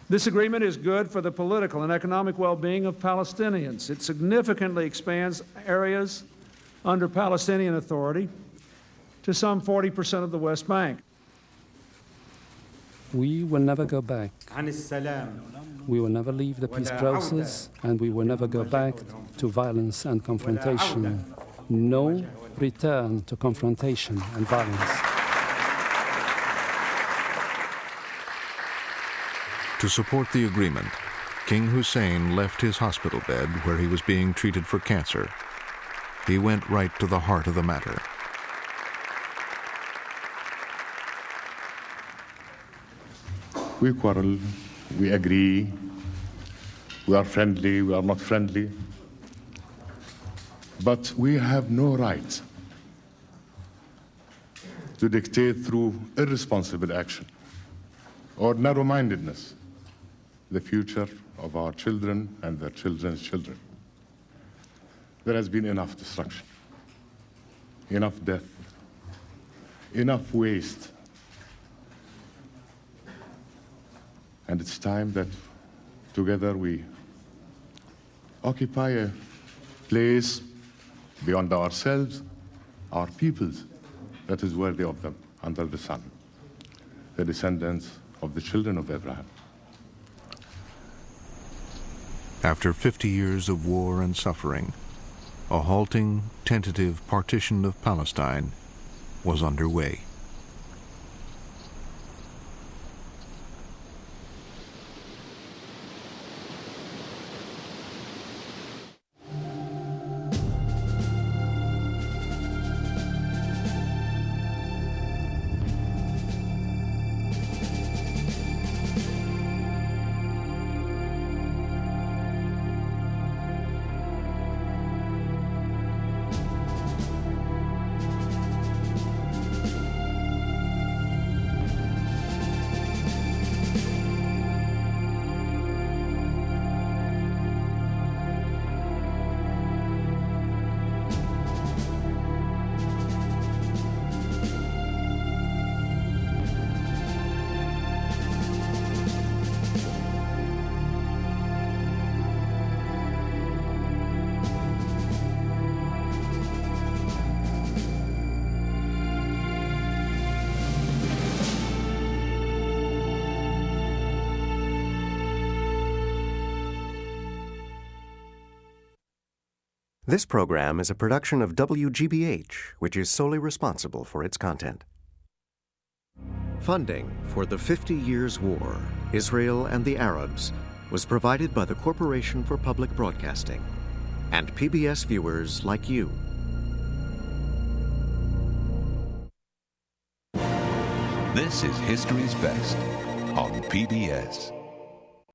This agreement is good for the political and economic well-being of Palestinians. It significantly expands areas under Palestinian authority to some 40% of the West Bank.
We will never go back. We will never leave the peace process, and we will never go back to violence and confrontation. No return to confrontation and violence.
To support the agreement, King Hussein left his hospital bed where he was being treated for cancer. He went right to the heart of the matter.
We quarrel, we agree, we are friendly, we are not friendly, but we have no right to dictate through irresponsible action or narrow-mindedness the future of our children and their children's children. There has been enough destruction, enough death, enough waste. And it's time that together we occupy a place beyond ourselves, our peoples, that is worthy of them under the sun. the descendants of the children of Abraham.
After 50 years of war and suffering, a halting, tentative partition of Palestine was underway.
This program is a production of WGBH, which is solely responsible for its content. Funding for the 50 Years' War, Israel and the Arabs, was provided by the Corporation for Public Broadcasting and PBS viewers like you.
This is History's Best on PBS.